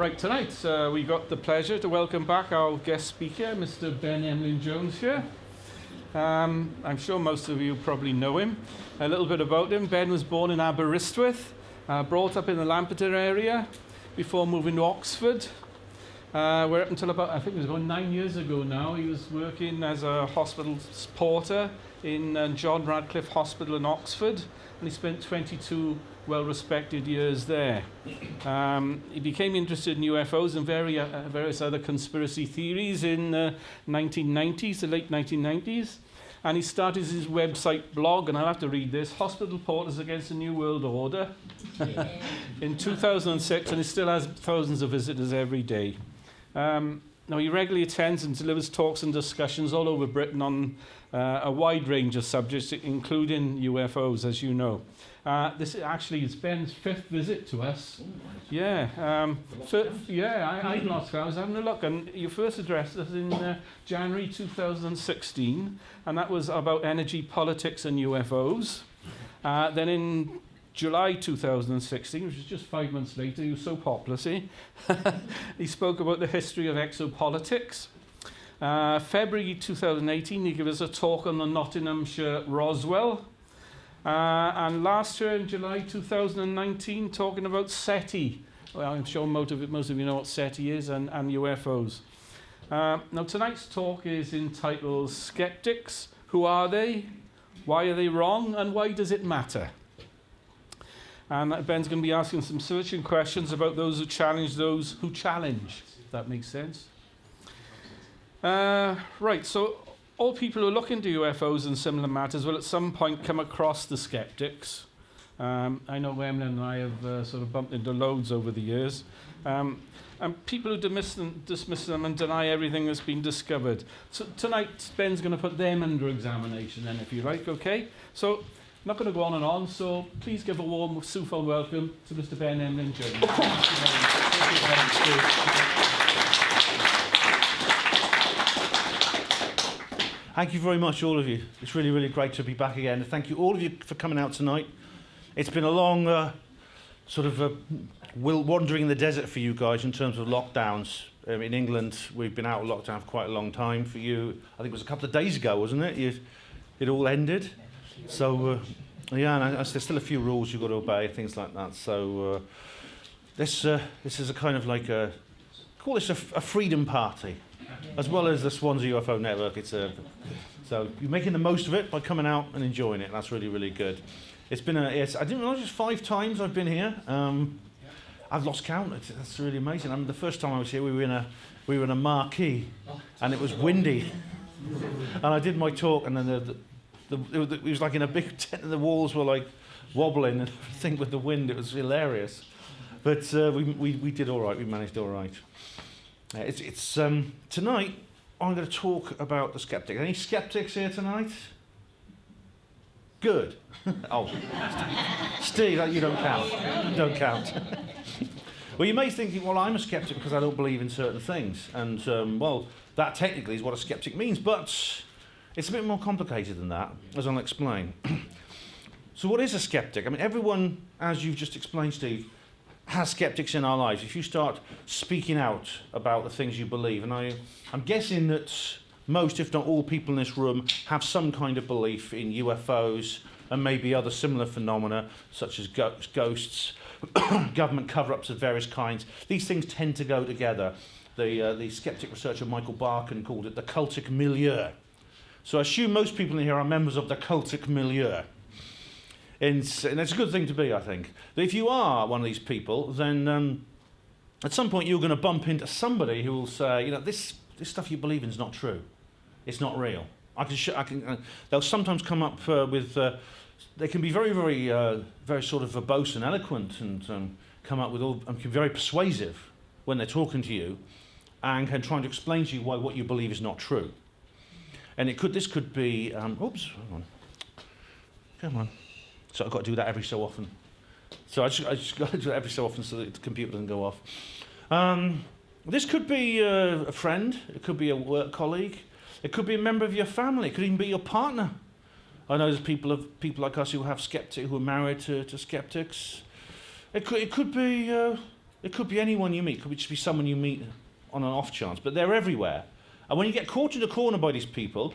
Right, tonight we got the pleasure to welcome back our guest speaker, Mr. Ben Emlyn-Jones here. I'm sure most of you probably know him. A little bit about him. Ben was born in Aberystwyth, brought up in the Lampeter area before moving to Oxford. Where up until about, I think it was about 9 years ago now, he was working as a hospital porter in John Radcliffe Hospital in Oxford, and he spent 22 well-respected years there. He became interested in UFOs and various other conspiracy theories in the 1990s, the late 1990s, and he started his website blog, and I'll have to read this, Hospital Porters Against the New World Order, in 2006, and he still has thousands of visitors every day. Now, he regularly attends and delivers talks and discussions all over Britain on a wide range of subjects, including UFOs, as you know. This actually is Ben's 5th visit to us. Yeah, I was having a look, and you first addressed us in January 2016, and that was about energy, politics, and UFOs. Then in July 2016, which was just 5 months later, he was so popular, see? He spoke about the history of exopolitics. February 2018, he gave us a talk on the Nottinghamshire Roswell. And last year in July 2019, talking about SETI. Well, I'm sure most of you know what SETI is, and UFOs. Now, tonight's talk is entitled Skeptics. Who are they? Why are they wrong? And why does it matter? And Ben's going to be asking some searching questions about those who challenge those who challenge, if that makes sense. Right, so all people who look into UFOs and similar matters will at some point come across the skeptics. I know Emlyn and I have sort of bumped into loads over the years. And people who dismiss them and deny everything that's been discovered. So tonight, Ben's going to put them under examination then, if you like, okay? So, I'm not going to go on and on, so please give a warm, Sufol welcome to Mr. Ben Emlyn-Jones. Thank you very much, all of you. It's really, really great to be back again. Thank you, all of you, for coming out tonight. It's been a long wandering in the desert for you guys in terms of lockdowns. In England, we've been out of lockdown for quite a long time. For you, I think it was a couple of days ago, wasn't it? It all ended. So, and there's still a few rules you've got to obey, things like that. So, this is a kind of like call this a freedom party, as well as the Swansea UFO network. So you're making the most of it by coming out and enjoying it. That's really, really good. It's been I didn't realise it's 5 times I've been here. I've lost count. That's really amazing. The first time I was here, we were in a marquee, and it was windy, and I did my talk, and then it was like in a big tent, and the walls were like wobbling and everything with the wind. It was hilarious, but we did all right. We managed all right. It's tonight. I'm going to talk about the skeptic. Any skeptics here tonight? Good. Oh, Steve, you don't count. You don't count. Well, you may think, well, I'm a skeptic because I don't believe in certain things, and well, that technically is what a skeptic means, but it's a bit more complicated than that, as I'll explain. So what is a skeptic? I mean, everyone, as you've just explained, Steve, has skeptics in our lives. If you start speaking out about the things you believe, and I'm guessing that most, if not all, people in this room have some kind of belief in UFOs and maybe other similar phenomena, such as ghosts, government cover-ups of various kinds. These things tend to go together. The skeptic researcher Michael Barkin called it the cultic milieu. So I assume most people in here are members of the cultic milieu. And it's a good thing to be, I think. But if you are one of these people, then at some point you're going to bump into somebody who will say, this stuff you believe in is not true. It's not real. They'll sometimes come up with, they can be very, very, very sort of verbose and eloquent, and come up with and can be very persuasive when they're talking to you, and can try to explain to you why what you believe is not true. And this could be, oops, hang on. Come on. So I've got to do that every so often. So I just got to do it every so often so that the computer doesn't go off. This could be a friend. It could be a work colleague. It could be a member of your family. It could even be your partner. I know there's people like us who have who are married to skeptics. It could be It could be anyone you meet. It could just be someone you meet on an off chance. But they're everywhere. And when you get caught in a corner by these people,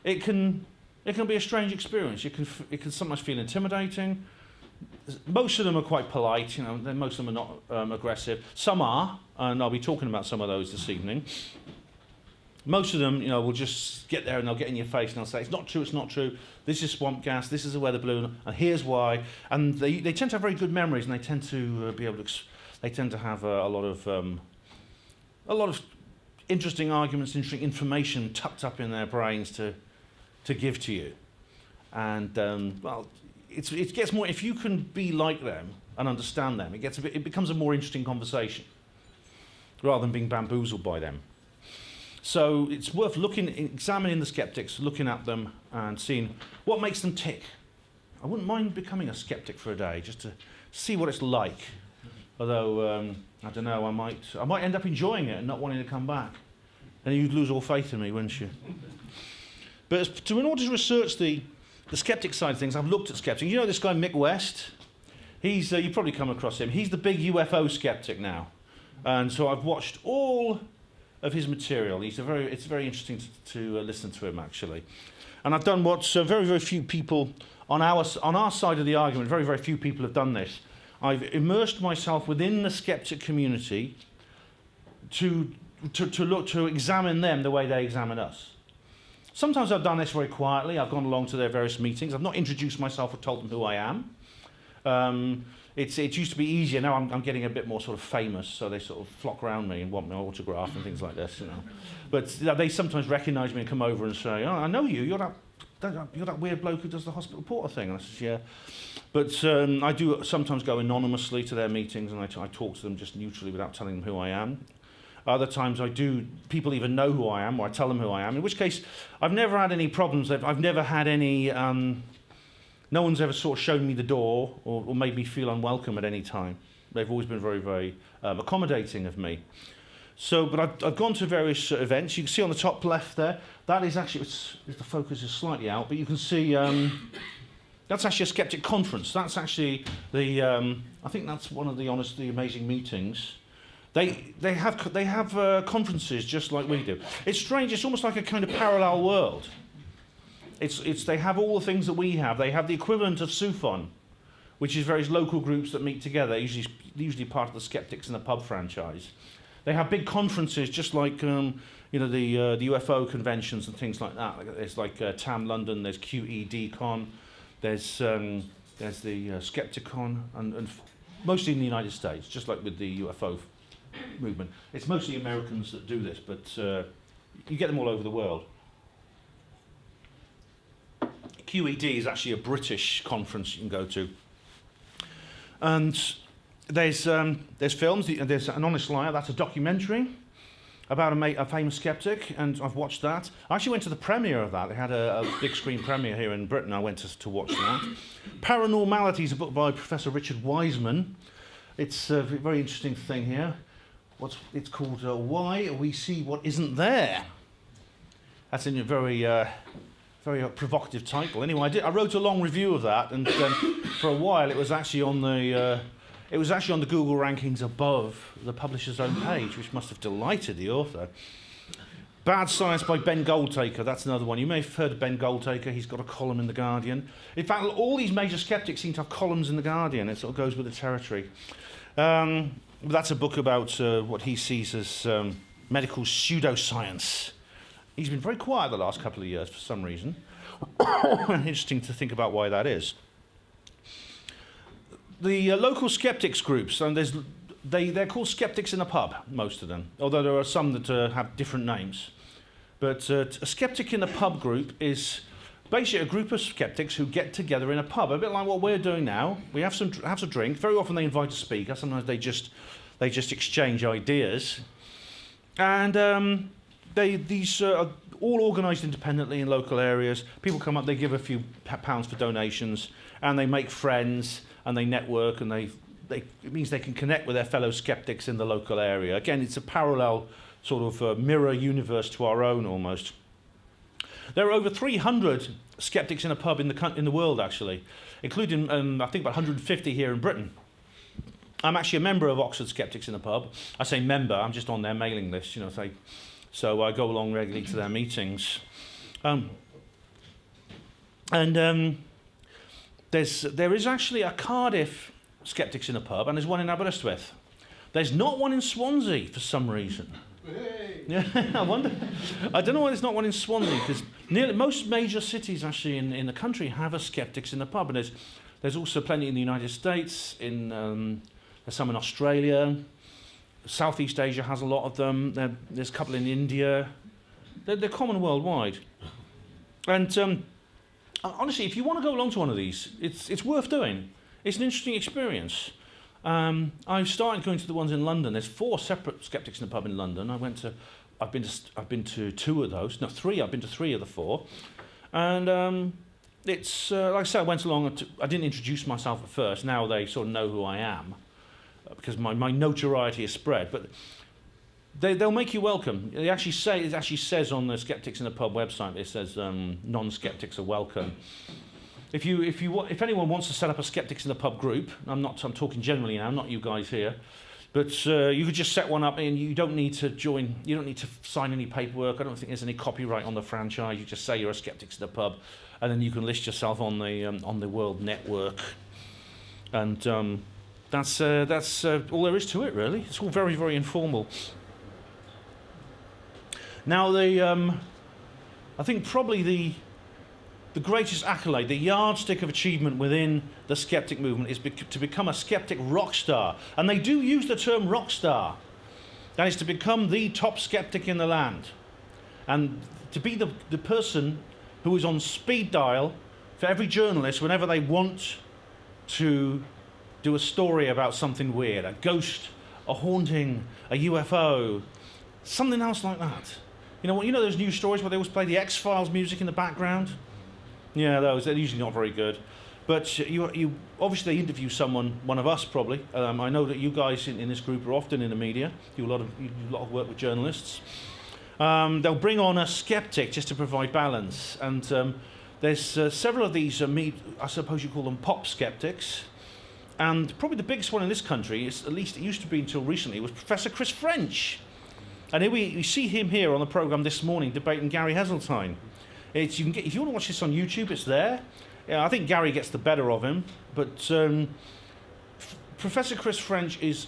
it can be a strange experience. It can sometimes feel intimidating. Most of them are quite polite. Most of them are not aggressive. Some are, and I'll be talking about some of those this evening. Most of them, will just get there and they'll get in your face and they'll say, it's not true, this is swamp gas, this is a weather balloon, and here's why. And they tend to have very good memories, and they tend to be able to, they tend to have a lot of interesting arguments, interesting information tucked up in their brains to give to you. And, it gets more, if you can be like them and understand them, it becomes a more interesting conversation, rather than being bamboozled by them. So it's worth examining the skeptics, looking at them and seeing what makes them tick. I wouldn't mind becoming a skeptic for a day, just to see what it's like. Although, I don't know, I might end up enjoying it and not wanting to come back. And you'd lose all faith in me, wouldn't you? But in order to research the skeptic side of things, I've looked at skeptics. You know this guy Mick West? You've probably come across him. He's the big UFO skeptic now. And so I've watched all of his material. It's very interesting to listen to him, actually. And I've done what very, very few people on our side of the argument, very, very few people have done this. I've immersed myself within the skeptic community to examine them the way they examine us. Sometimes I've done this very quietly. I've gone along to their various meetings. I've not introduced myself or told them who I am. It used to be easier. Now I'm getting a bit more sort of famous, so they sort of flock around me and want my autograph and things like this, But they sometimes recognise me and come over and say, "Oh, I know you. You're that weird bloke who does the hospital porter thing." And I says, "Yeah." But I do sometimes go anonymously to their meetings, and I talk to them just neutrally without telling them who I am. Other times people even know who I am, or I tell them who I am. In which case, I've never had any problems. I've never had any. No one's ever sort of shown me the door or made me feel unwelcome at any time. They've always been very, very accommodating of me. So, but I've gone to various events. You can see on the top left there, that is actually, the focus is slightly out, but you can see that's actually a skeptic conference. That's actually I think that's one of the Honestly Amazing meetings. They have conferences just like we do. It's strange. It's almost like a kind of parallel world. They have all the things that we have. They have the equivalent of SUFON, which is various local groups that meet together, usually part of the Skeptics in the Pub franchise. They have big conferences, just like the UFO conventions and things like that. There's like TAM London, there's QED-Con, there's the Skepticon, and mostly in the United States, just like with the UFO movement. It's mostly Americans that do this, but you get them all over the world. QED is actually a British conference you can go to. And there's films. There's An Honest Liar. That's a documentary about a famous skeptic, and I've watched that. I actually went to the premiere of that. They had a big screen premiere here in Britain. I went to watch that. Paranormality is a book by Professor Richard Wiseman. It's a very interesting thing here. It's called Why We See What Isn't There. That's in a very provocative title. Anyway, I wrote a long review of that, and for a while it was actually on the Google rankings above the publisher's own page, which must have delighted the author. Bad Science by Ben Goldtaker. That's another one. You may have heard of Ben Goldtaker. He's got a column in The Guardian. In fact, all these major skeptics seem to have columns in The Guardian. It sort of goes with the territory. That's a book about what he sees as medical pseudoscience. He's been very quiet the last couple of years for some reason. Interesting to think about why that is. The local skeptics groups, and they're called Skeptics in a Pub, most of them, although there are some that have different names. But a Skeptic in a Pub group is basically a group of skeptics who get together in a pub, a bit like what we're doing now. We have some drink. Very often they invite a speaker. Sometimes they just exchange ideas. And these are all organised independently in local areas. People come up, they give a few pounds for donations, and they make friends, and they network, and it means they can connect with their fellow skeptics in the local area. Again, it's a parallel sort of mirror universe to our own almost. There are over 300 skeptics in a pub in the world, actually, including I think about 150 here in Britain. I'm actually a member of Oxford Skeptics in the Pub. I say member, I'm just on their mailing list, so I go along regularly to their meetings. There is actually a Cardiff Skeptics in the Pub, and there's one in Aberystwyth. There's not one in Swansea for some reason. Yeah, I wonder. I don't know why there's not one in Swansea, because nearly most major cities actually in the country have a Skeptics in the Pub, and there's also plenty in the United States. There's some in Australia. Southeast Asia has a lot of them. There's a couple in India. They're common worldwide. And honestly, if you want to go along to one of these, it's worth doing. It's an interesting experience. I've started going to the ones in London. There's 4 separate Skeptics in the Pub in London. I've been to 2 of those. No, 3. I've been to 3 of the 4. And it's like I said, I went along. I didn't introduce myself at first. Now they sort of know who I am because my notoriety is spread. But they'll make you welcome. It actually says on the Skeptics in the Pub website. It says non-skeptics are welcome. If anyone wants to set up a Skeptics in the Pub group, I'm talking generally now, not you guys here, but you could just set one up, and you don't need to join. You don't need to sign any paperwork. I don't think there's any copyright on the franchise. You just say you're a Skeptics in the Pub, and then you can list yourself on the World Network, and that's all there is to it, really. It's all very, very informal. Now, I think probably the greatest accolade, the yardstick of achievement within the skeptic movement is to become a skeptic rock star. And they do use the term rock star. That is to become the top skeptic in the land. And to be the person who is on speed dial for every journalist whenever they want to do a story about something weird, a ghost, a haunting, a UFO, something else like that. You know those news stories where they always play the X-Files music in the background? Yeah, they're usually not very good. But you obviously interview one of us probably. I know that you guys in this group are often in the media. You do a lot of work with journalists. They'll bring on a skeptic just to provide balance. And there's several of these, I suppose you call them pop skeptics. And probably the biggest one in this country, at least it used to be until recently, was Professor Chris French. And here we see him here on the programme this morning debating Gary Heseltine. If you want to watch this on YouTube, it's there. I think Gary gets the better of him, but Professor Chris French is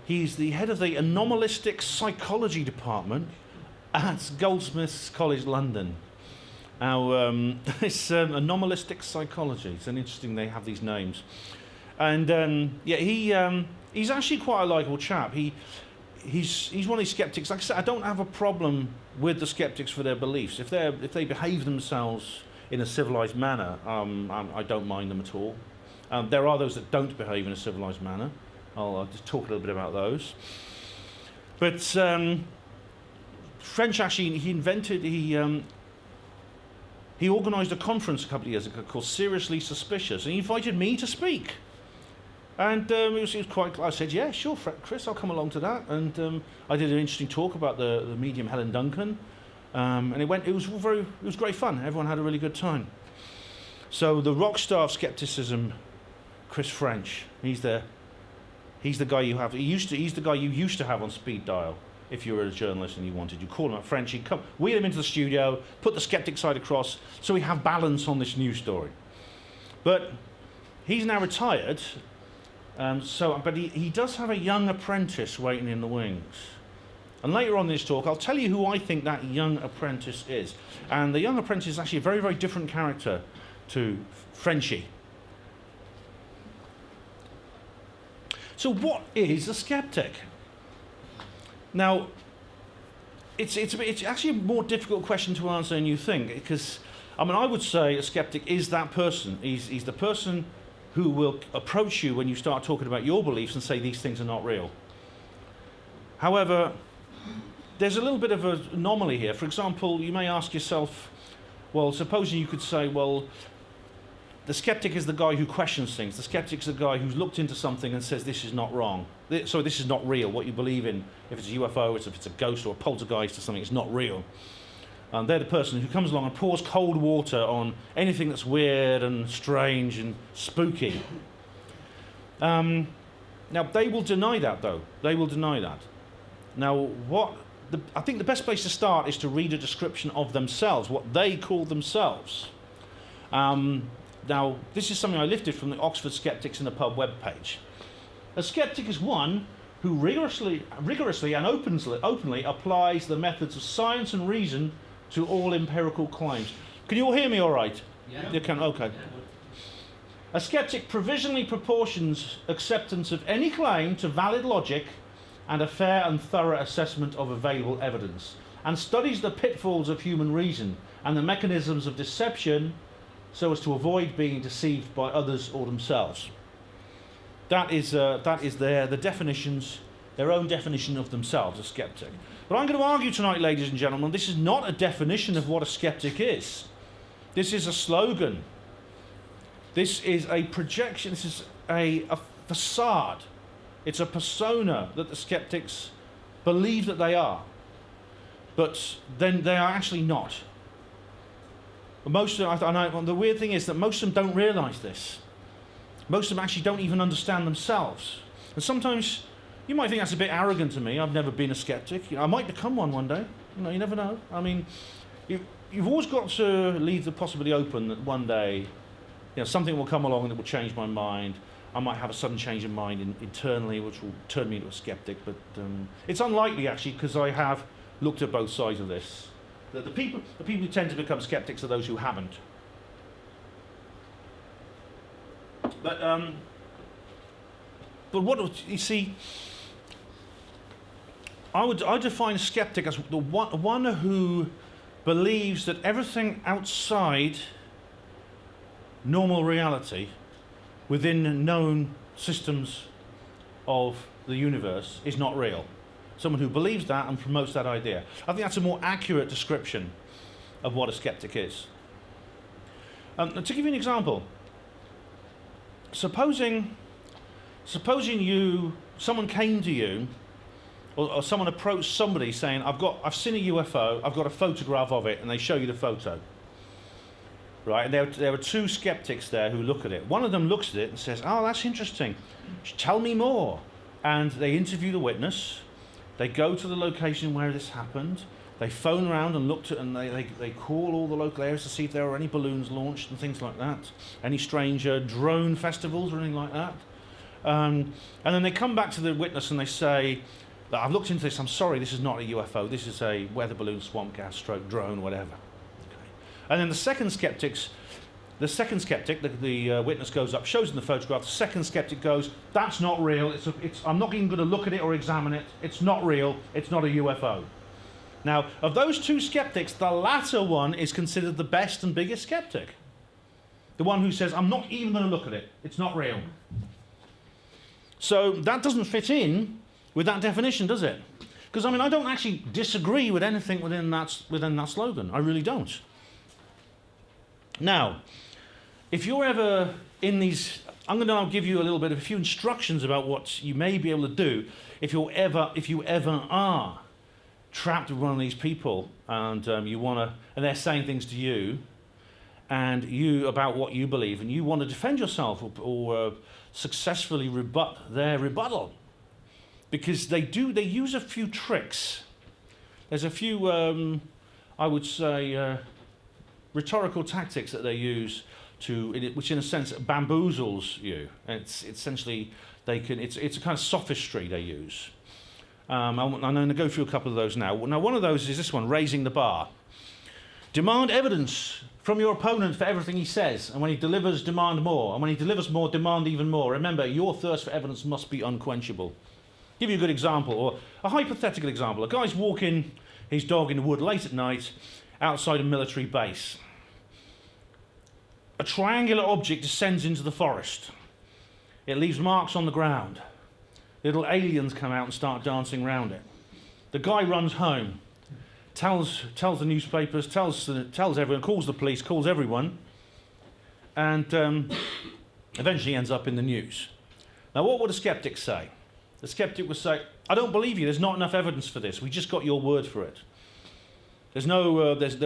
he's the head of the anomalistic psychology department at Goldsmiths College London. Now, it's anomalistic psychology. It's interesting they have these names, and he's actually quite a likeable chap. He's one of these skeptics. Like I said, I don't have a problem with the skeptics for their beliefs. If they behave themselves in a civilized manner, I don't mind them at all. There are those that don't behave in a civilized manner. I'll just talk a little bit about those. But French actually, he organised a conference a couple of years ago called Seriously Suspicious, and he invited me to speak. And it was quite. I said, yeah, sure, Chris, I'll come along to that. And I did an interesting talk about the medium Helen Duncan, and it was great fun. Everyone had a really good time. So the rock star of skepticism, Chris French, he's the guy you have. He's the guy you used to have on speed dial. If you were a journalist and you call him up French, he'd come, wheel him into the studio, put the skeptic side across, so we have balance on this news story. But he's now retired. But he does have a young apprentice waiting in the wings. And later on in this talk, I'll tell you who I think that young apprentice is. And the young apprentice is actually a very, very different character to Frenchie. So what is a skeptic? Now, it's actually a more difficult question to answer than you think, because, I would say a skeptic is that person. He's the person who will approach you when you start talking about your beliefs and say these things are not real. However, there's a little bit of an anomaly here. For example, you may ask yourself, well, supposing you could say, well, the skeptic is the guy who questions things. The skeptic is the guy who's looked into something and says this is not wrong. So this is not real. What you believe in, if it's a UFO, if it's a ghost or a poltergeist or something, it's not real. They're the person who comes along and pours cold water on anything that's weird and strange and spooky. Now, Now, they will deny that, though. They will deny that. Now, I think the best place to start is to read a description of themselves, what they call themselves. Now, this is something I lifted from the Oxford Skeptics in the Pub webpage. A skeptic is one who rigorously and openly applies the methods of science and reason to all empirical claims. Can you all hear me all right? Yeah. You can, okay. A skeptic provisionally proportions acceptance of any claim to valid logic and a fair and thorough assessment of available evidence, and studies the pitfalls of human reason and the mechanisms of deception so as to avoid being deceived by others or themselves. That is their own definition of themselves, a skeptic. But I'm going to argue tonight, ladies and gentlemen, this is not a definition of what a skeptic is. This is a slogan. This is a projection. This is a facade. It's a persona that the skeptics believe that they are. But then they are actually not. Most of them, the weird thing is that most of them don't realise this. Most of them actually don't even understand themselves. And sometimes you might think that's a bit arrogant to me. I've never been a skeptic. I might become one day. You never know. I mean, you've always got to leave the possibility open that one day, something will come along that will change my mind. I might have a sudden change of mind internally, which will turn me into a skeptic. But it's unlikely, actually, because I have looked at both sides of this. The people who tend to become skeptics are those who haven't. But what you see, I define a skeptic as the one who believes that everything outside normal reality, within known systems of the universe, is not real. Someone who believes that and promotes that idea. I think that's a more accurate description of what a skeptic is. To give you an example, supposing someone came to you, or someone approached somebody saying, I've seen a UFO, I've got a photograph of it, and they show you the photo. Right, and there are two skeptics there who look at it. One of them looks at it and says, "Oh, that's interesting. Tell me more." And they interview the witness. They go to the location where this happened. They phone around and looked at, and they call all the local areas to see if there are any balloons launched and things like that. Any strange drone festivals or anything like that. And then they come back to the witness and they say, "I've looked into this. I'm sorry, this is not a UFO. This is a weather balloon, swamp gas, stroke drone, whatever." And then the second skeptic, the witness goes up, shows him the photograph. The second skeptic goes, "That's not real. I'm not even going to look at it or examine it. It's not real. It's not a UFO." Now, of those two skeptics, the latter one is considered the best and biggest skeptic. The one who says, "I'm not even going to look at it. It's not real." So that doesn't fit in with that definition, does it? Because I don't actually disagree with anything within that slogan. I really don't. Now, if you're ever in these, I'm going to now give you a few instructions about what you may be able to do if you ever are trapped with one of these people and and they're saying things to you, and you about what you believe, and you want to defend yourself or successfully rebut their rebuttal, because they use a few tricks. There's a few, I would say, rhetorical tactics that they use which in a sense bamboozles you. And it's essentially it's a kind of sophistry they use. I'm going to go through a couple of those now. Now, one of those is this one: raising the bar. Demand evidence from your opponent for everything he says, and when he delivers, demand more, and when he delivers more, demand even more. Remember, your thirst for evidence must be unquenchable. Give you a good example, or a hypothetical example. A guy's walking his dog in the wood late at night outside a military base. A triangular object descends into the forest. It leaves marks on the ground. Little aliens come out and start dancing around it. The guy runs home, tells the newspapers, tells everyone, calls the police, calls everyone, and eventually ends up in the news. Now, what would a skeptic say? The skeptic would say, "I don't believe you. There's not enough evidence for this. We just got your word for it. There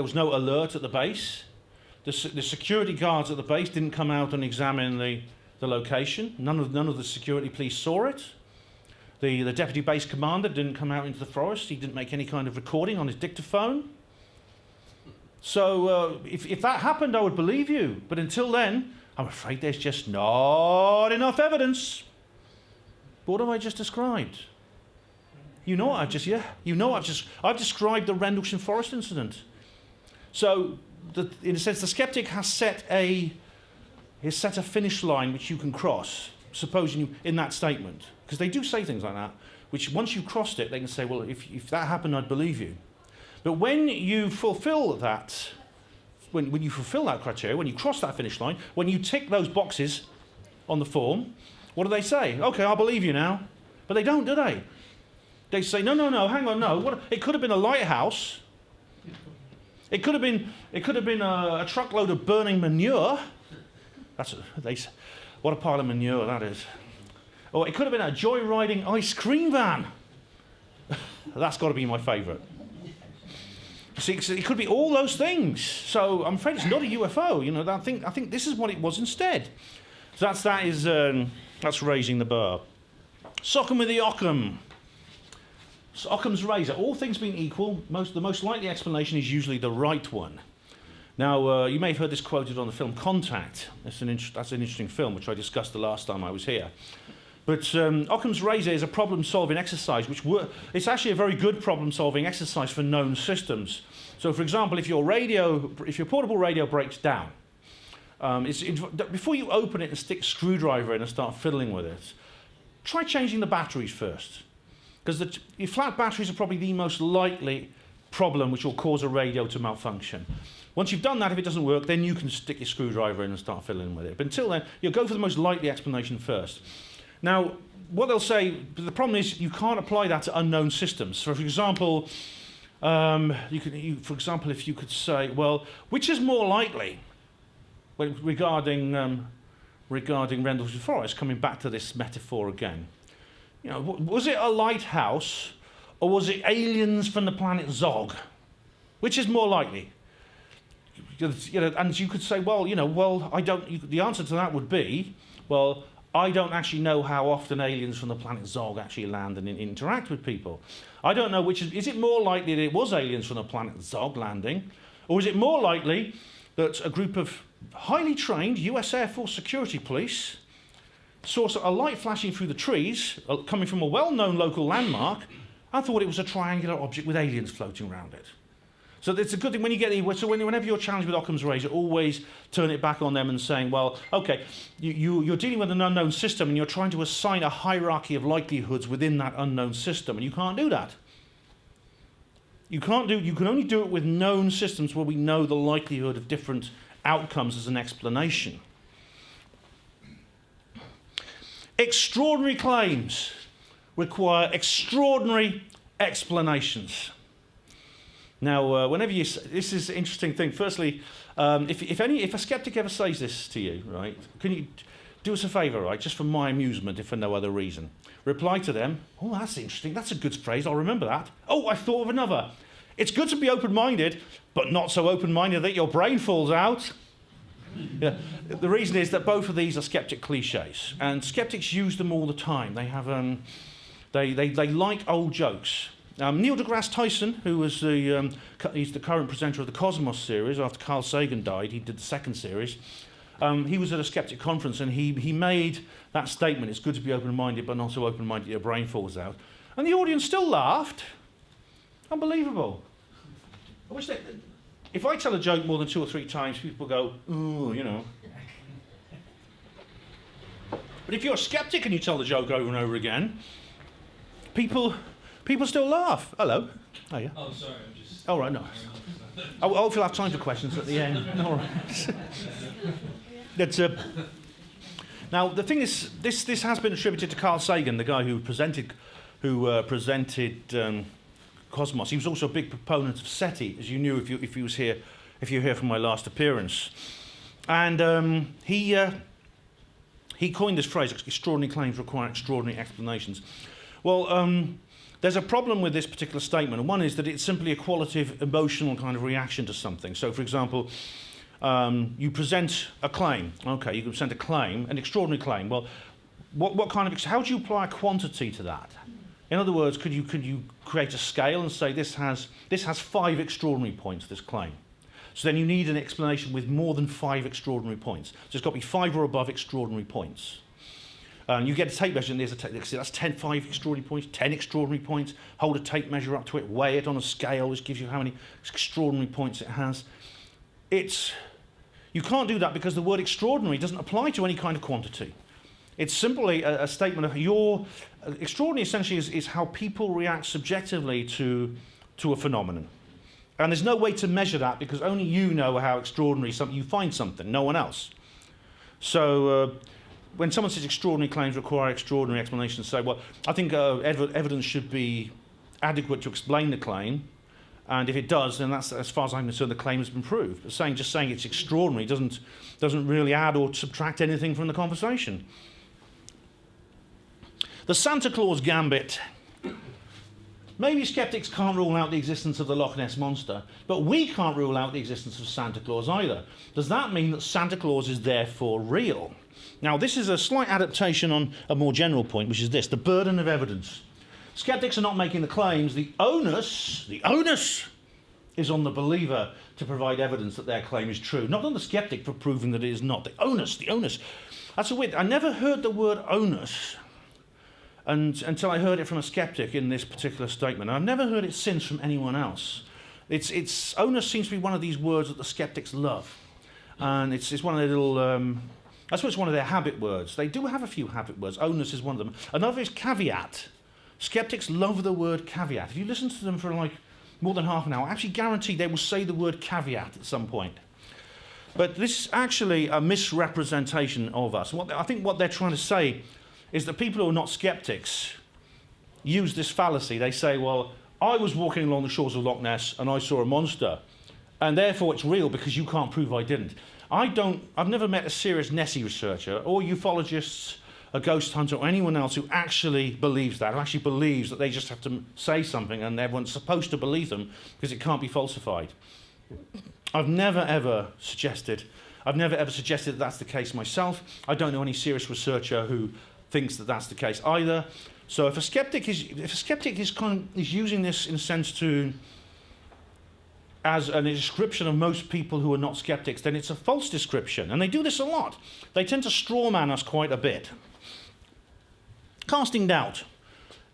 was no alert at the base. The security guards at the base didn't come out and examine the location. None of the security police saw it. The deputy base commander didn't come out into the forest. He didn't make any kind of recording on his dictaphone. So if that happened, I would believe you. But until then, I'm afraid there's just not enough evidence. What have I just described? You know what I've just, I've described the Rendlesham Forest incident. So, in a sense, the skeptic has set a finish line which you can cross, supposing you, in that statement. Because they do say things like that, which once you've crossed it, they can say, well, if that happened, I'd believe you. But when you fulfill that, when you fulfill that criteria, when you cross that finish line, when you tick those boxes on the form, what do they say? Okay, I'll believe you now. But they don't, do they? They say, no, hang on, no. It could have been a lighthouse. It could have been a truckload of burning manure. What a pile of manure that is. Or it could have been a joyriding ice cream van. That's got to be my favourite. See, it could be all those things. So I'm afraid it's not a UFO. You know, I think this is what it was instead. So that's raising the bar. Sockham with the Ockham. So Occam's razor. All things being equal, the most likely explanation is usually the right one. Now, you may have heard this quoted on the film Contact. That's an interesting film, which I discussed the last time I was here. But Occam's razor is a problem-solving exercise, it's actually a very good problem-solving exercise for known systems. So, for example, if your portable radio breaks down, before you open it and stick a screwdriver in and start fiddling with it, try changing the batteries first. Because your flat batteries are probably the most likely problem which will cause a radio to malfunction. Once you've done that, if it doesn't work, then you can stick your screwdriver in and start fiddling with it. But until then, you'll go for the most likely explanation first. Now, what they'll say, the problem is you can't apply that to unknown systems. So, for example, if you could say, well, which is more likely regarding Rendlesham Forest, coming back to this metaphor again? You know, was it a lighthouse or was it aliens from the planet Zog? Which is more likely? You know, and you could say, the answer to that would be, well, I don't actually know how often aliens from the planet Zog actually land and interact with people. I don't know is it more likely that it was aliens from the planet Zog landing, or is it more likely that a group of highly trained US Air Force security police saw a light flashing through the trees, coming from a well-known local landmark, and thought it was a triangular object with aliens floating around it? So it's a good thing when you get whenever you're challenged with Occam's razor, always turn it back on them and saying, well, okay, you're dealing with an unknown system and you're trying to assign a hierarchy of likelihoods within that unknown system, and you can't do that. You can only do it with known systems where we know the likelihood of different outcomes as an explanation. Extraordinary claims require extraordinary explanations. Now, this is an interesting thing. Firstly, if a skeptic ever says this to you, right, can you do us a favour, right, just for my amusement, if for no other reason? Reply to them, oh, that's interesting, that's a good phrase, I'll remember that. Oh, I thought of another. It's good to be open-minded, but not so open-minded that your brain falls out. Yeah. The reason is that both of these are skeptic cliches, and skeptics use them all the time. They have, they like old jokes. Neil deGrasse Tyson, who was he's the current presenter of the Cosmos series after Carl Sagan died, he did the second series. He was at a skeptic conference and he made that statement, it's good to be open-minded, but not so open-minded your brain falls out. And the audience still laughed. Unbelievable. I wish that, if I tell a joke more than 2 or 3 times, people go, ooh, you know. But if you're a skeptic and you tell the joke over and over again, people still laugh. Hello. Oh, yeah. Oh, sorry, I'm just... All right, no. I hope you'll have time for questions at the end. All right. That's, now, the thing is, this has been attributed to Carl Sagan, the guy who presented Cosmos. He was also a big proponent of SETI, as you knew if you're here from my last appearance. And he coined this phrase, extraordinary claims require extraordinary explanations. Well, there's a problem with this particular statement, and one is that it's simply a qualitative, emotional kind of reaction to something. So, for example, you present a claim. Okay, you can present a claim, an extraordinary claim. Well, what kind of, how do you apply a quantity to that? In other words, could you create a scale and say this has 5 extraordinary points, this claim? So then you need an explanation with more than 5 extraordinary points. So it's got to be 5 or above extraordinary points. You get a tape measure, and there's a tape. That's 5 extraordinary points, 10 extraordinary points. Hold a tape measure up to it, weigh it on a scale, which gives you how many extraordinary points it has. You can't do that because the word extraordinary doesn't apply to any kind of quantity. It's simply a statement of your... extraordinary essentially is how people react subjectively to a phenomenon. And there's no way to measure that because only you know how extraordinary you find something, no one else. So when someone says extraordinary claims require extraordinary explanations, say, well, I think evidence should be adequate to explain the claim, and if it does, then that's, as far as I'm concerned, the claim has been proved. But just saying it's extraordinary doesn't really add or subtract anything from the conversation. The Santa Claus gambit. Maybe skeptics can't rule out the existence of the Loch Ness Monster, but we can't rule out the existence of Santa Claus either. Does that mean that Santa Claus is therefore real? Now, this is a slight adaptation on a more general point, which is this, the burden of evidence. Skeptics are not making the claims. The onus is on the believer to provide evidence that their claim is true, not on the skeptic for proving that it is not. The onus. That's a weird... I never heard the word onus until I heard it from a skeptic in this particular statement. I've never heard it since from anyone else. Onus seems to be one of these words that the skeptics love. And it's one of their little... I suppose it's one of their habit words. They do have a few habit words. Onus is one of them. Another is caveat. Skeptics love the word caveat. If you listen to them for like more than half an hour, I actually guarantee they will say the word caveat at some point. But this is actually a misrepresentation of us. I think what they're trying to say is that people who are not skeptics use this fallacy. They say, well, I was walking along the shores of Loch Ness and I saw a monster, and therefore it's real because you can't prove I didn't. I've never met a serious Nessie researcher or ufologist, a ghost hunter, or anyone else who actually believes that, who actually believes that they just have to say something and everyone's supposed to believe them because it can't be falsified. I've never ever suggested that that's the case myself. I don't know any serious researcher who thinks that that's the case either. So if a skeptic is using this in a sense as a description of most people who are not skeptics, then it's a false description. And they do this a lot. They tend to strawman us quite a bit. Casting doubt.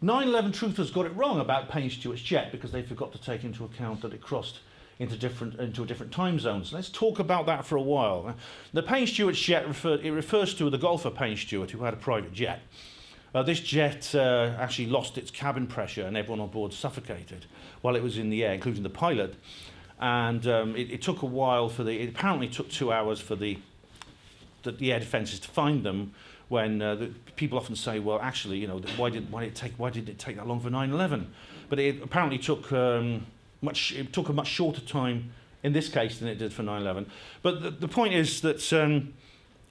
9/11 truthers got it wrong about Payne Stewart's jet because they forgot to take into account that it crossed into a different time zones. Let's talk about that for a while. The Payne Stewart's jet refers to the golfer Payne Stewart, who had a private jet. This jet actually lost its cabin pressure and everyone on board suffocated while it was in the air, including the pilot. And it took a while it apparently took 2 hours for the air defences to find them. When people often say, well, actually, why did it take that long for 9/11? But it apparently took a much shorter time in this case than it did for 9/11. But the point is that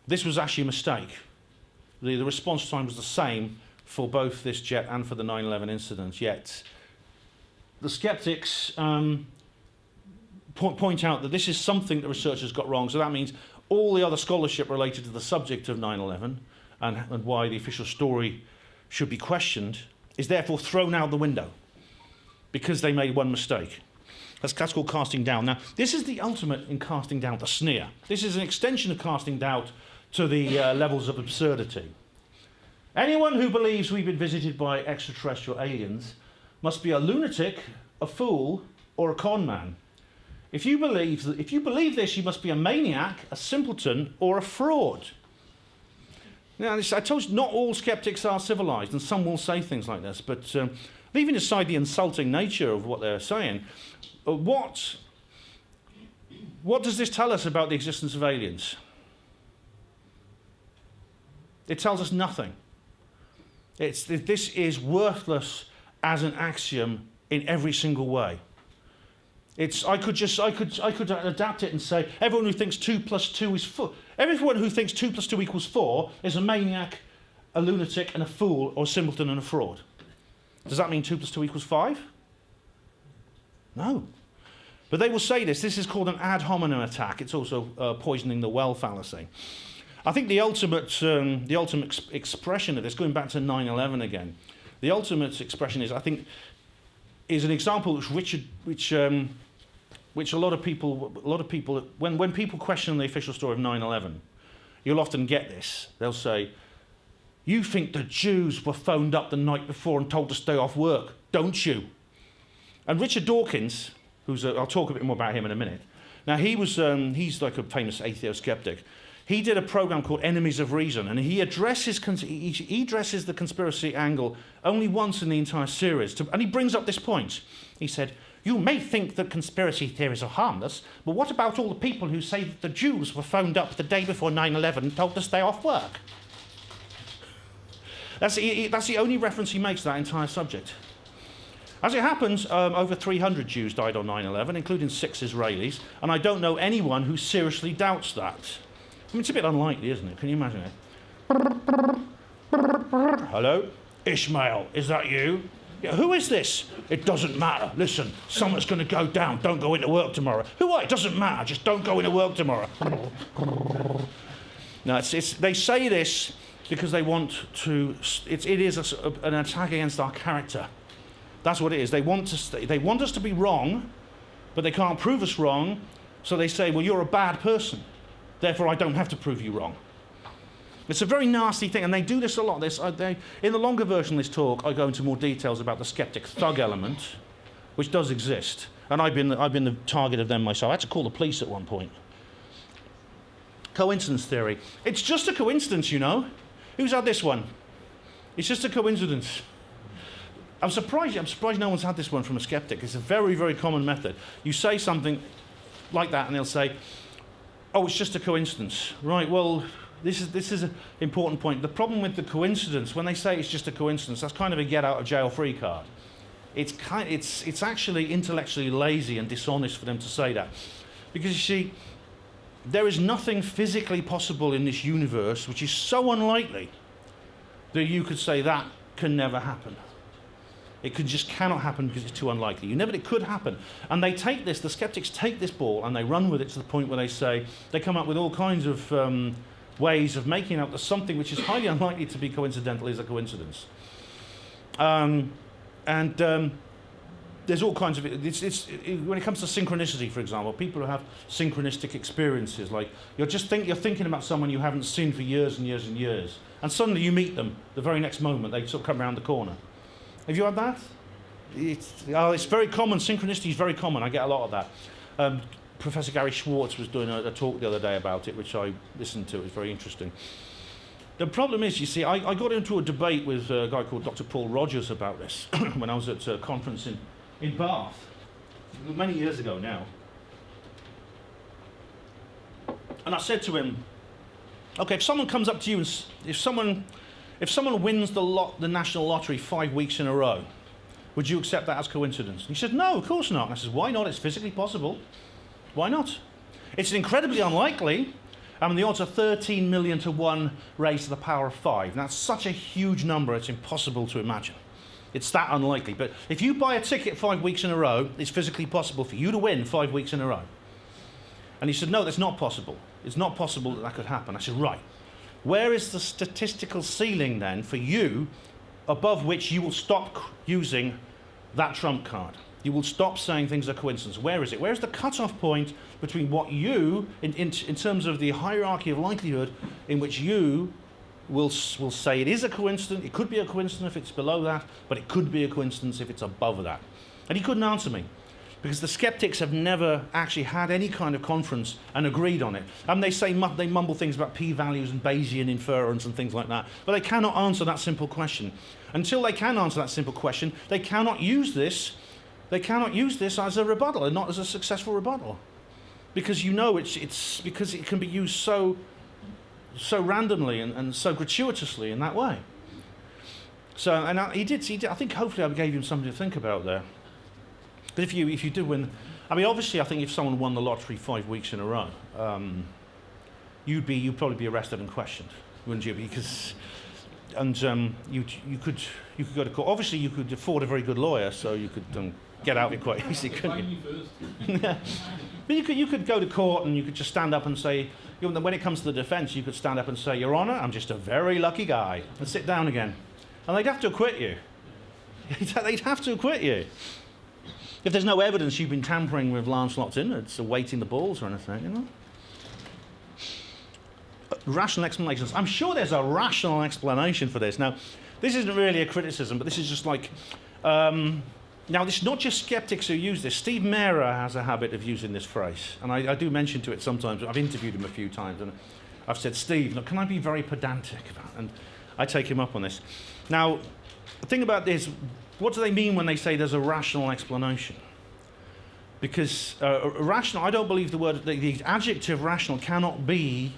this was actually a mistake. The response time was the same for both this jet and for the 9/11 incident. Yet the skeptics point out that this is something that researchers got wrong. So that means all the other scholarship related to the subject of 9/11 and why the official story should be questioned is therefore thrown out the window because they made one mistake. That's called casting doubt. Now, this is the ultimate in casting doubt, the sneer. This is an extension of casting doubt to the levels of absurdity. Anyone who believes we've been visited by extraterrestrial aliens must be a lunatic, a fool, or a con man. If you believe this, you must be a maniac, a simpleton, or a fraud. Now, I told you, not all skeptics are civilized, and some will say things like this, but leaving aside the insulting nature of what they're saying, what does this tell us about the existence of aliens? It tells us nothing. This is worthless as an axiom in every single way. I could adapt it and say everyone who thinks 2 + 2 is 4. Everyone who thinks 2 + 2 = 4 is a maniac, a lunatic, and a fool, or a simpleton and a fraud. Does that mean 2 + 2 = 5? No. But they will say this. This is called an ad hominem attack. It's also poisoning the well fallacy. I think the ultimate expression of this, going back to 9/11 again, The ultimate expression is, I think, is an example which a lot of people, when people question the official story of 9/11, you'll often get this. They'll say, "You think the Jews were phoned up the night before and told to stay off work, don't you?" And Richard Dawkins, I'll talk a bit more about him in a minute. Now he's like a famous atheist-skeptic. He did a program called Enemies of Reason, and he addresses the conspiracy angle only once in the entire series. And he brings up this point. He said, "You may think that conspiracy theories are harmless, but what about all the people who say that the Jews were phoned up the day before 9/11 and told to stay off work?" That's the only reference he makes to that entire subject. As it happens, over 300 Jews died on 9/11, including 6 Israelis, and I don't know anyone who seriously doubts that. I mean, it's a bit unlikely, isn't it? Can you imagine it? Hello? Ishmael, is that you? Yeah, who is this? It doesn't matter. Listen, someone's going to go down. Don't go into work tomorrow. Who are? It doesn't matter. Just don't go into work tomorrow. No, they say this because they want to... It is an attack against our character. That's what it is. They want us to be wrong, but they can't prove us wrong, so they say, well, you're a bad person. Therefore, I don't have to prove you wrong. It's a very nasty thing, and they do this a lot. In the longer version of this talk, I go into more details about the skeptic thug element, which does exist. And I've been the target of them myself. I had to call the police at one point. Coincidence theory. It's just a coincidence, you know. Who's had this one? It's just a coincidence. I'm surprised no one's had this one from a skeptic. It's a very, very common method. You say something like that, and they'll say, "Oh, it's just a coincidence." Right, well, this is an important point. The problem with the coincidence, when they say it's just a coincidence, that's kind of a get-out-of-jail-free card. It's actually intellectually lazy and dishonest for them to say that. Because, you see, there is nothing physically possible in this universe which is so unlikely that you could say that can never happen. It just cannot happen because it's too unlikely. It could happen. And they take this, the skeptics take this ball and they run with it to the point where they come up with all kinds of ways of making out that something which is highly unlikely to be coincidental is a coincidence. There's all kinds of... when it comes to synchronicity, for example, people who have synchronistic experiences, like you're thinking about someone you haven't seen for years and years and years, and suddenly you meet them the very next moment, they sort of come around the corner. Have you had that? It's very common. Synchronicity is very common. I get a lot of that. Professor Gary Schwartz was doing a talk the other day about it, which I listened to. It was very interesting. The problem is, you see, I got into a debate with a guy called Dr. Paul Rogers about this when I was at a conference in Bath, many years ago now. And I said to him, okay, if someone comes up to you and if someone wins the national lottery 5 weeks in a row, would you accept that as coincidence? And he said, no, of course not. And I said, why not? It's physically possible. Why not? It's incredibly unlikely. I mean, the odds are 13 million to 1 raised to the power of 5. And that's such a huge number, it's impossible to imagine. It's that unlikely. But if you buy a ticket 5 weeks in a row, it's physically possible for you to win 5 weeks in a row. And he said, no, that's not possible. It's not possible that could happen. I said, right. Where is the statistical ceiling then for you above which you will stop using that trump card? You will stop saying things are coincidence. Where is it? Where is the cutoff point between what you, in terms of the hierarchy of likelihood, in which you will say it is a coincidence, it could be a coincidence if it's below that, but it could be a coincidence if it's above that? And he couldn't answer me, because the skeptics have never actually had any kind of conference and agreed on it. And they mumble things about p-values and Bayesian inference and things like that, but they cannot answer that simple question. Until they can answer that simple question, they cannot use this as a rebuttal, and not as a successful rebuttal. Because it's because it can be used so randomly and so gratuitously in that way. So, and he did. I think hopefully I gave him something to think about there. But if you do win, I mean, obviously, I think if someone won the lottery 5 weeks in a row, you'd probably be arrested and questioned, wouldn't you? Because, you could go to court. Obviously, you could afford a very good lawyer, so you could get out of it quite easily, couldn't you? Yeah. But you could go to court and you could just stand up and say, when it comes to the defence, you could stand up and say, Your Honour, I'm just a very lucky guy, and sit down again. And they'd have to acquit you. They'd have to acquit you. If there's no evidence you've been tampering with Lancelot's innards or weighting the balls or anything, you know. Rational explanations. I'm sure there's a rational explanation for this. Now, this isn't really a criticism, but this is just like... now, this is not just skeptics who use this. Steve Mehrer has a habit of using this phrase, and I do mention to it sometimes. I've interviewed him a few times, and I've said, Steve, look, can I be very pedantic about it? And I take him up on this. Now, the thing about this, what do they mean when they say there's a rational explanation? Because rational, I don't believe the adjective rational cannot be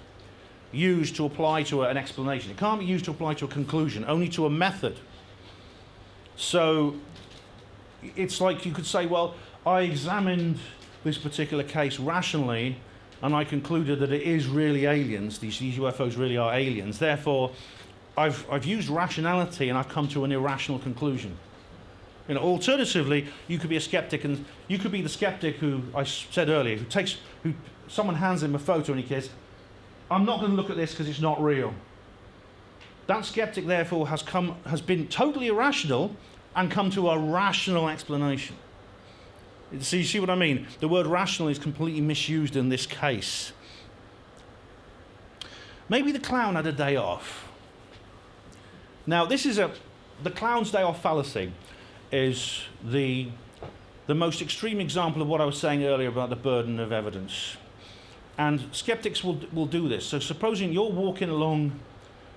used to apply to an explanation. It can't be used to apply to a conclusion, only to a method. So it's like you could say, well, I examined this particular case rationally, and I concluded that it is really aliens. These UFOs really are aliens. Therefore, I've used rationality, and I've come to an irrational conclusion. You know, alternatively, you could be a skeptic, and you could be the skeptic who I said earlier, who someone hands him a photo, and he says, "I'm not going to look at this because it's not real." That skeptic, therefore, has been totally irrational and come to a rational explanation. So you see what I mean? The word rational is completely misused in this case. Maybe the clown had a day off. Now, the clown's day off fallacy is the most extreme example of what I was saying earlier about the burden of evidence. And skeptics will do this. So supposing you're walking along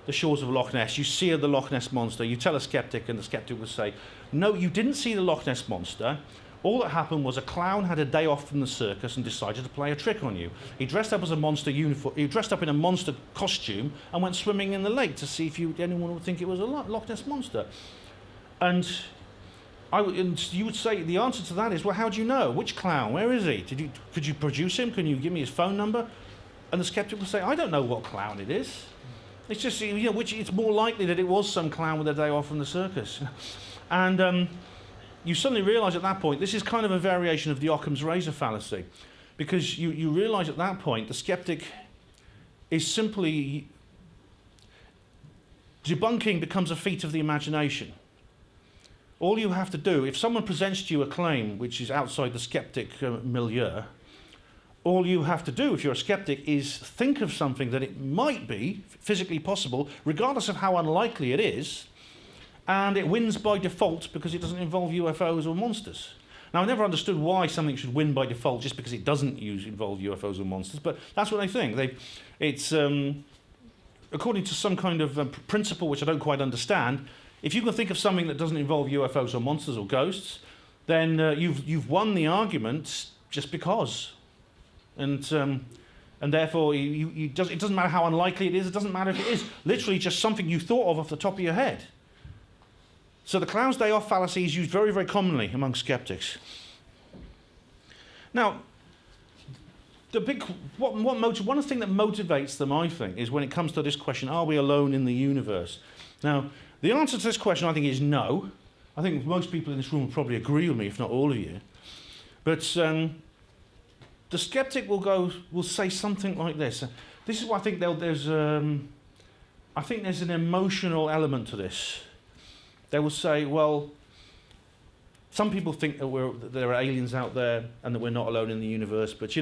the shores of Loch Ness, you see the Loch Ness Monster, you tell a skeptic, and the skeptic will say, no, you didn't see the Loch Ness Monster. All that happened was a clown had a day off from the circus and decided to play a trick on you. He dressed up as a monster uniform, he dressed up in a monster costume and went swimming in the lake to see if anyone would think it was a Loch Ness Monster. And you would say, the answer to that is, well, how do you know? Which clown? Where is he? Could you produce him? Can you give me his phone number? And the skeptic will say, I don't know what clown it is. It's just, it's more likely that it was some clown with a day off from the circus. And you suddenly realise at that point, this is kind of a variation of the Occam's razor fallacy. Because you realise at that point, the skeptic is simply... Debunking becomes a feat of the imagination. All you have to do, if someone presents to you a claim which is outside the skeptic milieu, all you have to do, if you're a skeptic, is think of something that it might be physically possible, regardless of how unlikely it is, and it wins by default because it doesn't involve UFOs or monsters. Now, I never understood why something should win by default just because it doesn't involve UFOs or monsters, but that's what they think. It's according to some kind of principle which I don't quite understand. If you can think of something that doesn't involve UFOs or monsters or ghosts, then you've won the argument just because. And therefore, it doesn't matter how unlikely it is. It doesn't matter if it is literally just something you thought of off the top of your head. So the clown's day off fallacy is used very, very commonly among skeptics. Now, one thing that motivates them, I think, is when it comes to this question, are we alone in the universe? Now, the answer to this question, I think, is no. I think most people in this room will probably agree with me, if not all of you. But the skeptic will say something like this. This is why I think there's an emotional element to this. They will say, well, some people think that there are aliens out there and that we're not alone in the universe, but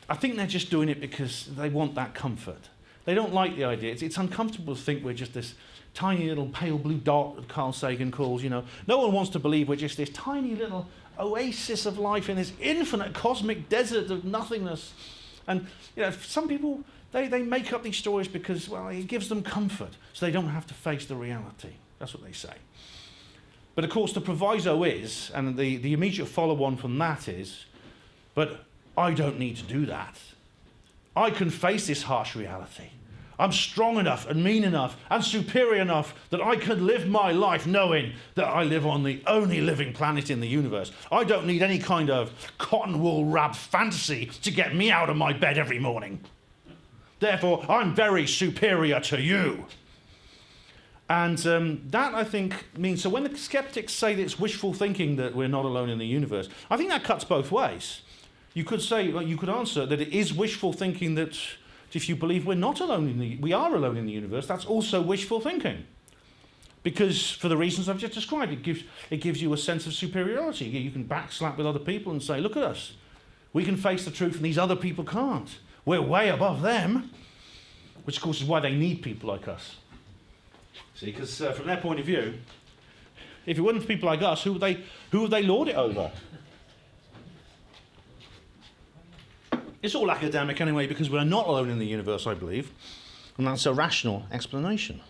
I think they're just doing it because they want that comfort. They don't like the idea. It's uncomfortable to think we're just this tiny little pale blue dot that Carl Sagan calls, No one wants to believe we're just this tiny little oasis of life in this infinite cosmic desert of nothingness. And, some people, they make up these stories because, well, it gives them comfort, so they don't have to face the reality. That's what they say. But, of course, the proviso is, and the immediate follow-on from that is, but I don't need to do that. I can face this harsh reality. I'm strong enough and mean enough and superior enough that I can live my life knowing that I live on the only living planet in the universe. I don't need any kind of cotton wool wrapped fantasy to get me out of my bed every morning. Therefore, I'm very superior to you. And that, I think, means... So when the skeptics say that it's wishful thinking that we're not alone in the universe, I think that cuts both ways. You could answer that it is wishful thinking that if you believe we're not alone we are alone in the universe, that's also wishful thinking. Because for the reasons I've just described, it gives you a sense of superiority. You can backslap with other people and say, look at us. We can face the truth and these other people can't. We're way above them. Which, of course, is why they need people like us. See, because from their point of view, if it weren't for people like us, who would they lord it over? It's all academic anyway, because we're not alone in the universe, I believe. And that's a rational explanation.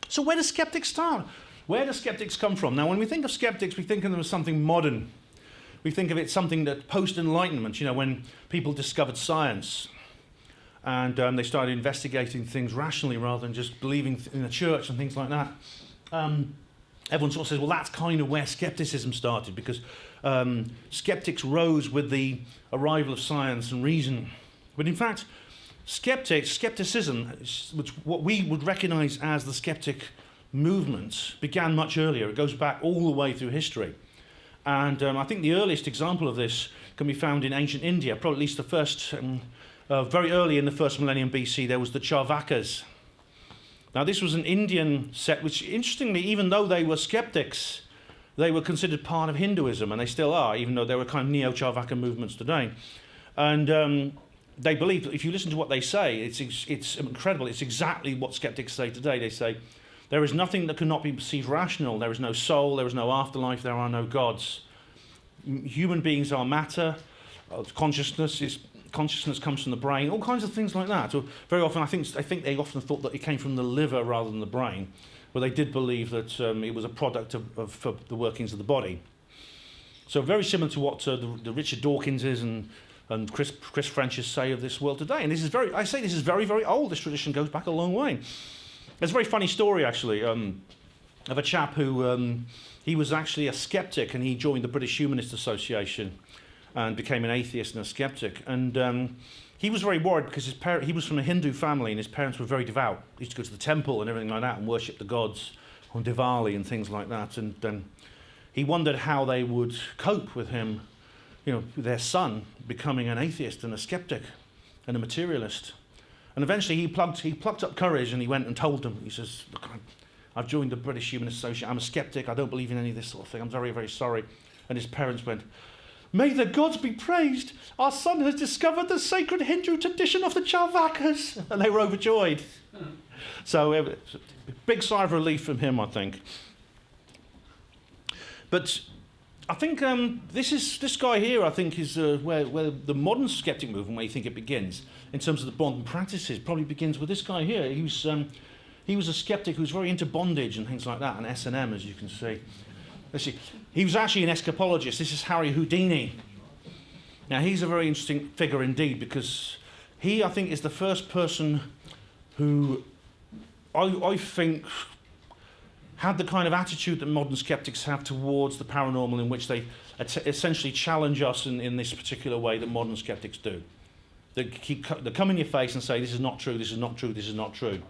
So where do skeptics start? Where do skeptics come from? Now, when we think of skeptics, we think of them as something modern. We think of it something that post-Enlightenment, when people discovered science and they started investigating things rationally rather than just believing in the church and things like that. Everyone sort of says, well, that's kind of where skepticism started, because skeptics rose with the arrival of science and reason. But in fact, skepticism, which what we would recognize as the skeptic movement, began much earlier. It goes back all the way through history. And I think the earliest example of this can be found in ancient India, probably at least the first, very early in the first millennium BC, there was the Charvakas. Now, this was an Indian sect, which, interestingly, even though they were skeptics, they were considered part of Hinduism, and they still are, even though there were kind of neo-Charvaka movements today. And they believe, if you listen to what they say, it's incredible. It's exactly what skeptics say today. They say, there is nothing that cannot be perceived rational. There is no soul, there is no afterlife, there are no gods. Human beings are matter. Consciousness comes from the brain, all kinds of things like that. So very often, I think they often thought that it came from the liver rather than the brain, but they did believe that it was a product of the workings of the body. So very similar to what the Richard Dawkinses and Chris French's say of this world today. And this is very, very old. This tradition goes back a long way. There's a very funny story, actually, of a chap who he was actually a skeptic, and he joined the British Humanist Association and became an atheist and a skeptic. And he was very worried because he was from a Hindu family, and his parents were very devout. He used to go to the temple and everything like that and worship the gods on Diwali and things like that. And he wondered how they would cope with him, with their son becoming an atheist and a skeptic and a materialist. And eventually he plucked up courage, and he went and told them. He says, look, I've joined the British Humanist Association. I'm a skeptic. I don't believe in any of this sort of thing. I'm very, very sorry. And his parents went, may the gods be praised. Our son has discovered the sacred Hindu tradition of the Charvakas. And they were overjoyed. So big sigh of relief from him, I think. But I think this guy here, I think, is where the modern skeptic movement, where you think it begins, in terms of the modern practices, probably begins with this guy here. He was a skeptic who was very into bondage and things like that, and S&M, as you can see. Let's see. He was actually an escapologist. This is Harry Houdini. Now, he's a very interesting figure indeed, because he, I think, is the first person who I think had the kind of attitude that modern skeptics have towards the paranormal, in which they essentially challenge us in this particular way that modern skeptics do. They come in your face and say, this is not true, this is not true, this is not true.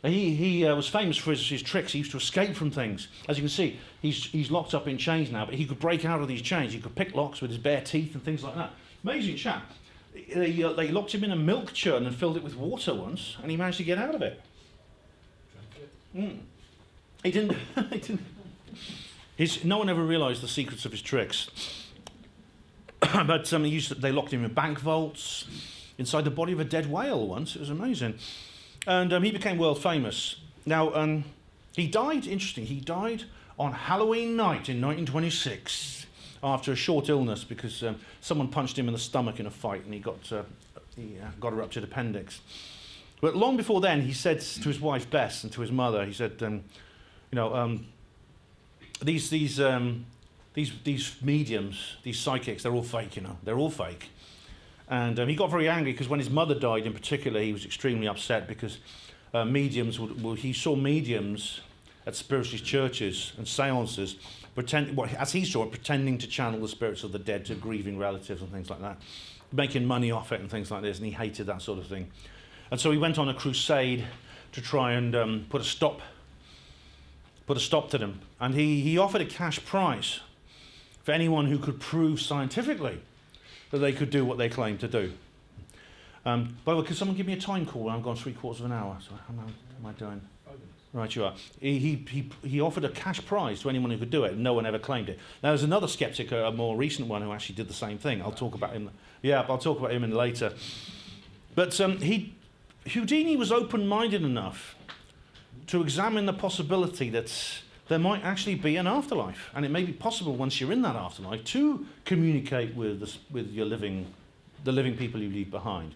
He was famous for his tricks. He used to escape from things. As you can see, he's locked up in chains now, but he could break out of these chains. He could pick locks with his bare teeth and things like that. Amazing chap. They locked him in a milk churn and filled it with water once, and he managed to get out of it. He didn't. No one ever realised the secrets of his tricks. But they locked him in bank vaults, inside the body of a dead whale once. It was amazing. And he became world famous. Now, he died, interesting, he died on Halloween night in 1926 after a short illness, because someone punched him in the stomach in a fight, and he got a ruptured appendix. But long before then, he said to his wife Bess and to his mother, he said, these mediums, these psychics, they're all fake, they're all fake. And he got very angry, because when his mother died in particular, he was extremely upset, because he saw mediums at spiritualist churches and seances, as he saw it, pretending to channel the spirits of the dead to grieving relatives and things like that, making money off it and things like this, and he hated that sort of thing. And so he went on a crusade to try and put a stop to them. And he offered a cash prize for anyone who could prove scientifically that they could do what they claimed to do. By the way, can someone give me a time call? I've gone 3/4 of an hour. So how am I doing? Right, you are. He offered a cash prize to anyone who could do it, and no one ever claimed it. Now, there's another skeptic, a more recent one, who actually did the same thing. I'll talk about him. Yeah, I'll talk about him in later. But Houdini was open-minded enough to examine the possibility that there might actually be an afterlife, and it may be possible once you're in that afterlife to communicate with the living people you leave behind.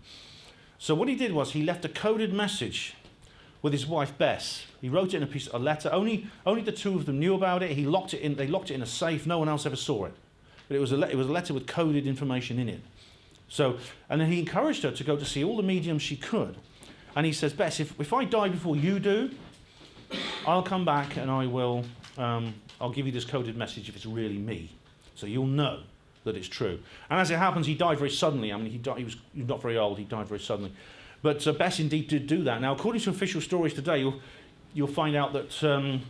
So what he did was he left a coded message with his wife Bess. He wrote it in a letter. Only the two of them knew about it. They locked it in a safe. No one else ever saw it. But it was a letter with coded information in it. So, and then he encouraged her to go to see all the mediums she could. And he says, Bess, if I die before you do, I'll come back and I'll give you this coded message if it's really me. So you'll know that it's true. And as it happens, he died very suddenly. I mean, he was not very old. He died very suddenly. But Bess indeed did do that. Now, according to official stories today, you'll find out that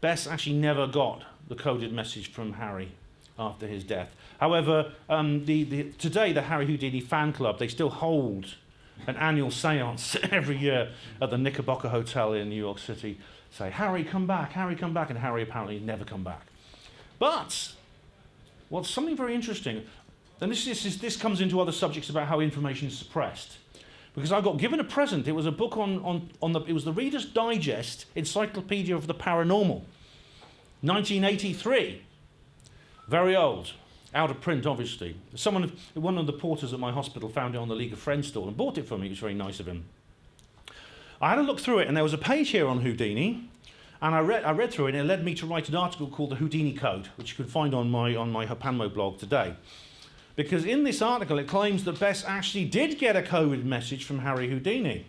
Bess actually never got the coded message from Harry after his death. However, today the Harry Houdini fan club, they still hold an annual seance every year at the Knickerbocker Hotel in New York City. Say, Harry, come back, and Harry apparently never come back. But what's something very interesting, and this comes into other subjects about how information is suppressed. Because I got given a present. It was a book it was the Reader's Digest Encyclopedia of the Paranormal, 1983. Very old, out of print, obviously. One of the porters at my hospital found it on the League of Friends stall and bought it for me. It was very nice of him. I had a look through it, and there was a page here on Houdini, and I read through it, and it led me to write an article called The Houdini Code, which you can find on my Hapanmo blog today. Because in this article, it claims that Bess actually did get a coded message from Harry Houdini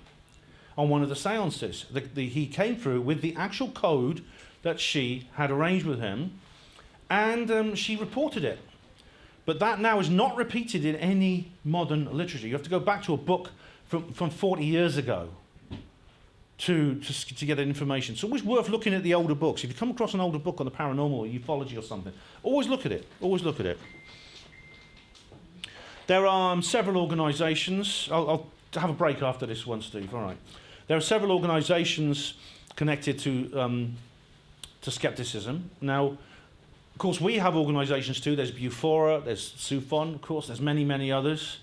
on one of the seances. He came through with the actual code that she had arranged with him, and she reported it. But that now is not repeated in any modern literature. You have to go back to a book from 40 years ago to get that information. It's always worth looking at the older books. If you come across an older book on the paranormal or ufology or something, always look at it. Always look at it. There are several organisations. I'll have a break after this one, Steve. All right. There are several organisations connected to skepticism. Now, of course, we have organisations too. There's Bufora, there's Sufon, of course. There's many, many others.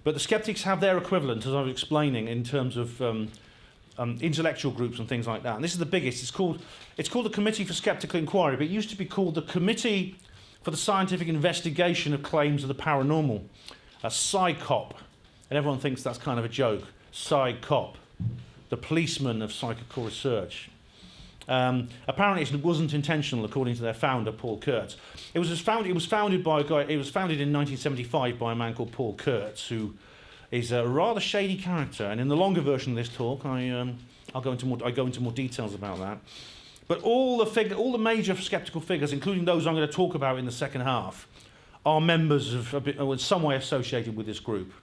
But the skeptics have their equivalent, as I was explaining, in terms of intellectual groups and things like that. And this is the biggest. It's called the Committee for Skeptical Inquiry, but it used to be called the Committee for the Scientific Investigation of Claims of the Paranormal, a SKEPTICS, and everyone thinks that's kind of a joke. SKEPTICS, the policeman of psychical research. Apparently, it wasn't intentional, according to their founder, Paul Kurtz. It was founded by a guy. It was founded in 1975 by a man called Paul Kurtz, who is a rather shady character. And in the longer version of this talk, I go into more details about that. But all the major skeptical figures, including those I'm going to talk about in the second half, are members of, in some way associated with this group.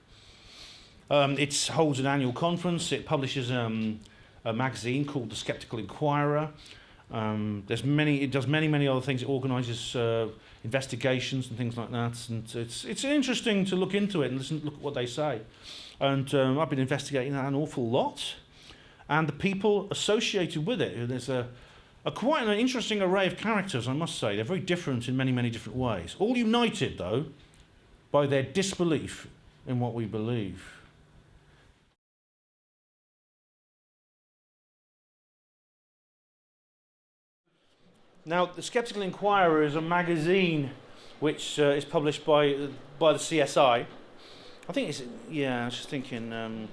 It holds an annual conference. It publishes a magazine called The Skeptical Inquirer. It does many other things. It organises investigations and things like that. And it's interesting to look into it and look at what they say. And I've been investigating that an awful lot. And the people associated with it, there's quite an interesting array of characters, I must say. They're very different in many, many different ways. All united, though, by their disbelief in what we believe. Now, the Skeptical Inquirer is a magazine which is published by the CSI. I think it's, I was just thinking,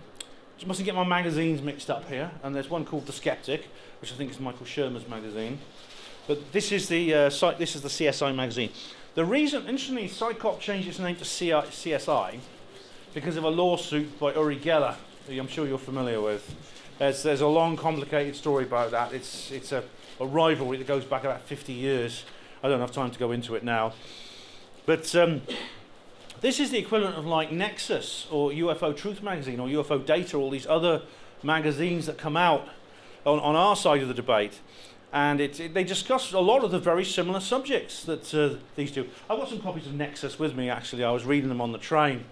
just mustn't get my magazines mixed up here. And there's one called The Skeptic, which I think is Michael Shermer's magazine. But this is the CSI magazine. The reason, interestingly, SKEPTICS changed its name to CSI because of a lawsuit by Uri Geller, who I'm sure you're familiar with. There's a long, complicated story about that. It's a rivalry that goes back about 50 years. I don't have time to go into it now. But this is the equivalent of like Nexus or UFO Truth magazine or UFO Data, all these other magazines that come out on our side of the debate. And they discuss a lot of the very similar subjects that these do. I've got some copies of Nexus with me, actually. I was reading them on the train.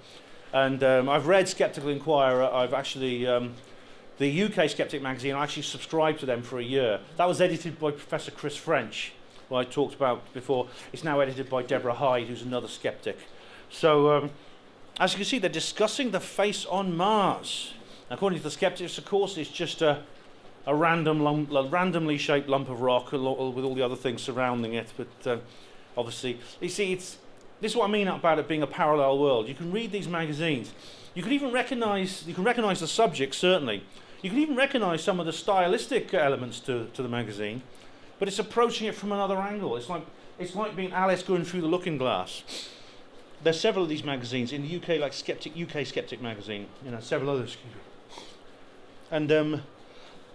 And I've read Skeptical Inquirer. I've actually, the UK Skeptic magazine, I actually subscribed to them for a year. That was edited by Professor Chris French, who I talked about before. It's now edited by Deborah Hyde, who's another skeptic. So, as you can see, they're discussing the face on Mars. According to the skeptics, of course, it's just a randomly shaped lump of rock with all the other things surrounding it. But obviously, you see, this is what I mean about it being a parallel world. You can read these magazines. You can even recognise the subject, certainly. You can even recognise some of the stylistic elements to the magazine, but it's approaching it from another angle. It's like being Alice going through the looking glass. There's several of these magazines in the UK, like UK Skeptic magazine, several others. And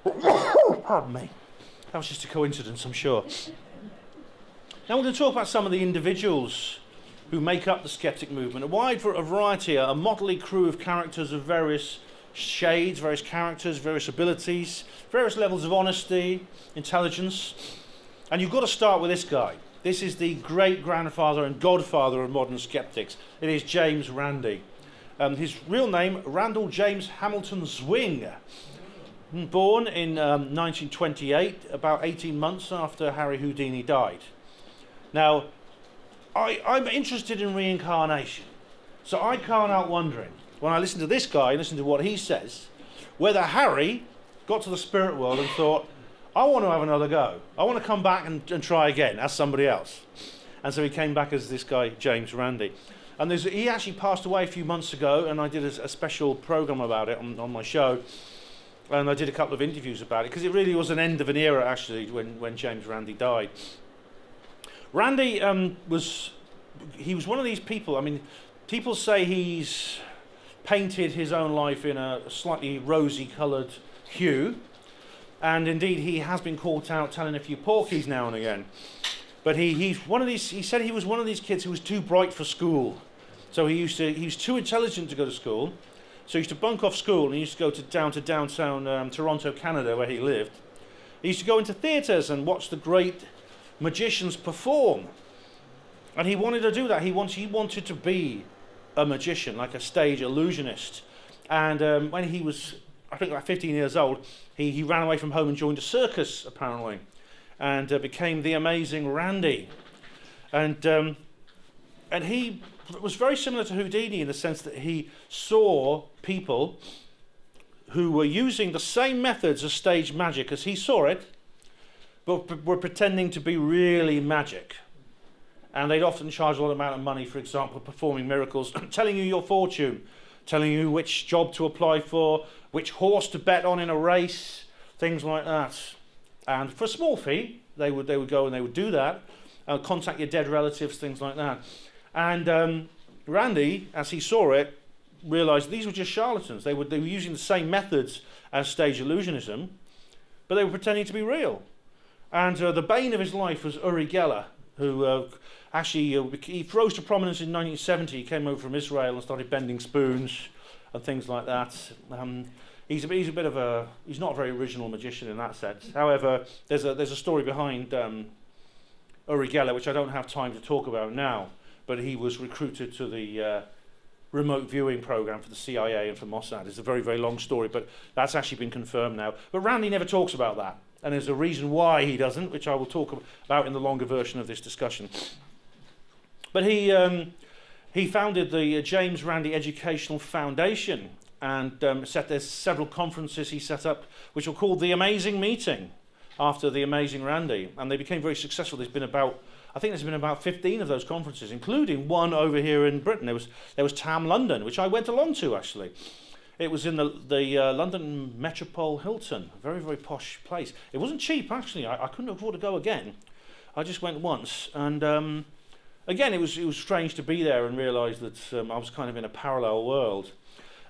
pardon me, that was just a coincidence, I'm sure. Now we're going to talk about some of the individuals who make up the skeptic movement. A variety, a motley crew of characters of various shades, various characters, various abilities, various levels of honesty, intelligence. And you've got to start with this guy. This is the great-grandfather and godfather of modern skeptics. It is James Randi. His real name, Randall James Hamilton Zwing. Born in 1928, about 18 months after Harry Houdini died. Now, I'm interested in reincarnation. So I can't help wondering, when I listen to this guy and listen to what he says, whether Harry got to the spirit world and thought, I want to have another go. I want to come back and try again as somebody else. And so he came back as this guy, James Randi. And he actually passed away a few months ago, and I did a special program about it on my show. And I did a couple of interviews about it, because it really was an end of an era, actually, when James Randi died. Randi was one of these people. I mean, people say he's painted his own life in a slightly rosy-coloured hue. And indeed, he has been caught out telling a few porkies now and again. But he's one of these. He said he was one of these kids who was too bright for school. So he was too intelligent to go to school. So he used to bunk off school and he used to go down to downtown Toronto, Canada, where he lived. He used to go into theatres and watch the great magicians perform. And he wanted to do that. He wanted to be a magician, like a stage illusionist. And when he was, I think, like 15 years old, he ran away from home and joined a circus, apparently, and became the amazing Randi. And he was very similar to Houdini in the sense that he saw people who were using the same methods of stage magic as he saw it, but were pretending to be really magic. And they'd often charge a lot amount of money, for example, performing miracles, telling you your fortune, telling you which job to apply for, which horse to bet on in a race, things like that. And for a small fee, they would go and they would do that, contact your dead relatives, things like that. And Randi, as he saw it, realised these were just charlatans. They were using the same methods as stage illusionism, but they were pretending to be real. And the bane of his life was Uri Geller, who he rose to prominence in 1970. He came over from Israel and started bending spoons and things like that. He's not a very original magician in that sense. However, there's a story behind Uri Geller, which I don't have time to talk about now, but he was recruited to the remote viewing program for the CIA and for Mossad. It's a very, very long story, but that's actually been confirmed now. But Randi never talks about that, and there's a reason why he doesn't, which I will talk about in the longer version of this discussion. But he founded the James Randi Educational Foundation, and there's several conferences he set up, which were called the Amazing Meeting, after the Amazing Randi, and they became very successful. There's been about 15 of those conferences, including one over here in Britain. There was TAM London, which I went along to, actually. It was in the London Metropole Hilton, a very, very posh place. It wasn't cheap, actually. I couldn't afford to go again. I just went once, and again, it was strange to be there and realise that I was kind of in a parallel world.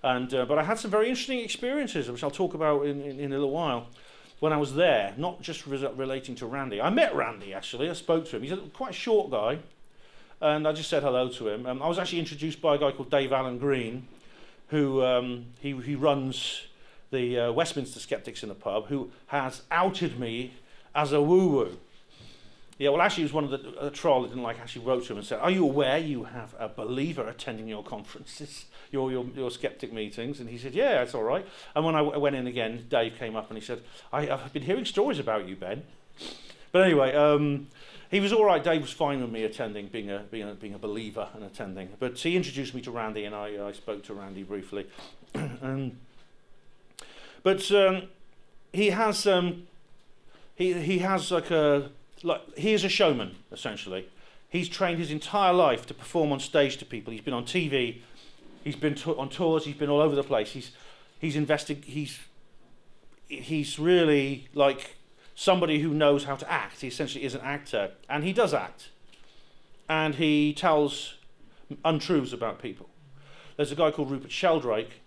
And but I had some very interesting experiences, which I'll talk about in a little while, when I was there, not just relating to Randi. I met Randi, actually. I spoke to him. He's quite a short guy, and I just said hello to him. I was actually introduced by a guy called Dave Allen Green, who he runs the Westminster Skeptics in the pub, who has outed me as a woo-woo. Yeah, well, actually, it was one of the troll that didn't like actually wrote to him and said, "Are you aware you have a believer attending your conferences, your skeptic meetings?" And he said, "Yeah, it's all right." And when I went in again, Dave came up and he said, "I've been hearing stories about you, Ben." But anyway, he was all right. Dave was fine with me attending, being a believer and attending. But he introduced me to Randy, and I spoke to Randy briefly. But he has he is a showman, essentially. He's trained his entire life to perform on stage to people. He's been on TV, he's been on tours, he's been all over the place. He's really like somebody who knows how to act. He essentially is an actor, and he does act. And he tells untruths about people. There's a guy called Rupert Sheldrake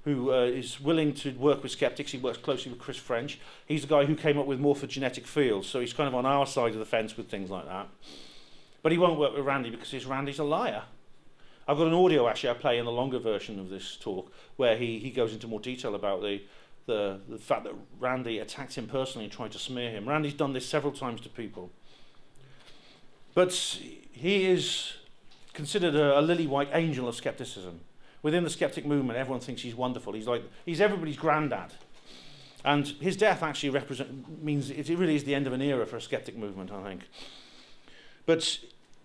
who is willing to work with skeptics. He works closely with Chris French. He's the guy who came up with morphogenetic fields, so he's kind of on our side of the fence with things like that. But he won't work with Randy because Randy's a liar. I've got an audio actually I play in the longer version of this talk where he goes into more detail about the fact that Randy attacked him personally and tried to smear him. Randy's done this several times to people. But he is considered a lily-white angel of skepticism. Within the skeptic movement, everyone thinks he's wonderful. He's everybody's granddad. And his death actually means it really is the end of an era for a skeptic movement, I think. But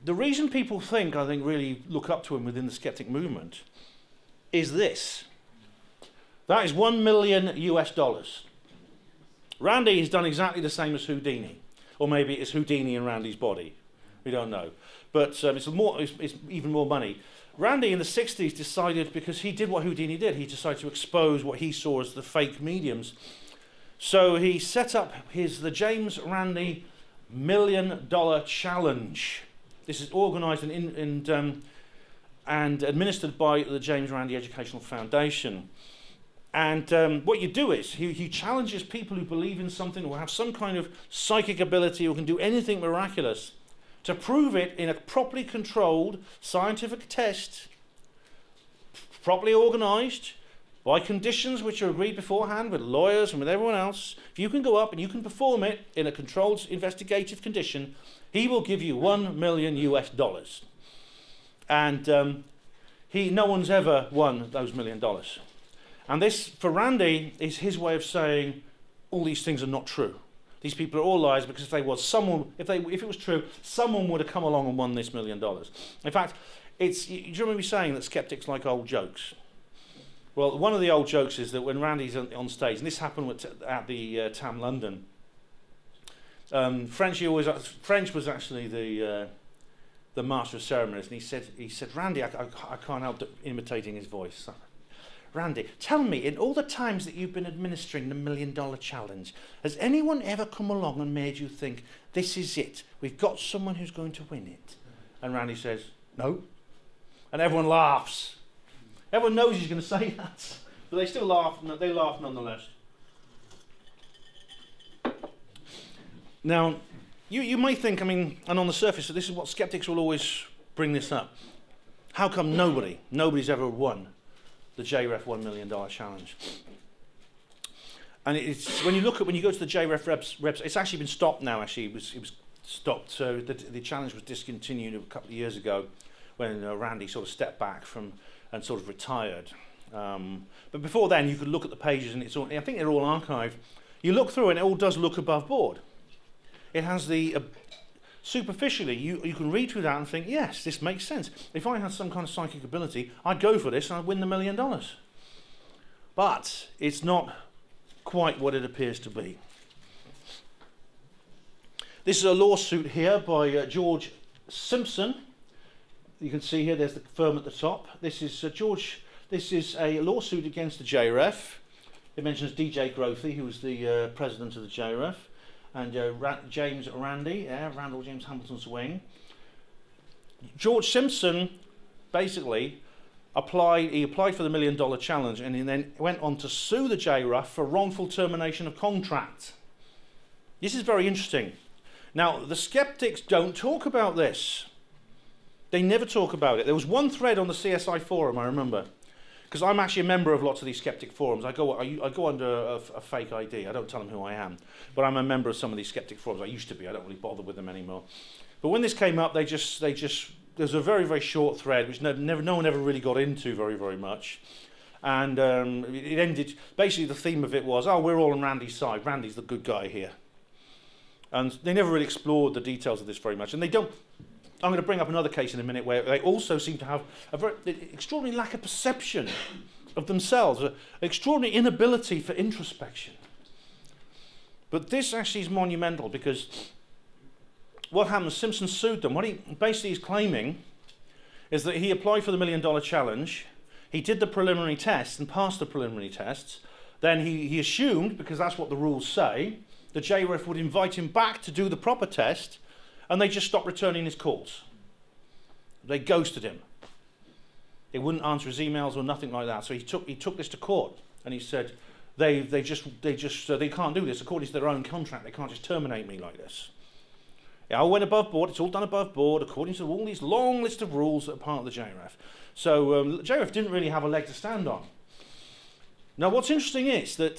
the reason people really look up to him within the skeptic movement is this. That is $1 million US. Randy has done exactly the same as Houdini. Or maybe it's Houdini in Randy's body. We don't know. But it's even more money. Randy in the 60s decided, because he did what Houdini did, he decided to expose what he saw as the fake mediums. So he set up the James Randi $1 Million Challenge. This is organised and administered by the James Randi Educational Foundation. And what you do is, he challenges people who believe in something or have some kind of psychic ability or can do anything miraculous to prove it in a properly controlled scientific test, properly organised, by conditions which are agreed beforehand with lawyers and with everyone else. If you can go up and you can perform it in a controlled investigative condition, he will give you $1 million US. And no one's ever won those $1 million. And this, for Randy, is his way of saying all these things are not true. These people are all liars, because if it was true, someone would have come along and won this $1 million. In fact, do you remember me saying that skeptics like old jokes? Well, one of the old jokes is that when Randy's on stage, and this happened at the TAM London, French was actually the master of ceremonies, and he said, Randy, I can't help imitating his voice. Randy, tell me, in all the times that you've been administering the $1 Million Challenge, has anyone ever come along and made you think, this is it, we've got someone who's going to win it? And Randy says, no. And everyone laughs. Everyone knows he's going to say that, but they still laugh, they laugh nonetheless. Now, you may think, and on the surface, that this is what skeptics will always bring this up. How come nobody's ever won the JREF $1 Million Challenge? And it's when you go to the JREF website, it's actually been stopped now. Actually, it was stopped. So the challenge was discontinued a couple of years ago when Randy sort of stepped back and sort of retired. But before then, you could look at the pages, and I think they're all archived. You look through, and it all does look above board. It has superficially, you can read through that and think, yes, this makes sense. If I had some kind of psychic ability, I'd go for this and I'd win the $1 million. But it's not quite what it appears to be. This is a lawsuit here by George Simpson. You can see here, there's the firm at the top. This is This is a lawsuit against the JREF. It mentions DJ Grothy, who was the president of the JREF. And James Randi, Randall James Hamilton's wing. George Simpson basically applied for the $1 Million Challenge, and he then went on to sue the JREF for wrongful termination of contract. This is very interesting. Now, the skeptics don't talk about this. They never talk about it. There was one thread on the CSI forum, I remember, because I'm actually a member of lots of these skeptic forums. I go under a fake ID. I don't tell them who I am, but I'm a member of some of these skeptic forums. I used to be. I don't really bother with them anymore. But when this came up, there's a very, very short thread which no one ever really got into very much. And it ended, basically the theme of it was, oh, we're all on Randy's side. Randy's the good guy here. And they never really explored the details of this very much. And they don't, I'm going to bring up another case in a minute where they also seem to have a very extraordinary lack of perception of themselves, an extraordinary inability for introspection. But this actually is monumental because what happened, Simpson sued them. What he basically is claiming is that he applied for the $1 million challenge, he did the preliminary tests and passed the preliminary tests, then he assumed, because that's what the rules say, the JREF would invite him back to do the proper test, and they just stopped returning his calls. They ghosted him. They wouldn't answer his emails or nothing like that. So he took this to court, and he said, they can't do this according to their own contract. They can't just terminate me like this. It all went above board. It's all done above board according to all these long list of rules that are part of the JREF. So JREF didn't really have a leg to stand on. Now, what's interesting is that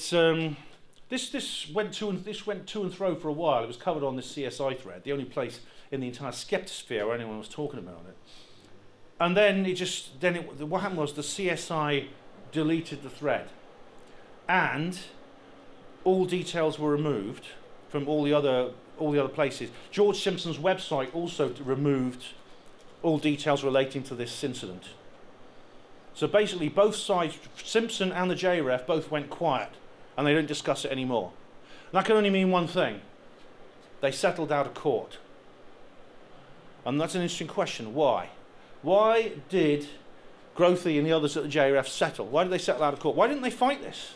this went to and fro for a while. It was covered on this CSI thread, the only place in the entire skeptosphere where anyone was talking about it. And then what happened was the CSI deleted the thread, and all details were removed from all the other places. George Simpson's website also removed all details relating to this incident. So basically both sides, Simpson and the JREF, both went quiet and they didn't discuss it anymore. And that can only mean one thing. They settled out of court. And that's an interesting question. Why? Why did Grothy and the others at the JREF settle? Why did they settle out of court? Why didn't they fight this?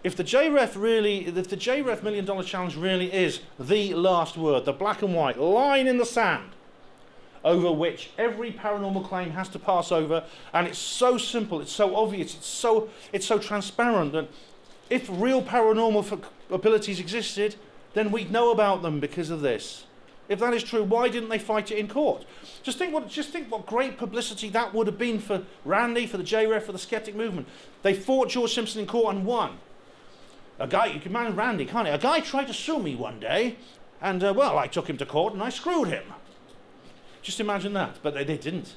If the JREF $1 million challenge really is the last word, the black and white line in the sand over which every paranormal claim has to pass over, and it's so simple, it's so obvious, it's so transparent that if real paranormal abilities existed, then we'd know about them because of this. If that is true, why didn't they fight it in court? Just think what great publicity that would have been for Randy, for the JREF, for the skeptic movement. They fought George Simpson in court and won. A guy, you can imagine Randy, can't you? A guy tried to sue me one day, and I took him to court and I screwed him. Just imagine that, but they didn't.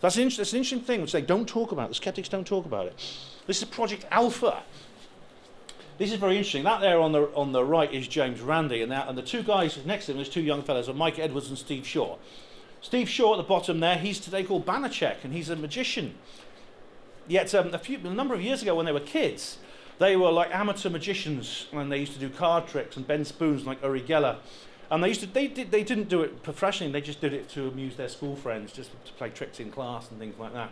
That's an interesting thing which they don't talk about. The skeptics don't talk about it. This is Project Alpha. This is very interesting. That there on the right is James Randi, and the two guys next to him, there's two young fellows, are Mike Edwards and Steve Shaw. Steve Shaw at the bottom there, he's today called Banachek, and he's a magician. Yet a number of years ago when they were kids, they were like amateur magicians, and they used to do card tricks and bend spoons like Uri Geller. And they didn't do it professionally, they just did it to amuse their school friends, just to play tricks in class and things like that.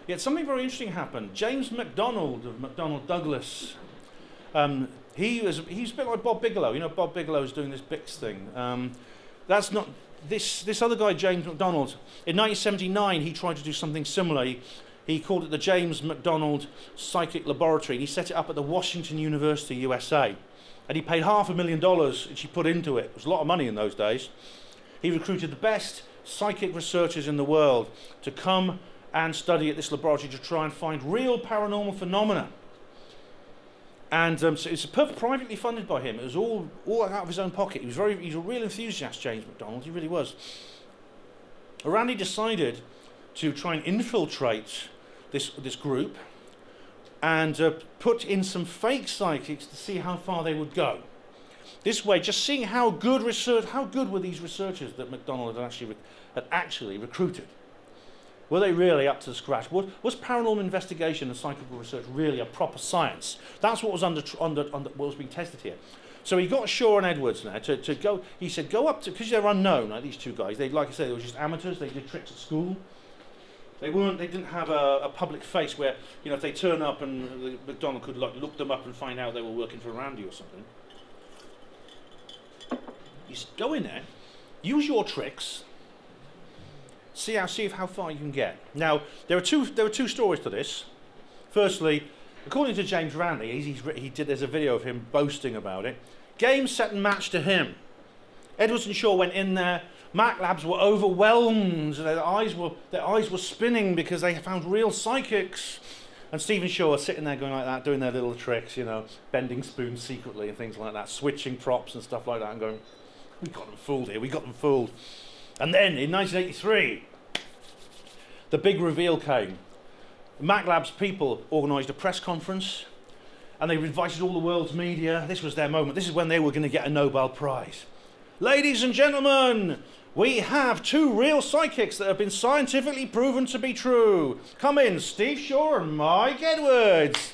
Yet something very interesting happened. James MacDonald of McDonnell Douglas, he's a bit like Bob Bigelow. You know, Bob Bigelow's doing this Bix thing. That's not this other guy, James MacDonald. In 1979, he tried to do something similar. He called it the James MacDonald Psychic Laboratory, and he set it up at the Washington University, USA. And he paid $500,000, which he put into it. It was a lot of money in those days. He recruited the best psychic researchers in the world to come and study at this laboratory to try and find real paranormal phenomena. And so it's privately funded by him. It was all out of his own pocket. He's a real enthusiast, James MacDonald. He really was. Randy decided to try and infiltrate this group and put in some fake psychics to see how far they would go. This way, just seeing how good were these researchers that MacDonald had actually recruited. Were they really up to scratch? Was paranormal investigation and psychical research really a proper science? That's what was what was being tested here. So he got Shaw and Edwards now to go. He said, go up to, because they're unknown, like these two guys. Like I said, they were just amateurs. They did tricks at school. They didn't have a public face where, you know, if they turn up and MacDonald could look them up and find out they were working for Randy or something. You said, go in there, use your tricks, see how far you can get. Now, there are two stories to this. Firstly, according to James Randi, there's a video of him boasting about it. Game, set and match to him. Edwards and Shaw went in there. Mac Labs were overwhelmed. Their eyes were spinning because they found real psychics. And Stephen Shaw was sitting there going like that, doing their little tricks, you know, bending spoons secretly and things like that, switching props and stuff like that, and going, we got them fooled here, we got them fooled. And then in 1983, the big reveal came. Mac Labs people organised a press conference, and they invited all the world's media. This was their moment. This is when they were going to get a Nobel Prize. Ladies and gentlemen, we have 2 real psychics that have been scientifically proven to be true. Come in, Steve Shaw and Mike Edwards.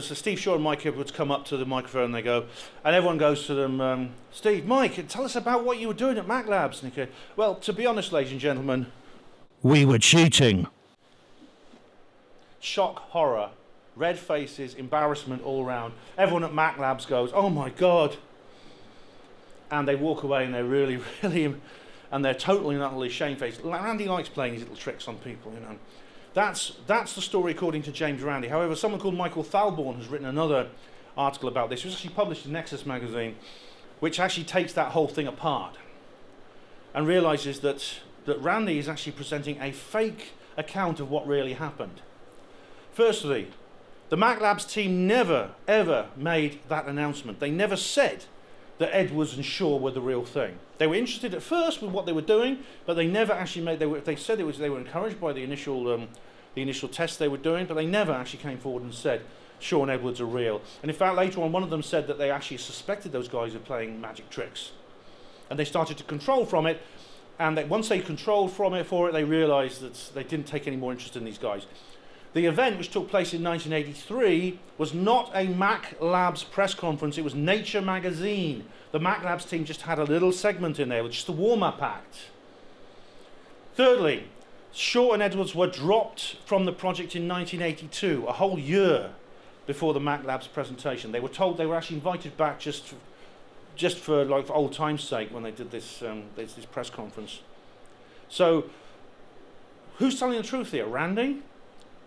Steve Shaw and Mike Edwards come up to the microphone and they go, and everyone goes to them, Steve, Mike, tell us about what you were doing at Mac Labs. And he goes, well, to be honest, ladies and gentlemen, we were cheating. Shock, horror, red faces, embarrassment all round. Everyone at Mac Labs goes, oh my God. And they walk away and they're really, and they're totally and utterly shamefaced. Randy likes playing these little tricks on people, you know. That's the story according to James Randi. However, someone called Michael Thalborn has written another article about this. It was actually published in Nexus magazine, which actually takes that whole thing apart and realises that Randy is actually presenting a fake account of what really happened. Firstly, the Mac Labs team never, ever made that announcement. They never said that Edwards and Shaw were the real thing. They were interested at first with what they were doing, but they never actually made. They said they were encouraged by the initial tests they were doing, but they never actually came forward and said Shaw and Edwards are real. And in fact, later on, one of them said that they actually suspected those guys of playing magic tricks, and they started to control from it. And once they controlled for it, they realised that they didn't take any more interest in these guys. The event, which took place in 1983, was not a Mac Labs press conference, it was Nature magazine. The Mac Labs team just had a little segment in there, which is the warm-up act. Thirdly, Shaw and Edwards were dropped from the project in 1982, a whole year before the Mac Labs presentation. They were told they were actually invited back just for old time's sake when they did this press conference. So, who's telling the truth here, Randy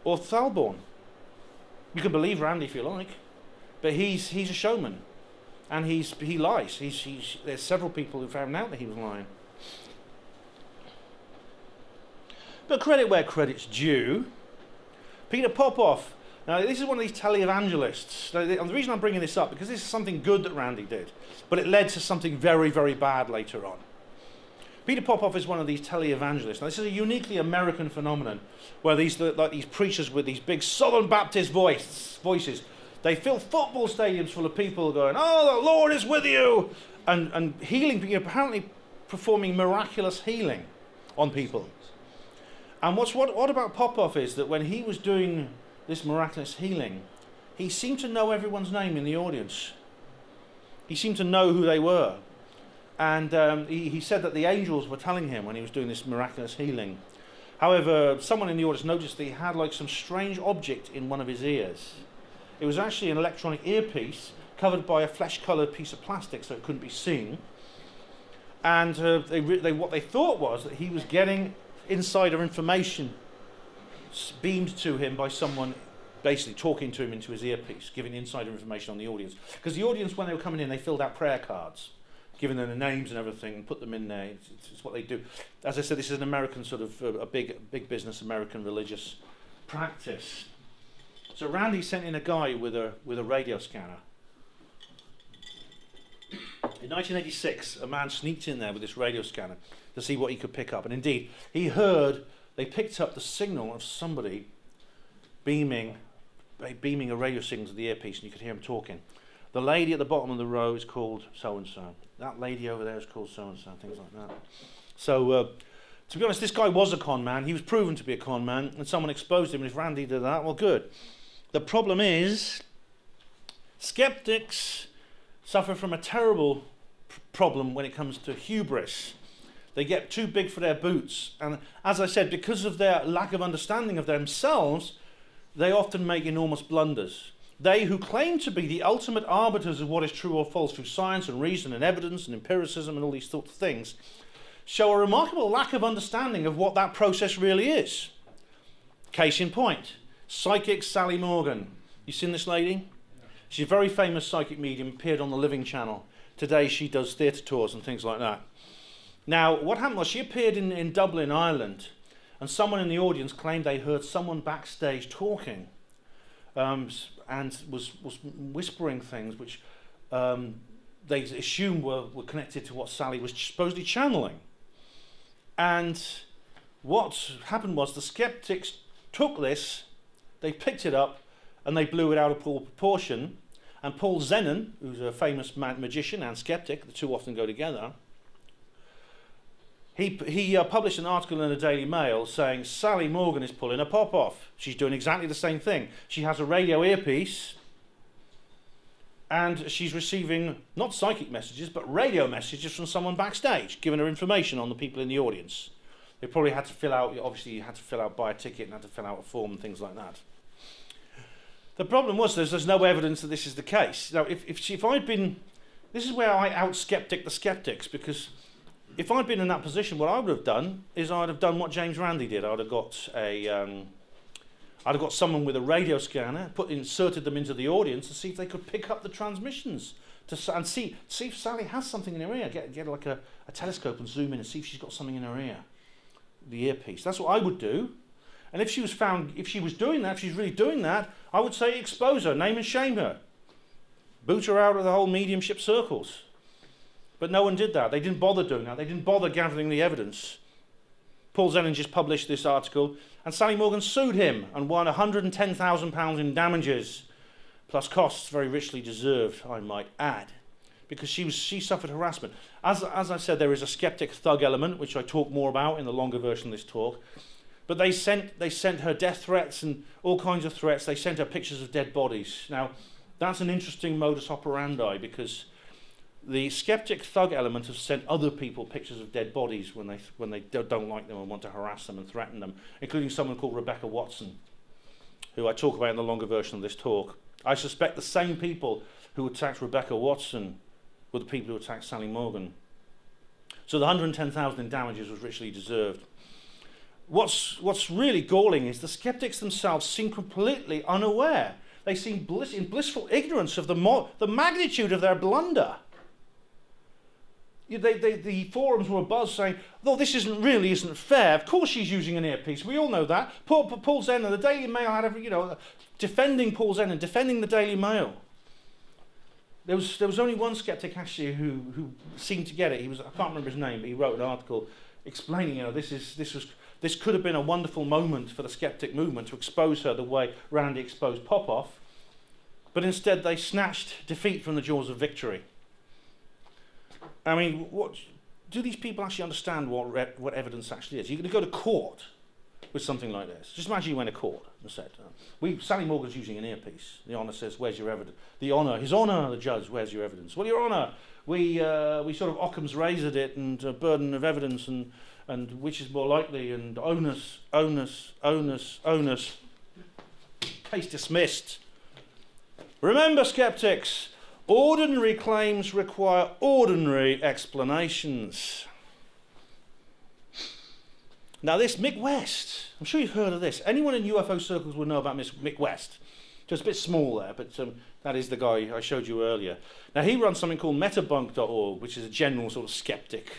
or Thalborn? You can believe Randy if you like, but he's a showman, and he lies. There's several people who found out that he was lying. But credit where credit's due. Peter Popoff. Now, this is one of these televangelists. Now, the reason I'm bringing this up, because this is something good that Randy did, but it led to something very, very bad later on. Peter Popoff is one of these televangelists. Now, this is a uniquely American phenomenon, where these preachers with these big Southern Baptist voices, they fill football stadiums full of people going, "Oh, the Lord is with you," and healing people, apparently performing miraculous healing on people. And what's odd about Popoff is that when he was doing this miraculous healing, he seemed to know everyone's name in the audience. He seemed to know who they were. And he said that the angels were telling him when he was doing this miraculous healing. However, someone in the audience noticed that he had some strange object in one of his ears. It was actually an electronic earpiece covered by a flesh-coloured piece of plastic so it couldn't be seen. And what they thought was that he was getting insider information beamed to him by someone basically talking to him into his earpiece, giving insider information on the audience. Because the audience, when they were coming in, they filled out prayer cards, giving them the names and everything, and put them in there. It's what they do. As I said, this is an American sort of a big business, American religious practice. So Randy sent in a guy with a radio scanner. In 1986, a man sneaked in there with this radio scanner to see what he could pick up. And indeed, they picked up the signal of somebody beaming a radio signal to the earpiece, and you could hear him talking. The lady at the bottom of the row is called so-and-so. That lady over there is called so-and-so, things like that. So, to be honest, this guy was a con man. He was proven to be a con man, and someone exposed him, and if Randy did that, well, good. The problem is, skeptics suffer from a terrible problem when it comes to hubris. They get too big for their boots, and as I said, because of their lack of understanding of themselves, they often make enormous blunders. They who claim to be the ultimate arbiters of what is true or false through science and reason and evidence and empiricism and all these sorts of things show a remarkable lack of understanding of what that process really is. Case in point, psychic Sally Morgan. You seen this lady? She's a very famous psychic medium, appeared on the Living Channel. today she does theatre tours and things like that. Now, what happened was she appeared in Dublin, Ireland, and someone in the audience claimed they heard someone backstage talking and was whispering things which they assumed were connected to what Sally was supposedly channeling. And what happened was the skeptics took this, they picked it up, and they blew it out of proportion. And Paul Zenon, who's a famous magician and skeptic, the two often go together, he published an article in the Daily Mail saying Sally Morgan is pulling a pop-off. She's doing exactly the same thing. She has a radio earpiece, and she's receiving not psychic messages, but radio messages from someone backstage, giving her information on the people in the audience. They probably had to fill out, obviously you had to fill out, buy a ticket and had to fill out a form and things like that. The problem was there's no evidence that this is the case. Now, if I'd been, this is where I out-skeptic the skeptics, because if I'd been in that position, what I would have done is I'd have done what James Randi did. I'd have got someone with a radio scanner, inserted them into the audience to see if they could pick up the transmissions, and see if Sally has something in her ear. Get like a telescope and zoom in and see if she's got something in her ear, the earpiece. That's what I would do. And if she was doing that, if she's really doing that, I would say expose her, name and shame her, boot her out of the whole mediumship circles. But no one did that. They didn't bother doing that. They didn't bother gathering the evidence. Paul Zenon just published this article, and Sally Morgan sued him and won £110,000 in damages, plus costs very richly deserved, I might add, because she suffered harassment. As I said, there is a skeptic thug element, which I talk more about in the longer version of this talk. But they sent her death threats and all kinds of threats. They sent her pictures of dead bodies. Now, that's an interesting modus operandi, because the skeptic thug element has sent other people pictures of dead bodies when they don't like them and want to harass them and threaten them, including someone called Rebecca Watson, who I talk about in the longer version of this talk. I suspect the same people who attacked Rebecca Watson were the people who attacked Sally Morgan. So the 110,000 in damages was richly deserved. What's really galling is the skeptics themselves seem completely unaware. They seem in blissful ignorance of the magnitude of their blunder. The forums were abuzz saying, "Oh, this isn't fair. Of course she's using an earpiece. We all know that." Paul Zenon, the Daily Mail had defending Paul Zenon, defending the Daily Mail. There was only one skeptic actually who seemed to get it. I can't remember his name, but he wrote an article explaining, this could have been a wonderful moment for the skeptic movement to expose her the way Randy exposed Popoff, but instead they snatched defeat from the jaws of victory. I mean, do these people actually understand what evidence actually is? You're going to go to court with something like this. Just imagine you went to court and said, Sally Morgan's using an earpiece. The Honour says, "Where's your evidence?" His Honour, the judge, "Where's your evidence?" "Well, Your Honour, we sort of Occam's razor'd it, and burden of evidence, and which is more likely, and onus. Case dismissed. Remember, skeptics, ordinary claims require ordinary explanations. Now this Mick West, I'm sure you've heard of this. Anyone in UFO circles will know about Mick West. Just a bit small there, but that is the guy I showed you earlier. Now he runs something called metabunk.org, which is a general sort of skeptic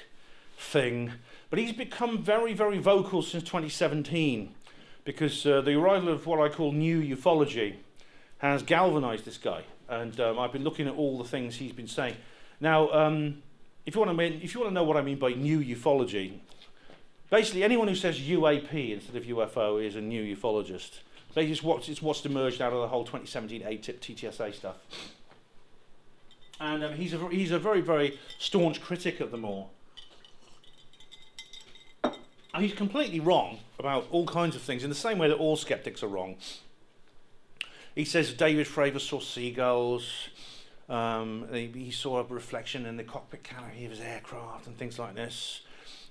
thing. But he's become very, very vocal since 2017, because the arrival of what I call new ufology has galvanized this guy. And I've been looking at all the things he's been saying. Now, if you want to know what I mean by new ufology, basically anyone who says UAP instead of UFO is a new ufologist. Basically, it's what's emerged out of the whole 2017 ATIP TTSA stuff. And he's a very, very staunch critic of them all. And he's completely wrong about all kinds of things, in the same way that all skeptics are wrong. He says David Fravor saw seagulls, he saw a reflection in the cockpit canopy of his aircraft and things like this.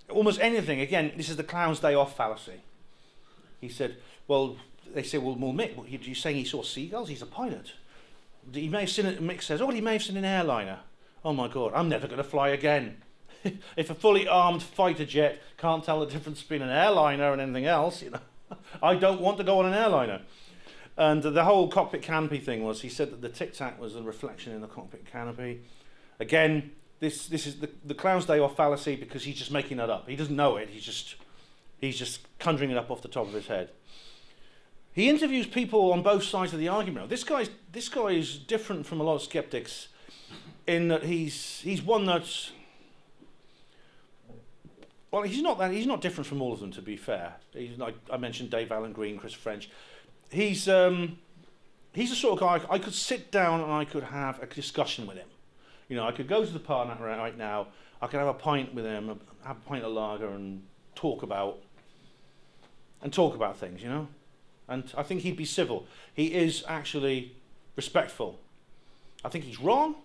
Almost anything. Again, this is the clown's day off fallacy. He said, they say, Mick, you're saying he saw seagulls? He's a pilot. He may have seen it, Mick says, he may have seen an airliner. Oh my God, I'm never going to fly again. If a fully armed fighter jet can't tell the difference between an airliner and anything else, I don't want to go on an airliner. And the whole cockpit canopy thing was, he said that the Tic Tac was a reflection in the cockpit canopy. Again, this is the clown's day off fallacy because he's just making that up. He doesn't know it. He's just conjuring it up off the top of his head. He interviews people on both sides of the argument. This guy is different from a lot of skeptics in that he's one that's, well, he's not different from all of them, to be fair. He's like I mentioned, Dave Allen Green, Chris French. He's the sort of guy I could sit down and I could have a discussion with him. You know, I could go to the pub right now. I could have a pint with him, have a pint of lager, and talk about things. You know, and I think he'd be civil. He is actually respectful. I think he's wrong,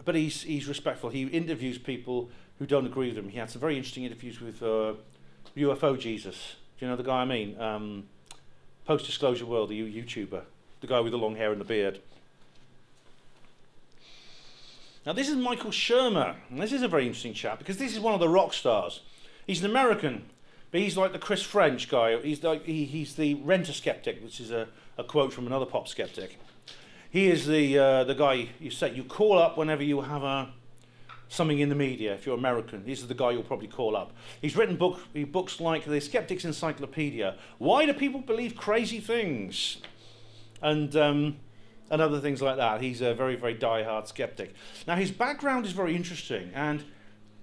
but he's respectful. He interviews people who don't agree with him. He had some very interesting interviews with UFO Jesus. Do you know the guy I mean? Post-Disclosure World, the YouTuber, the guy with the long hair and the beard. Now this is Michael Shermer, and this is a very interesting chap because this is one of the rock stars. He's an American, but he's like the Chris French guy. He's like he's the renter-skeptic, which is a quote from another pop skeptic. He is the guy you call up whenever you have something in the media. If you're American, this is the guy you'll probably call up. He's written books like the Skeptics Encyclopedia. Why do people believe crazy things? And other things like that. He's a very, very die-hard skeptic. Now, his background is very interesting, and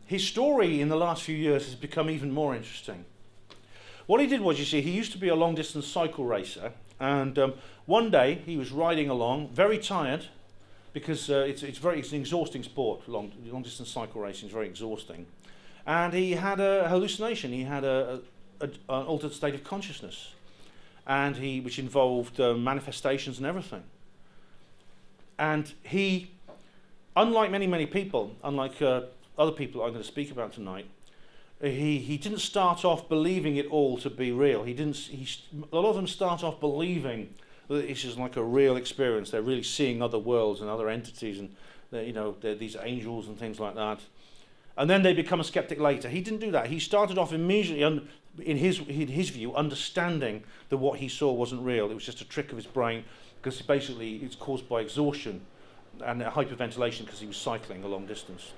his story in the last few years has become even more interesting. What he did was, you see, he used to be a long-distance cycle racer, and one day he was riding along, very tired, because it's an exhausting sport. Long-distance cycle racing is very exhausting, and he had a hallucination. He had an altered state of consciousness, and which involved manifestations and everything. And he, unlike many people, unlike other people I'm going to speak about tonight, he didn't start off believing it all to be real. A lot of them start off believing that this is like a real experience. They're really seeing other worlds and other entities, and they're these angels and things like that. And then they become a skeptic later. He didn't do that. He started off immediately, in his view, understanding that what he saw wasn't real. It was just a trick of his brain, because basically it's caused by exhaustion and hyperventilation because he was cycling a long distance.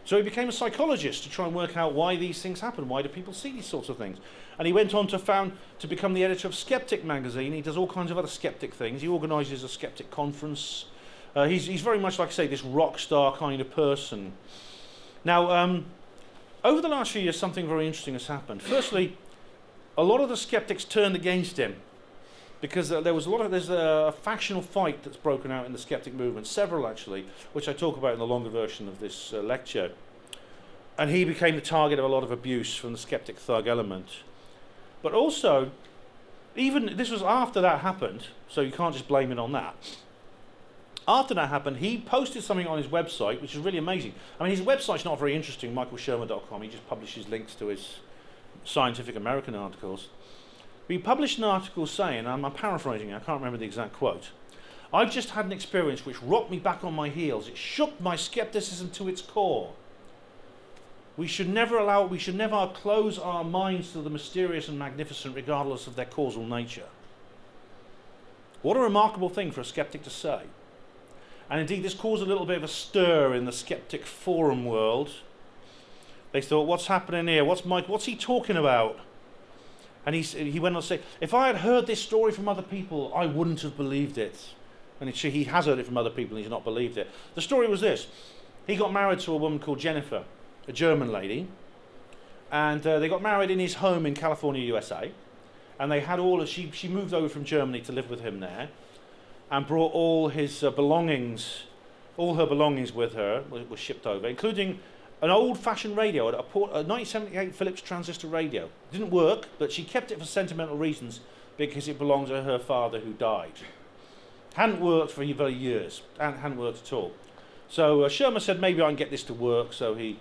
So he became a psychologist to try and work out why these things happen. Why do people see these sorts of things? And he went on to become the editor of Skeptic magazine. He does all kinds of other skeptic things. He organises a skeptic conference. He's very much, like I say, this rock star kind of person. Now, over the last few years, something very interesting has happened. Firstly, a lot of the skeptics turned against him, because there's a factional fight that's broken out in the skeptic movement, several actually, which I talk about in the longer version of this lecture. And he became the target of a lot of abuse from the skeptic thug element. But also, this was after that happened, so you can't just blame it on that. After that happened, he posted something on his website, which is really amazing. I mean, his website's not very interesting, michaelshermer.com. He just publishes links to his Scientific American articles. But he published an article saying, and I'm paraphrasing it, I can't remember the exact quote, "I've just had an experience which rocked me back on my heels. It shook my skepticism to its core. We should never close our minds to the mysterious and magnificent regardless of their causal nature." What a remarkable thing for a skeptic to say. And indeed, this caused a little bit of a stir in the skeptic forum world. They thought, what's happening here? What's he talking about? And he went on to say, if I had heard this story from other people, I wouldn't have believed it. And he has heard it from other people and he's not believed it. The story was this. He got married to a woman called Jennifer, a German lady. And they got married in his home in California, USA. And they had she moved over from Germany to live with him there, and brought all his belongings, all her belongings with her, were shipped over, including an old-fashioned radio, a 1978 Philips transistor radio. It didn't work, but she kept it for sentimental reasons because it belonged to her father who died. Hadn't worked for years, hadn't worked at all. So Shermer said, maybe I can get this to work, so he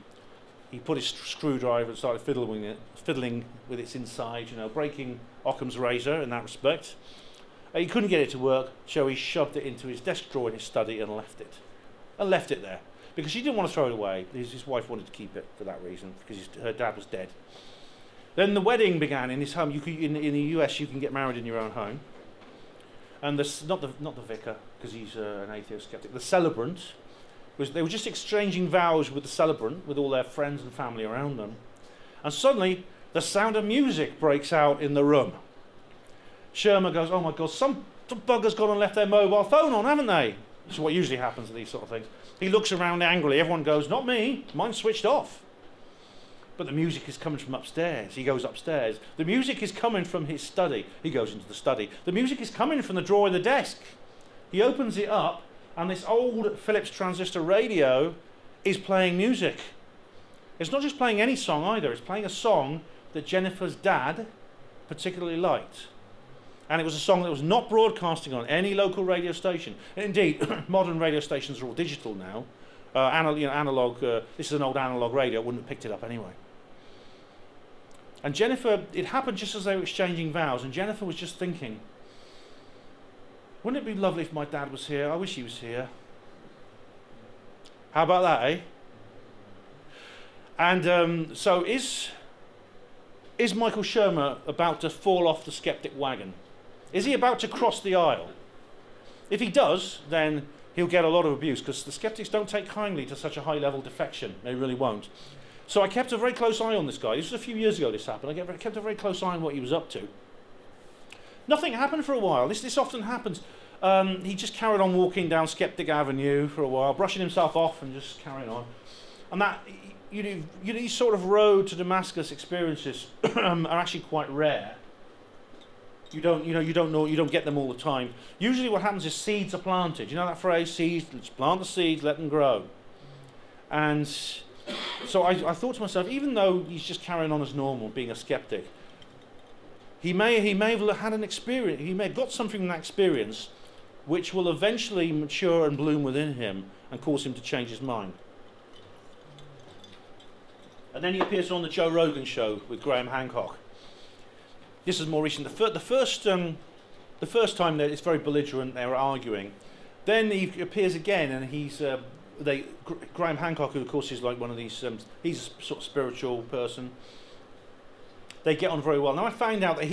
put his screwdriver and started fiddling with its inside, breaking Occam's razor in that respect. He couldn't get it to work, so he shoved it into his desk drawer in his study and left it there. Because she didn't want to throw it away. His wife wanted to keep it for that reason, because her dad was dead. Then the wedding began in his home. In the US, you can get married in your own home. And not the vicar, because he's an atheist skeptic. The celebrant They were just exchanging vows with the celebrant, with all their friends and family around them. And suddenly, the sound of music breaks out in the room. Shermer goes, oh my God, some bugger's gone and left their mobile phone on, haven't they? Which is what usually happens to these sort of things. He looks around angrily. Everyone goes, not me. Mine's switched off. But the music is coming from upstairs. He goes upstairs. The music is coming from his study. He goes into the study. The music is coming from the drawer in the desk. He opens it up, and this old Philips transistor radio is playing music. It's not just playing any song either. It's playing a song that Jennifer's dad particularly liked. And it was a song that was not broadcasting on any local radio station. And indeed, modern radio stations are all digital now. Analog. This is an old analog radio. I wouldn't have picked it up anyway. And Jennifer, it happened just as they were exchanging vows, and Jennifer was just thinking, wouldn't it be lovely if my dad was here? I wish he was here. How about that, eh? And so is Michael Shermer about to fall off the skeptic wagon? Is he about to cross the aisle? If he does, then he'll get a lot of abuse, because the skeptics don't take kindly to such a high-level defection. They really won't. So I kept a very close eye on this guy. This was a few years ago this happened. I kept a very close eye on what he was up to. Nothing happened for a while. This often happens. He just carried on walking down Skeptic Avenue for a while, brushing himself off and just carrying on. And that, these sort of road to Damascus experiences are actually quite rare. You don't get them all the time. Usually what happens is seeds are planted. You know that phrase, seeds, let's plant the seeds, let them grow. And so I thought to myself, even though he's just carrying on as normal, being a skeptic, he may have had an experience, he may have got something from that experience which will eventually mature and bloom within him and cause him to change his mind. And then he appears on the Joe Rogan show with Graham Hancock. This is more recent. The first time that it's very belligerent, they were arguing. Then he appears again, and Graham Hancock, who of course is like one of these, he's a sort of spiritual person. They get on very well. Now I found out that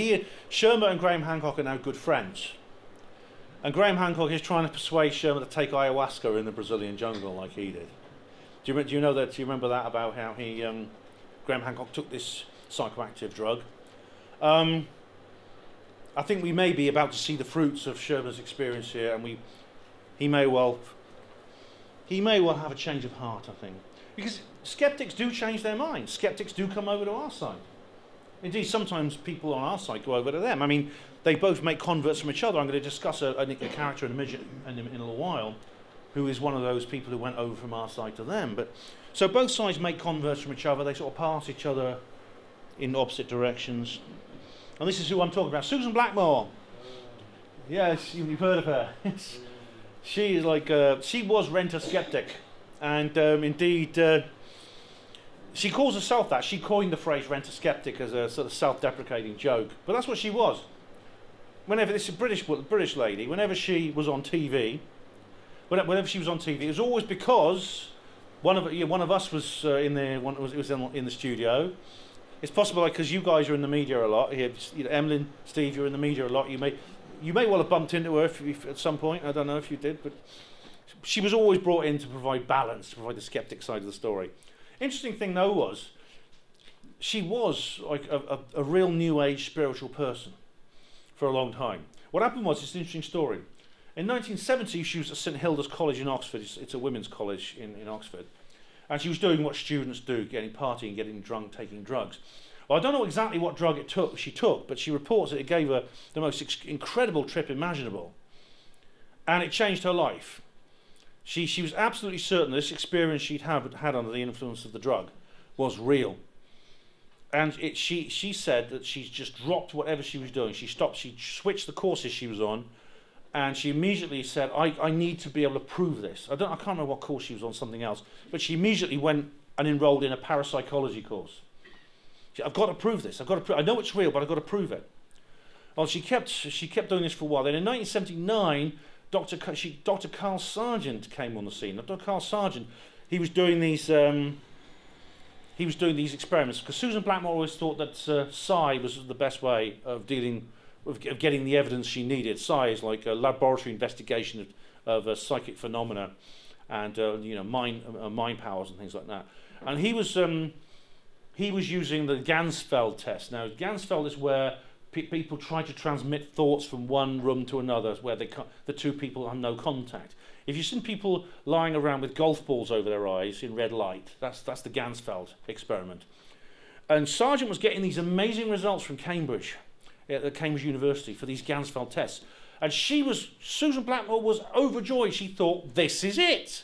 Shermer and Graham Hancock are now good friends. And Graham Hancock is trying to persuade Shermer to take ayahuasca in the Brazilian jungle like he did. Do you remember that about how Graham Hancock took this psychoactive drug? I think we may be about to see the fruits of Shermer's experience here, and he may well have a change of heart, I think. Because skeptics do change their minds. Skeptics do come over to our side. Indeed, sometimes people on our side go over to them. I mean, they both make converts from each other. I'm going to discuss a character in a little while who is one of those people who went over from our side to them. But so both sides make converts from each other. They sort of pass each other in opposite directions. And this is who I'm talking about, Susan Blackmore. Yes, you've heard of her. She is like she was Renter Skeptic, and indeed she calls herself that. She coined the phrase Renter Skeptic as a sort of self-deprecating joke, but that's what she was. Whenever this is a British lady, whenever she was on TV, whenever she was on TV, it was always because one of us was in the studio. It's possible because you guys are in the media a lot. Emlyn, Steve, you're in the media a lot. You may well have bumped into her if at some point. I don't know if you did, but she was always brought in to provide balance, to provide the skeptic side of the story. Interesting thing though was she was like a real New Age spiritual person for a long time. What happened was, it's an interesting story. In 1970, she was at St Hilda's College in Oxford. It's a women's college in Oxford. And she was doing what students do, partying, getting drunk, taking drugs. Well, I don't know exactly what drug she took, but she reports that it gave her the most incredible trip imaginable. And it changed her life. She was absolutely certain this experience she'd had under the influence of the drug was real. And she said that she just dropped whatever she was doing. She switched the courses she was on, and she immediately said, I need to be able to prove this. I can't remember what course she was on, something else, but she immediately went and enrolled in a parapsychology course. I've got to prove this. I know it's real, but I've got to prove it. Well, she kept doing this for a while. Then in 1979, Dr. Carl Sargent came on the scene. Now, Dr. Carl Sargent, he was doing these experiments because Susan Blackmore always thought that psi was the best way of getting the evidence she needed. Psi is like a laboratory investigation of psychic phenomena. and mind powers and things like that. And he was using the Ganzfeld test. Now, Ganzfeld is where people try to transmit thoughts from one room to another, where the two people have no contact. If you've seen people lying around with golf balls over their eyes in red light, that's the Ganzfeld experiment. And Sargent was getting these amazing results from Cambridge, at Cambridge University, for these Ganzfeld tests. And Susan Blackmore was overjoyed. She thought, this is it.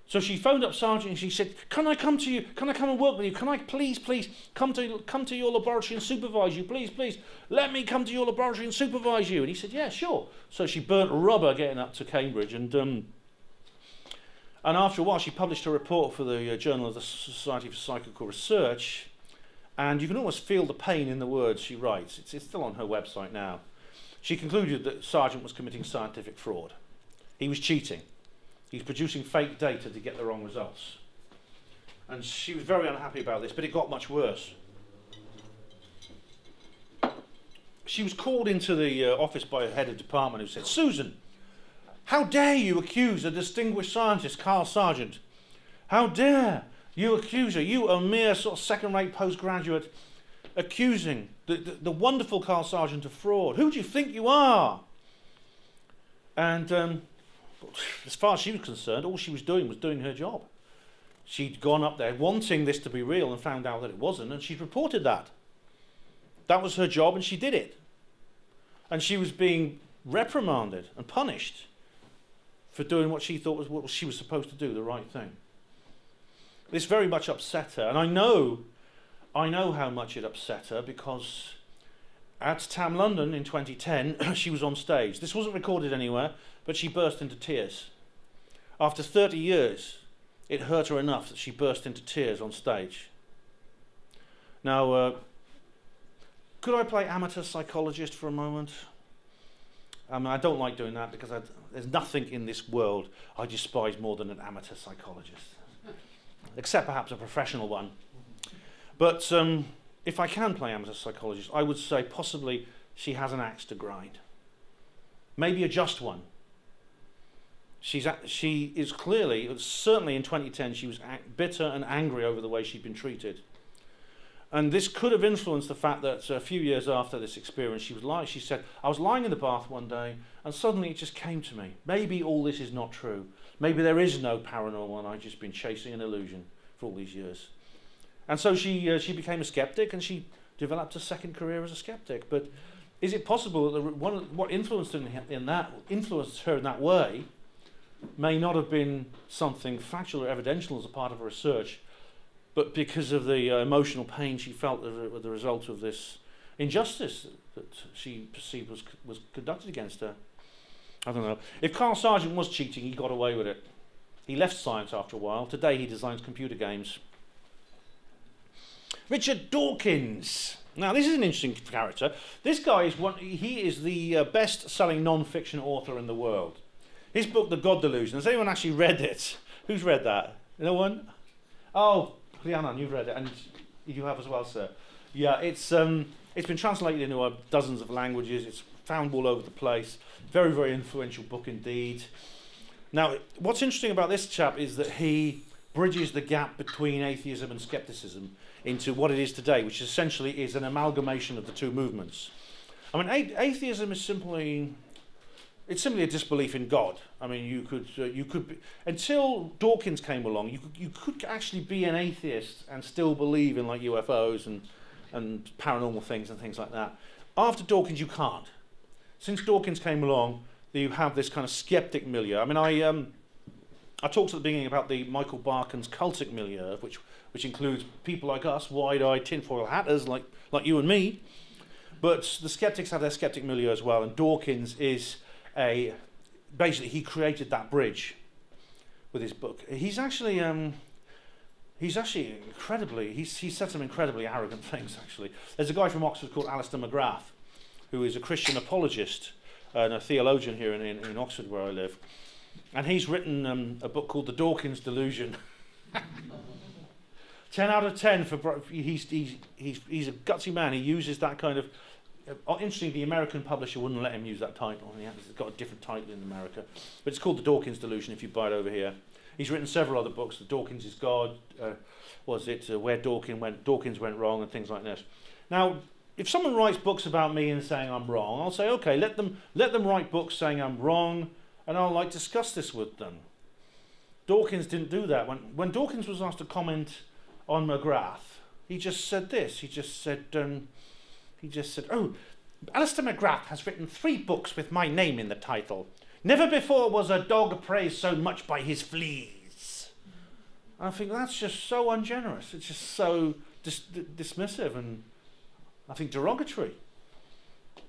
So she phoned up Sargent and she said, can I come to you? Can I come and work with you? Can I please come to your laboratory and supervise you? Please, let me come to your laboratory and supervise you. And he said, yeah, sure. So she burnt rubber getting up to Cambridge. And after a while, she published a report for the Journal of the Society for Psychical Research. And you can almost feel the pain in the words she writes. It's still on her website now. She concluded that Sargent was committing scientific fraud. He was cheating. He's producing fake data to get the wrong results. And she was very unhappy about this, but it got much worse. She was called into the office by a head of department who said, Susan, how dare you accuse a distinguished scientist, Carl Sargent? How dare you accuse her? You, a mere sort of second-rate postgraduate, accusing the wonderful Carl Sargent of fraud. Who do you think you are? And as far as she was concerned, all she was doing her job. She'd gone up there wanting this to be real and found out that it wasn't, and she'd reported that. That was her job, and she did it. And she was being reprimanded and punished for doing what she thought was what she was supposed to do, the right thing. This very much upset her, and I know how much it upset her, because at TAM London in 2010, she was on stage. This wasn't recorded anywhere, but she burst into tears. After 30 years, it hurt her enough that she burst into tears on stage. Now, could I play amateur psychologist for a moment? I don't like doing that, because there's nothing in this world I despise more than an amateur psychologist, except perhaps a professional one. But if I can play amateur psychologist, I would say possibly she has an axe to grind. Maybe a just one. She is clearly, certainly in 2010, she was bitter and angry over the way she'd been treated. And this could have influenced the fact that a few years after this experience, she said, I was lying in the bath one day and suddenly it just came to me. Maybe all this is not true. Maybe there is no paranormal and I've just been chasing an illusion for all these years. And so she became a skeptic, and she developed a second career as a skeptic. But is it possible that what influenced her in that way may not have been something factual or evidential as a part of her research, but because of the emotional pain she felt as the result of this injustice that she perceived was conducted against her? I don't know. If Carl Sargent was cheating, he got away with it. He left science after a while. Today he designs computer games. Richard Dawkins. Now, this is an interesting character. This guy he is the best-selling non-fiction author in the world. His book, The God Delusion, has anyone actually read it? Who's read that? No one? Oh, Rhiannon, you've read it, and you have as well, sir. Yeah, it's been translated into dozens of languages. It's found all over the place. Very, very influential book indeed. Now, what's interesting about this chap is that he bridges the gap between atheism and skepticism into what it is today, which essentially is an amalgamation of the two movements. I mean, atheism is simply a disbelief in God. I mean, you could be, until Dawkins came along, you could actually be an atheist and still believe in like UFOs and paranormal things and things like that. After Dawkins, you can't. Since Dawkins came along, you have this kind of skeptic milieu. I mean, I talked at the beginning about the Michael Barkan's cultic milieu, which includes people like us, wide-eyed tinfoil hatters like you and me. But the skeptics have their skeptic milieu as well, and Dawkins is basically he created that bridge with his book. He's actually incredibly, he said some incredibly arrogant things, actually. There's a guy from Oxford called Alistair McGrath, who is a Christian apologist and a theologian here in Oxford, where I live. And he's written a book called The Dawkins Delusion. 10 out of 10 for he's a gutsy man. He uses that kind of interesting, the American publisher wouldn't let him use that title. It's got a different title in America. But it's called The Dawkins Delusion if you buy it over here. He's written several other books. The Dawkins is God, Where Dawkins Went Wrong, and things like this. Now, if someone writes books about me and saying I'm wrong, I'll say, okay, let them write books saying I'm wrong, and I'll discuss this with them. Dawkins didn't do that. When Dawkins was asked to comment on McGrath, he just said this. He just said, oh, Alistair McGrath has written 3 books with my name in the title. Never before was a dog praised so much by his fleas. And I think that's just so ungenerous. It's just so dismissive and I think derogatory.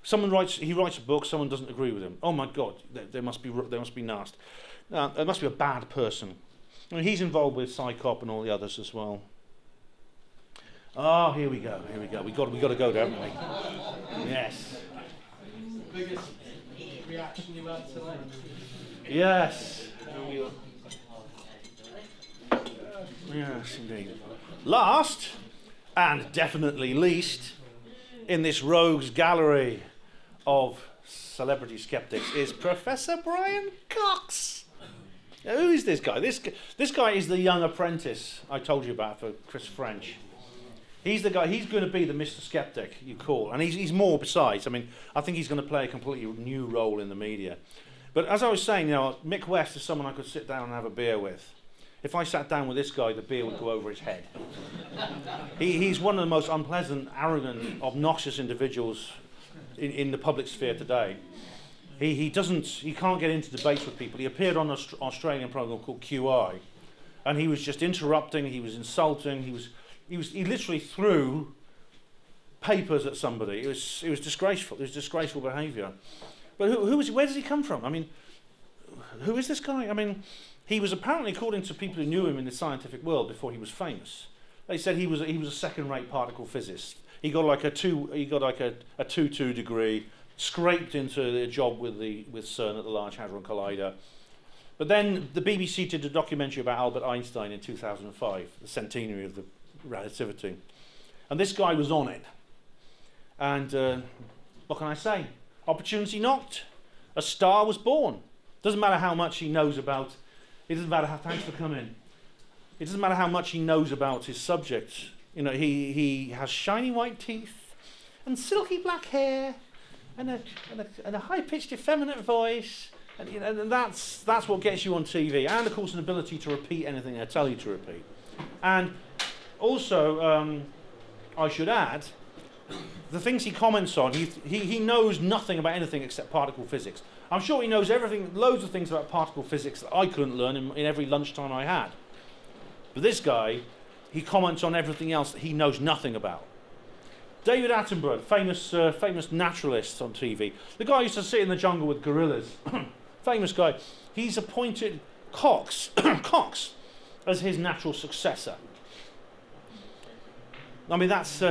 He writes a book, someone doesn't agree with him. Oh my God, they must be nasty. There must be a bad person. I mean, he's involved with Psychop and all the others as well. Oh, here we go. We got to go there, haven't we? Yes. Biggest reaction you had tonight? Yes. Yes, indeed. Last, and definitely least, in this rogues gallery of celebrity skeptics is Professor Brian Cox. Now, who is this guy? This guy is the young apprentice I told you about for Chris French. He's the guy. He's going to be the Mr. Skeptic you call, and he's more besides. I mean, I think he's going to play a completely new role in the media. But as I was saying, Mick West is someone I could sit down and have a beer with. If I sat down with this guy, the beer would go over his head. He's one of the most unpleasant, arrogant, obnoxious individuals in the public sphere today. He can't get into debates with people. He appeared on an Australian program called QI, and he was just interrupting. He was insulting. He literally threw papers at somebody. It was disgraceful. It was disgraceful behaviour. But where does he come from? I mean, who is this guy? I mean, he was apparently, according to people who knew him in the scientific world before he was famous, they said he was a second-rate particle physicist. He got like a 2.2 degree, scraped into a job with CERN at the Large Hadron Collider. But then the BBC did a documentary about Albert Einstein in 2005, the centenary of the relativity, and this guy was on it. And what can I say? Opportunity knocked. A star was born. Doesn't matter how much he knows about. It doesn't matter how. Thanks for coming. It doesn't matter how much he knows about his subject. He has shiny white teeth, and silky black hair, and a high-pitched, effeminate voice, and that's what gets you on TV. And of course, an ability to repeat anything I tell you to repeat. And also, I should add, the things he comments on, he knows nothing about anything except particle physics. I'm sure he knows loads of things about particle physics that I couldn't learn in every lunchtime I had. But this guy, he comments on everything else that he knows nothing about. David Attenborough, famous naturalist on TV. The guy used to sit in the jungle with gorillas. Famous guy. He's appointed Cox as his natural successor. I mean, that's...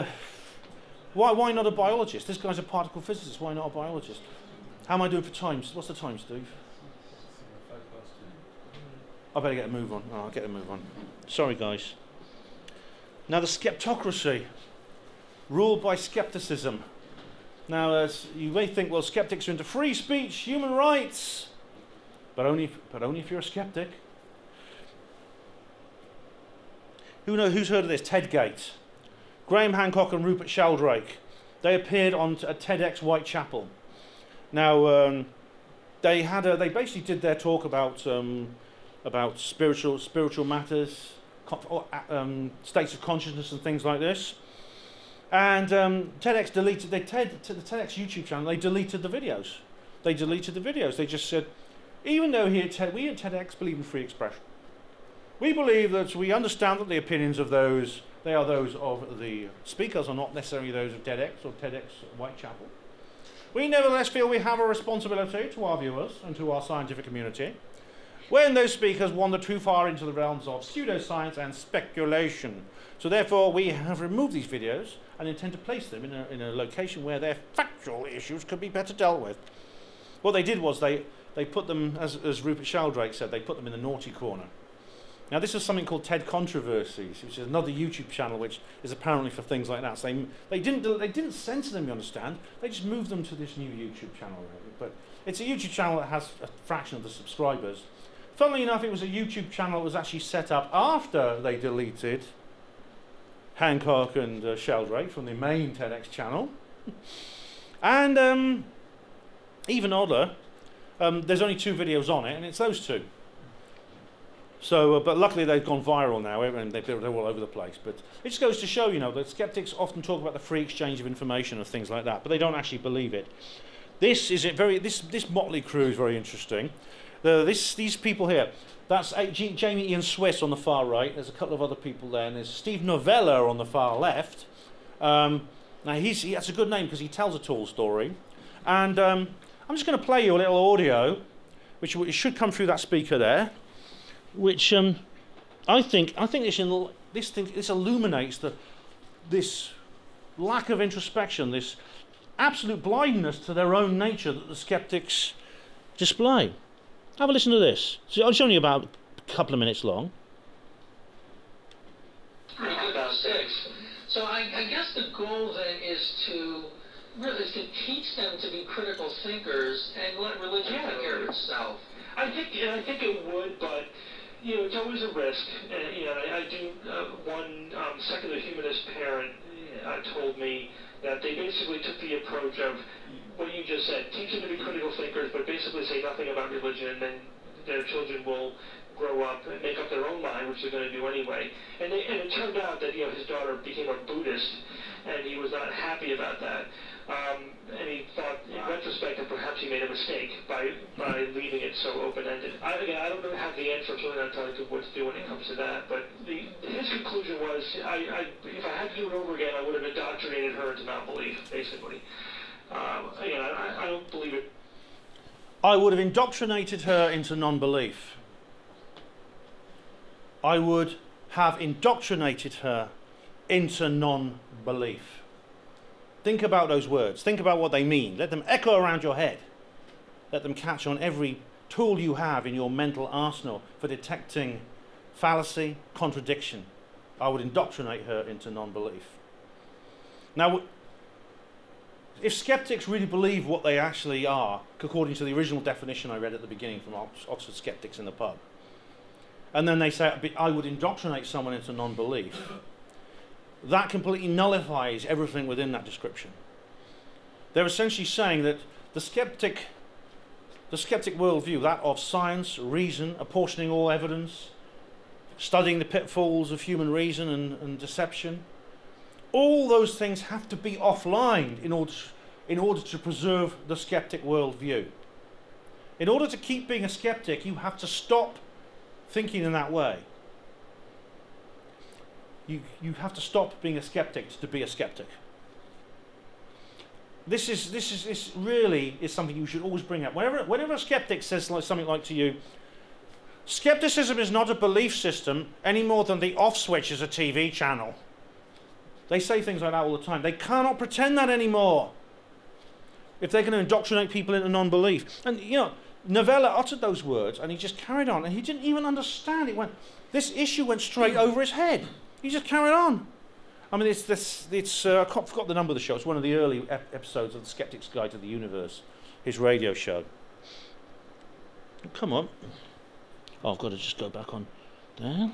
why not a biologist? This guy's a particle physicist. Why not a biologist? How am I doing for times? What's the time, Steve? I better get a move on. Oh, I'll get a move on. Sorry, guys. Now, the skeptocracy, ruled by skepticism. Now, you may think, well, skeptics are into free speech, human rights, but only if you're a skeptic. Who's heard of this? TEDgate. Graham Hancock and Rupert Sheldrake. They appeared on at TEDx Whitechapel. Now, they basically did their talk about spiritual matters, states of consciousness and things like this. And TEDx deleted the TEDx YouTube channel. They deleted the videos. They just said, even though we at TEDx believe in free expression, we believe that we understand that the opinions of those of the speakers are not necessarily those of TEDx or TEDx Whitechapel. We nevertheless feel we have a responsibility to our viewers and to our scientific community when those speakers wander too far into the realms of pseudoscience and speculation. So therefore, we have removed these videos and intend to place them in a location where their factual issues could be better dealt with. What they did was they put them, as Rupert Sheldrake said, they put them in the naughty corner. Now, this is something called TED Controversies, which is another YouTube channel which is apparently for things like that. So they didn't censor them, you understand. They just moved them to this new YouTube channel. But it's a YouTube channel that has a fraction of the subscribers. Funnily enough, it was a YouTube channel that was actually set up after they deleted Hancock and Sheldrake from the main TEDx channel. And even odder, there's only 2 videos on it, and it's those 2. So, but luckily they've gone viral now, and they're all over the place. But it just goes to show, you know, that skeptics often talk about the free exchange of information and things like that, but they don't actually believe it. This motley crew is very interesting. These people here, that's Jamie Ian Swiss on the far right. There's a couple of other people there, and there's Steve Novella on the far left. Now that's a good name because he tells a tall story. And I'm just going to play you a little audio, which should come through that speaker there, which I think this illuminates this lack of introspection, this absolute blindness to their own nature that the skeptics display. Have a listen to this. It's only about a couple of minutes long. About 6. So I guess the goal then is to teach them to be critical thinkers and let religion take care of itself. I think it would, but you know, it's always a risk. And you know, I do. One secular humanist parent told me that they basically took the approach of what you just said: teach them to be critical thinkers, but basically say nothing about religion, and then their children will grow up and make up their own mind, which they're going to do anyway. And it turned out that his daughter became a Buddhist, and he was not happy about that. And he thought, in retrospect, that perhaps he made a mistake by leaving it so open-ended. I don't really have the answer. I'm really not telling you what to do when it comes to that. But his conclusion was, if I had to do it over again, I would have indoctrinated her into non-belief, basically. I don't believe it. I would have indoctrinated her into non-belief. I would have indoctrinated her into non-belief. Think about those words. Think about what they mean. Let them echo around your head. Let them catch on every tool you have in your mental arsenal for detecting fallacy, contradiction. I would indoctrinate her into non-belief. Now, if skeptics really believe what they actually are, according to the original definition I read at the beginning from Oxford Skeptics in the Pub, and then they say, I would indoctrinate someone into non-belief, that completely nullifies everything within that description. They're essentially saying that the skeptic worldview, that of science, reason, apportioning all evidence, studying the pitfalls of human reason and deception, all those things have to be offline in order to preserve the skeptic worldview. In order to keep being a skeptic, you have to stop thinking in that way. You have to stop being a skeptic to be a skeptic. This really is something you should always bring up. Whenever a skeptic says something like to you, skepticism is not a belief system any more than the off switch is a TV channel. They say things like that all the time. They cannot pretend that anymore if they're going to indoctrinate people into non-belief. And Novella uttered those words, and he just carried on, and he didn't even understand it. This issue went straight over his head. He just carried on. I mean, I forgot the number of the show. It's one of the early episodes of The Skeptic's Guide to the Universe, his radio show. Come on. Oh, I've got to just go back on there.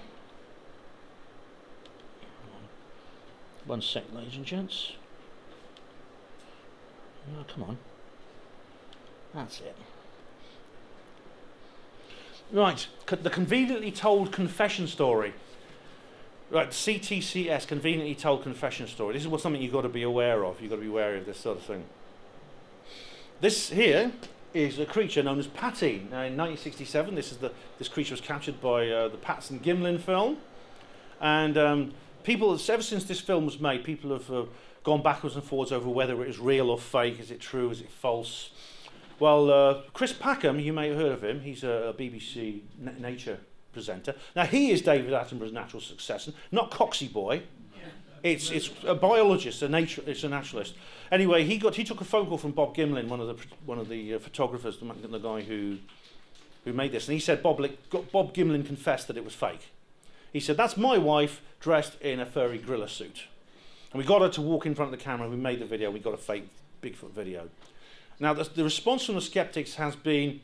One sec, ladies and gents. Oh, come on. That's it. Right, the conveniently told confession story. Right, CTCS, conveniently told confession story. This is something you've got to be aware of. You've got to be wary of this sort of thing. This here is a creature known as Patty. Now, in 1967, this creature was captured by the Patterson-Gimlin film. And ever since this film was made, people have gone backwards and forwards over whether it is real or fake. Is it true? Is it false? Well, Chris Packham, you may have heard of him. He's a BBC nature presenter. Now, he is David Attenborough's natural successor, not Coxie Boy. It's a biologist, it's a naturalist. Anyway, he took a phone call from Bob Gimlin, one of the photographers, the guy who made this, and he said Bob Gimlin confessed that it was fake. He said, that's my wife dressed in a furry gorilla suit. And we got her to walk in front of the camera. We made the video. We got a fake Bigfoot video. Now, the response from the skeptics has been,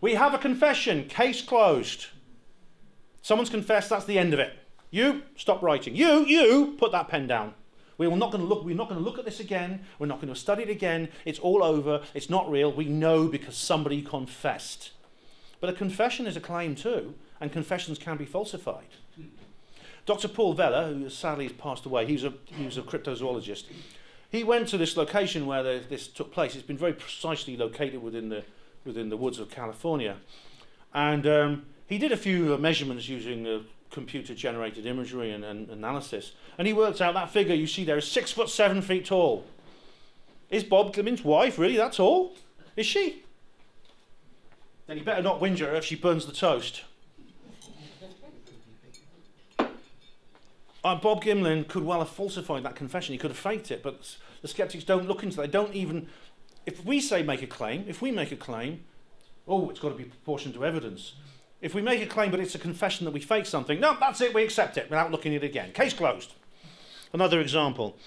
we have a confession, case closed. Someone's confessed, that's the end of it. You, stop writing. You, put that pen down. We're not going to look at this again. We're not going to study it again. It's all over. It's not real. We know because somebody confessed. But a confession is a claim too, and confessions can be falsified. Dr. Paul Vella, who sadly has passed away, he was a cryptozoologist. He went to this location where this took place. It's been very precisely located within the woods of California. And he did a few measurements using computer-generated imagery and analysis. And he worked out that figure you see there is 6 foot 7 feet tall. Is Bob Clemens' wife really that tall? Is she? Then you better not whinge at her if she burns the toast. Bob Gimlin could well have falsified that confession. He could have faked it, but the skeptics don't look into that. They don't even... If we make a claim, oh, it's got to be proportioned to evidence. If we make a claim but it's a confession that we fake something, no, that's it, we accept it without looking at it again. Case closed. Another example,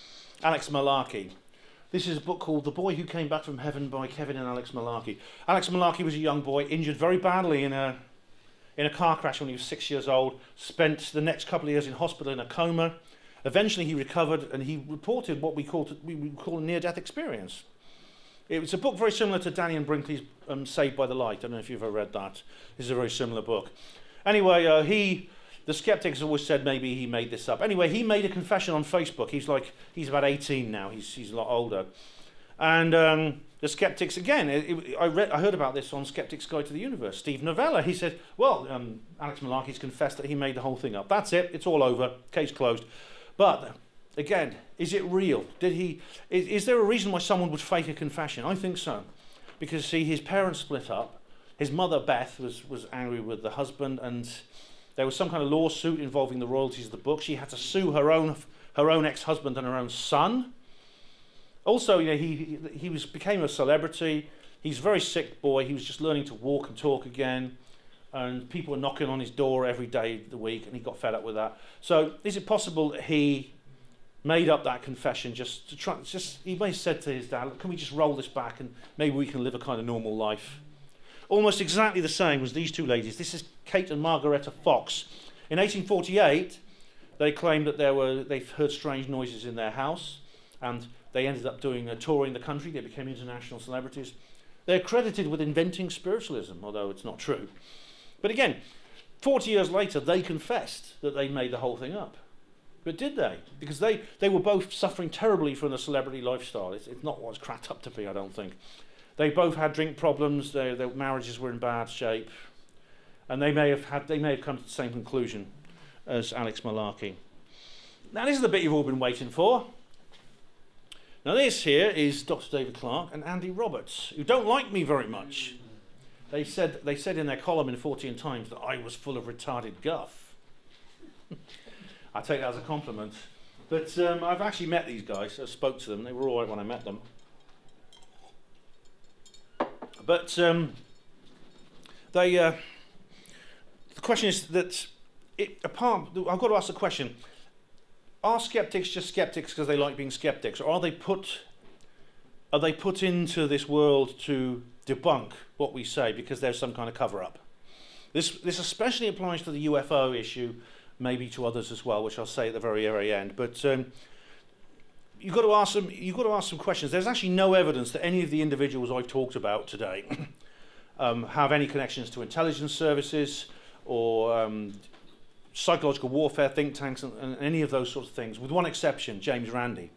Alex Malarkey. This is a book called The Boy Who Came Back from Heaven by Kevin and Alex Malarkey. Alex Malarkey was a young boy, injured very badly in a car crash when he was 6 years old, spent the next couple of years in hospital in a coma. Eventually he recovered and he reported what we call a near-death experience. It was a book very similar to Danny and Brinkley's Saved by the Light. I don't know if you've ever read that. This is a very similar book. Anyway, the skeptics always said maybe he made this up. Anyway, he made a confession on Facebook. He's about 18 now. He's a lot older. And the skeptics, again, I heard about this on Skeptics Guide to the Universe. Steve Novella, he said, well, Alex Malarkey's confessed that he made the whole thing up. That's it. It's all over. Case closed. But... again, is it real? Is there a reason why someone would fake a confession? I think so. Because, see, his parents split up. His mother, Beth, was angry with the husband, and there was some kind of lawsuit involving the royalties of the book. She had to sue her own ex-husband and her own son. Also, he became a celebrity. He's a very sick boy. He was just learning to walk and talk again. And people were knocking on his door every day of the week, and he got fed up with that. So, is it possible that he made up that confession he may have said to his dad, can we just roll this back and maybe we can live a kind of normal life? Almost exactly the same as these two ladies. This is Kate and Margaretta Fox. In 1848, they claimed that they heard strange noises in their house, and they ended up touring the country. They became international celebrities. They're credited with inventing spiritualism, although it's not true. But again, 40 years later, they confessed that they made the whole thing up. But did they? Because they were both suffering terribly from the celebrity lifestyle. It's not what it's cracked up to be, I don't think. They both had drink problems. Their marriages were in bad shape, and they may have come to the same conclusion as Alex Malarkey. Now this is the bit you've all been waiting for. Now this here is Dr. David Clark and Andy Roberts, who don't like me very much. They said in their column in 14 Times that I was full of retarded guff. I take that as a compliment. But I've actually met these guys. I spoke to them. They were all right when I met them. But the question is that I've got to ask the question: are skeptics just skeptics because they like being skeptics, or are they put into this world to debunk what we say because there's some kind of cover-up? This especially applies to the UFO issue. Maybe to others as well, which I'll say at the very, very end. But you've got to ask some questions. There's actually no evidence that any of the individuals I've talked about today have any connections to intelligence services or psychological warfare think tanks and any of those sorts of things, with one exception, James Randi.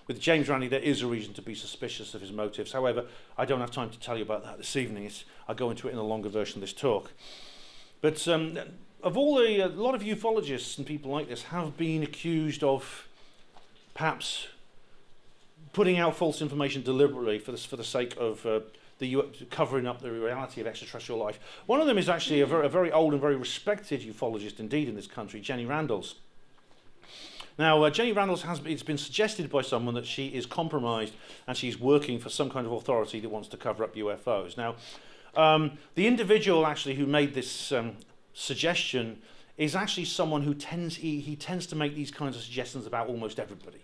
With James Randi, there is a reason to be suspicious of his motives. However, I don't have time to tell you about that this evening. I'll go into it in a longer version of this talk. But a lot of ufologists and people like this have been accused of perhaps putting out false information deliberately for the sake of covering up the reality of extraterrestrial life. One of them is actually a very old and very respected ufologist indeed in this country, Jenny Randalls. Now, Jenny Randalls it's been suggested by someone that she is compromised and she's working for some kind of authority that wants to cover up UFOs. Now, the individual actually who made this suggestion is actually someone who he tends to make these kinds of suggestions about almost everybody.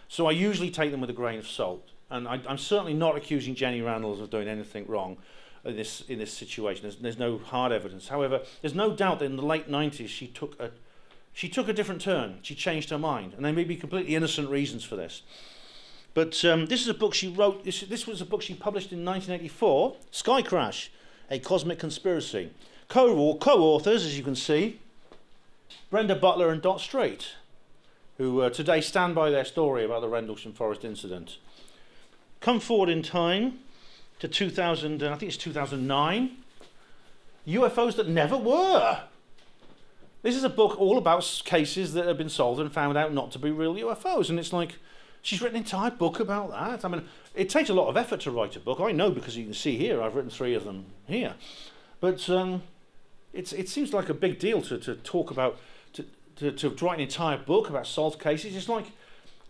So I usually take them with a grain of salt. And I'm certainly not accusing Jenny Randalls of doing anything wrong in this situation. There's no hard evidence. However, there's no doubt that in the late 90s she took a different turn. She changed her mind. And there may be completely innocent reasons for this. But this is a book she wrote. This was a book she published in 1984, Sky Crash, A Cosmic Conspiracy. Co-authors, as you can see, Brenda Butler and Dot Strait, who today stand by their story about the Rendlesham Forest incident. Come forward in time to 2000, I think it's 2009. UFOs that never were. This is a book all about cases that have been solved and found out not to be real UFOs. And it's like, she's written an entire book about that. I mean, it takes a lot of effort to write a book. I know, because you can see here, I've written 3 of them here. But it seems like a big deal to talk about, to write an entire book about solved cases. It's like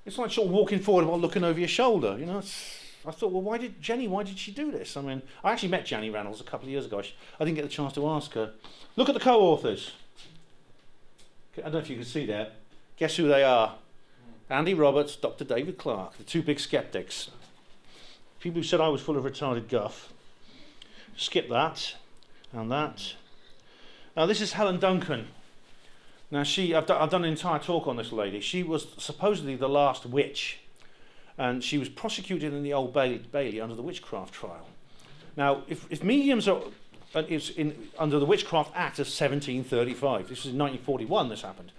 sort of walking forward while looking over your shoulder. You know, I thought, well, why did she do this? I mean, I actually met Jenny Randalls a couple of years ago. I didn't get the chance to ask her. Look at the co-authors. I don't know if you can see there. Guess who they are? Andy Roberts, Dr. David Clarke, the 2 big skeptics. People who said I was full of retarded guff. Skip that and that. Now this is Helen Duncan. Now I've done an entire talk on this lady. She was supposedly the last witch, and she was prosecuted in the Old Bailey under the witchcraft trial. Now, if mediums are under the Witchcraft Act of 1735, this was in 1941. This happened.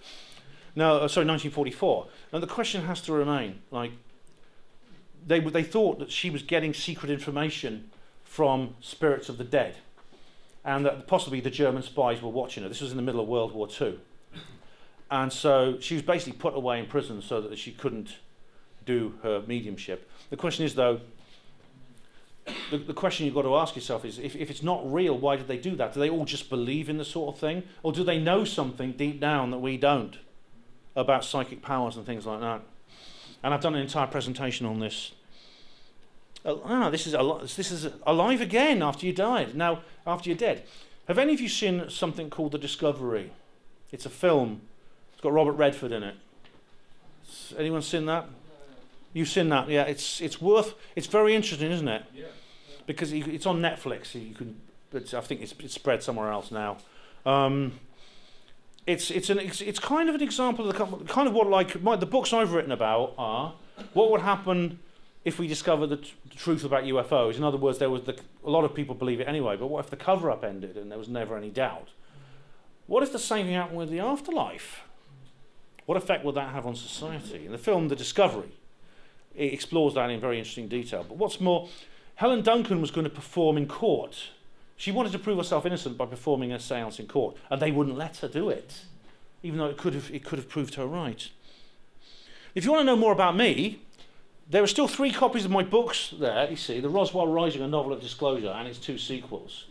No, sorry, 1944. Now the question has to remain: like, they thought that she was getting secret information from spirits of the dead, and that possibly the German spies were watching her. This was in the middle of World War II. And so she was basically put away in prison so that she couldn't do her mediumship. The question is, though, the question you've got to ask yourself is, if it's not real, why did they do that? Do they all just believe in the sort of thing? Or do they know something deep down that we don't about psychic powers and things like that? And I've done an entire presentation on this. This is alive again after you died. Now, after you're dead. Have any of you seen something called The Discovery? It's a film. It's got Robert Redford in it. Anyone seen that? You've seen that, yeah. It's very interesting, isn't it? Yeah. Because it's on Netflix. But I think it's spread somewhere else now. It's kind of an example of kind of what the books I've written about are what would happen if we discover the truth about UFOs. In other words, a lot of people believe it anyway. But what if the cover-up ended and there was never any doubt? What if the same thing happened with the afterlife? What effect would that have on society? In the film The Discovery, it explores that in very interesting detail. But what's more, Helen Duncan was going to perform in court. She wanted to prove herself innocent by performing a séance in court, and they wouldn't let her do it, even though it could have proved her right. If you want to know more about me, there are still 3 copies of my books there, you see, The Roswell Rising, A Novel of Disclosure, and its 2 sequels.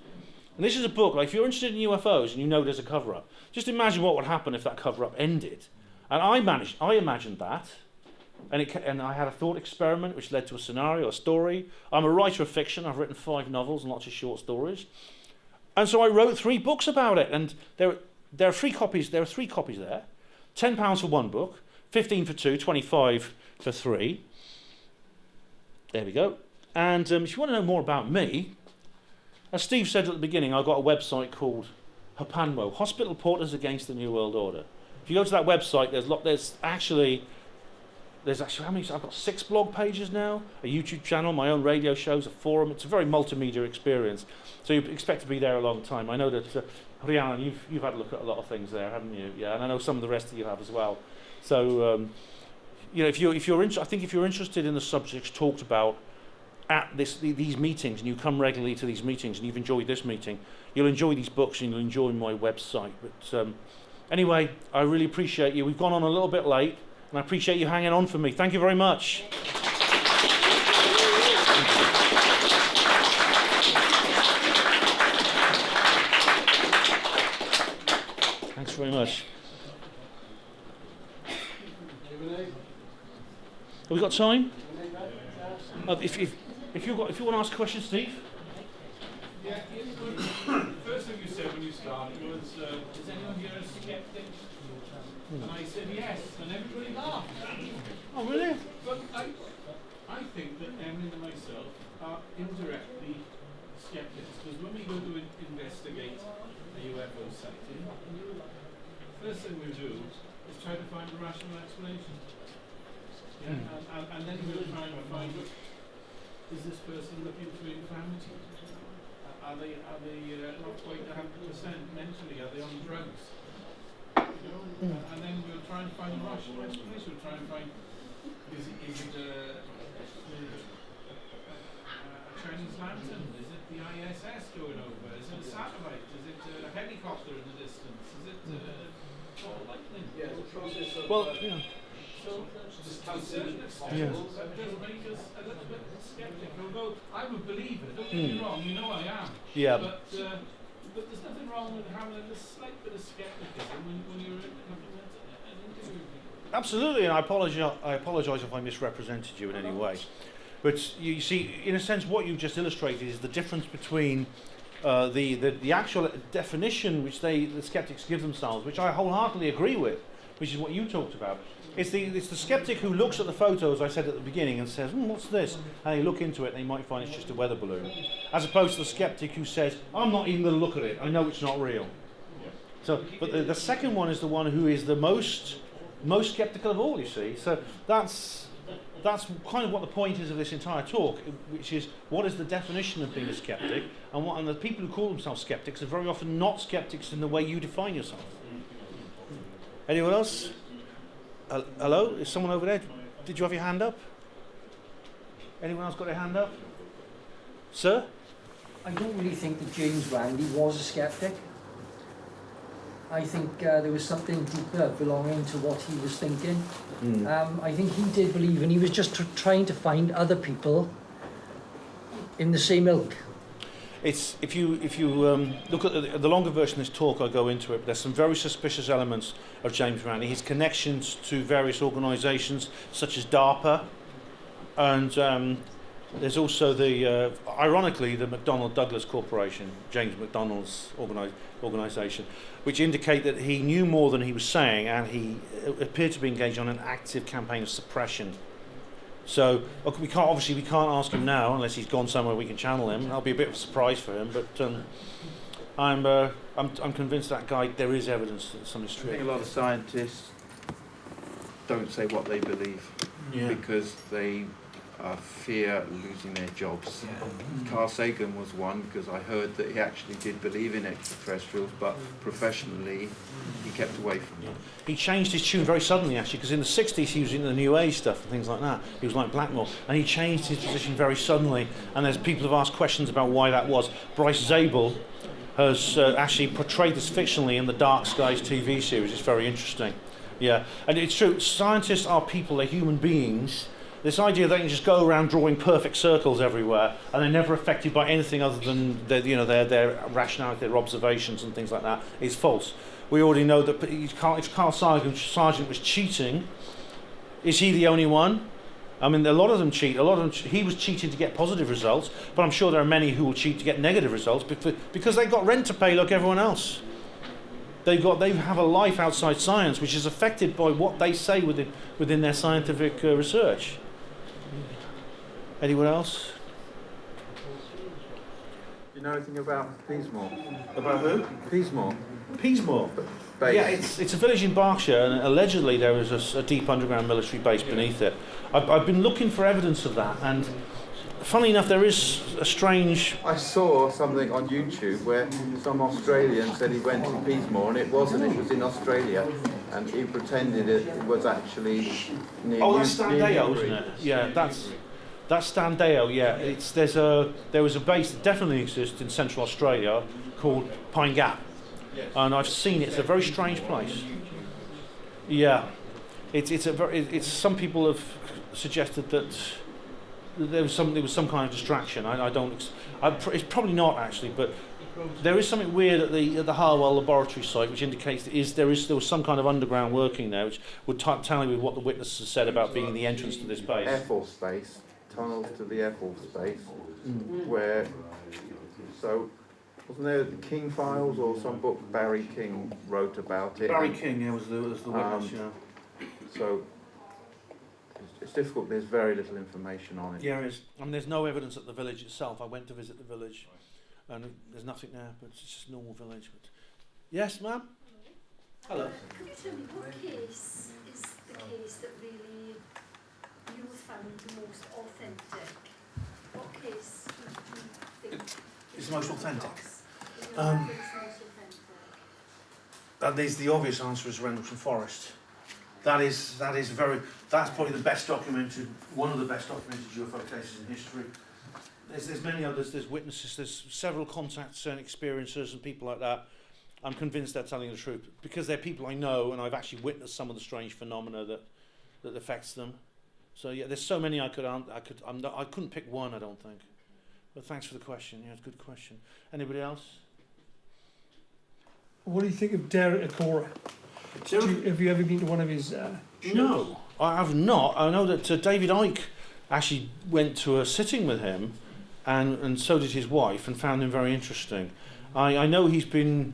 And this is a book, like, if you're interested in UFOs and you know there's a cover-up, just imagine what would happen if that cover-up ended. And I imagined that, and I had a thought experiment which led to a scenario, a story. I'm a writer of fiction. I've written 5 novels and lots of short stories. And so I wrote 3 books about it, and there are 3 copies. There are 3 copies there. £10 for 1 book, 15 for 2, 25 for 3. There we go. And if you want to know more about me, as Steve said at the beginning, I've got a website called HAPANWO, Hospital Porters Against the New World Order. If you go to that website, there's actually how many? I've got 6 blog pages now, a YouTube channel, my own radio shows, a forum. It's a very multimedia experience. So you expect to be there a long time. I know that Rhiannon, you've had a look at a lot of things there, haven't you? Yeah, and I know some of the rest of you have as well. So if you're interested in the subjects talked about at these meetings, and you come regularly to these meetings, and you've enjoyed this meeting, you'll enjoy these books and you'll enjoy my website. But anyway, I really appreciate you. We've gone on a little bit late, and I appreciate you hanging on for me. Thank you very much. Thanks very much. Have we got time? If you want to ask a question, Steve? Yeah. First thing you said when you start was, is anyone here a skeptic? And I said yes, and everybody laughed. Oh, really? But I think that Emlyn and myself are indirectly skeptics, because when we go to investigate a UFO sighting, first thing we do is try to find a rational explanation. Yeah? And then we'll try and find, is this person looking for insanity? Are they not quite 100% mentally? Are they on drugs? You know? And then we'll try and find a rational explanation. We'll try and find, is it a Chinese lantern? Is it the ISS going over? Is it a satellite? Is it a helicopter in the distance? Is it all lightning? Yeah, it's a process of. Well, yeah. So, to a certain extent, that does make us a little bit sceptical. Although I'm a believer, don't get me wrong, you know I am. Yeah. But there's nothing wrong with having a slight bit of skepticism when you're looking at an interview. Absolutely, and I apologise if I misrepresented you in any way. But you see, in a sense, what you just illustrated is the difference between the actual definition which the skeptics give themselves, which I wholeheartedly agree with, which is what you talked about. It's the skeptic who looks at the photo, as I said at the beginning, and says, what's this? And they look into it and they might find it's just a weather balloon. As opposed to the skeptic who says, I'm not even going to look at it, I know it's not real. So, but the second one is the one who is the most skeptical of all, you see. So that's kind of what the point is of this entire talk, which is what is the definition of being a skeptic, and the people who call themselves skeptics are very often not skeptics in the way you define yourself. Anyone else? Hello? Is someone over there? Did you have your hand up? Anyone else got their hand up? Sir? I don't really think that James Randi was a skeptic. I think there was something deeper belonging to what he was thinking. I think he did believe, and he was just trying to find other people in the same ilk. It's if you look at the longer version of this talk, I go into it. There's some very suspicious elements of James Randi. His connections to various organisations such as DARPA, and there's also the ironically the McDonnell Douglas Corporation, James McDonnell's organisation, which indicate that he knew more than he was saying, and he appeared to be engaged on an active campaign of suppression. So we can't ask him now unless he's gone somewhere we can channel him. That'll be a bit of a surprise for him, but I'm convinced that guy, there is evidence that something's true. I think a lot of scientists don't say what they believe because they fear losing their jobs. Carl Sagan was one, because I heard that he actually did believe in extraterrestrials, but professionally he kept away from them. He changed his tune very suddenly, actually, because in the 60s he was into the New Age stuff and things like that. He was like Blackmore, and he changed his position very suddenly, and there's people have asked questions about why that was. Bryce Zabel has actually portrayed this fictionally in the Dark Skies TV series. It's very interesting. Yeah, and it's true, scientists are people, they're human beings. This idea they can just go around drawing perfect circles everywhere and they're never affected by anything other than their rationality, their observations and things like that is false. We already know that if Carl Sargent was cheating, is he the only one? I mean, a lot of them cheat. He was cheating to get positive results, but I'm sure there are many who will cheat to get negative results because they've got rent to pay like everyone else. They have a life outside science which is affected by what they say within their scientific research. Anyone else? Do you know anything about Peasmore? About who? Peasmore. Peasmore. Base. Yeah, it's a village in Berkshire, and allegedly there is a deep underground military base beneath it. I've been looking for evidence of that, and funnily enough, there is a strange... I saw something on YouTube where some Australian said he went to Peasmore, and it wasn't. It was in Australia, and he pretended it was actually near. Oh, that's Standeo, isn't it? Yeah, that's Standeo. Yeah, there was a base that definitely exists in Central Australia called Pine Gap, and I've seen it. It's a very strange place. Yeah, it's some people have suggested that there was some kind of distraction. It's probably not actually, but there is something weird at the Harwell laboratory site, which indicates that there was some kind of underground working there, which would tally with what the witnesses said about being the entrance to this base. Air Force Base, tunnels to the Air Force Base, where so Wasn't there the King Files or some book Barry King wrote about it? Barry King, yeah, was the witness, yeah. So it's difficult. There's very little information on it. Yeah, it is. I mean, there's no evidence at the village itself. I went to visit the village, and there's nothing there, but it's just a normal village. But yes, ma'am? Hello. Could you tell me what case is the case that really you found the most authentic? What case do you think It's the most authentic? is the most authentic? There's the obvious answer is Rendlesham Forest. That's probably the best documented, one of the best documented UFO cases in history. There's many others. There's witnesses. There's several contacts and experiencers and people like that. I'm convinced they're telling the truth because they're people I know, and I've actually witnessed some of the strange phenomena that affects them. So yeah, there's so many I couldn't pick one. I don't think. But thanks for the question. Yeah, it's a good question. Anybody else? What do you think of Derek Akora? Have you ever been to one of his shows? No, I have not. I know that David Icke actually went to a sitting with him, and so did his wife, and found him very interesting. I know he's been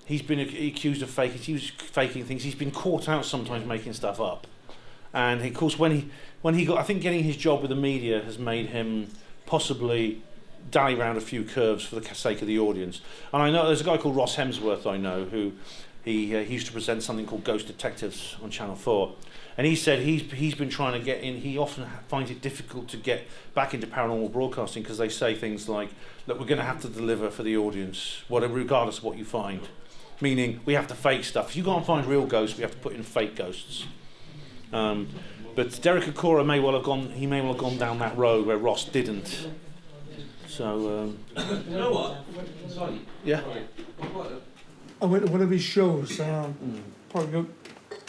accused of faking. He was faking things. He's been caught out sometimes making stuff up, and of course when he got, I think getting his job with the media has made him possibly dally round a few curves for the sake of the audience. And I know there's a guy called Ross Hemsworth I know who he used to present something called Ghost Detectives on Channel 4, and he said he's been trying to get in. He often finds it difficult to get back into paranormal broadcasting because they say things like, "Look, we're going to have to deliver for the audience, whatever, regardless of what you find." Meaning we have to fake stuff. If you can't find real ghosts, we have to put in fake ghosts. But Derek Akora may well have gone down that road where Ross didn't. So. You know what? Sorry. Yeah. I went to one of his shows probably about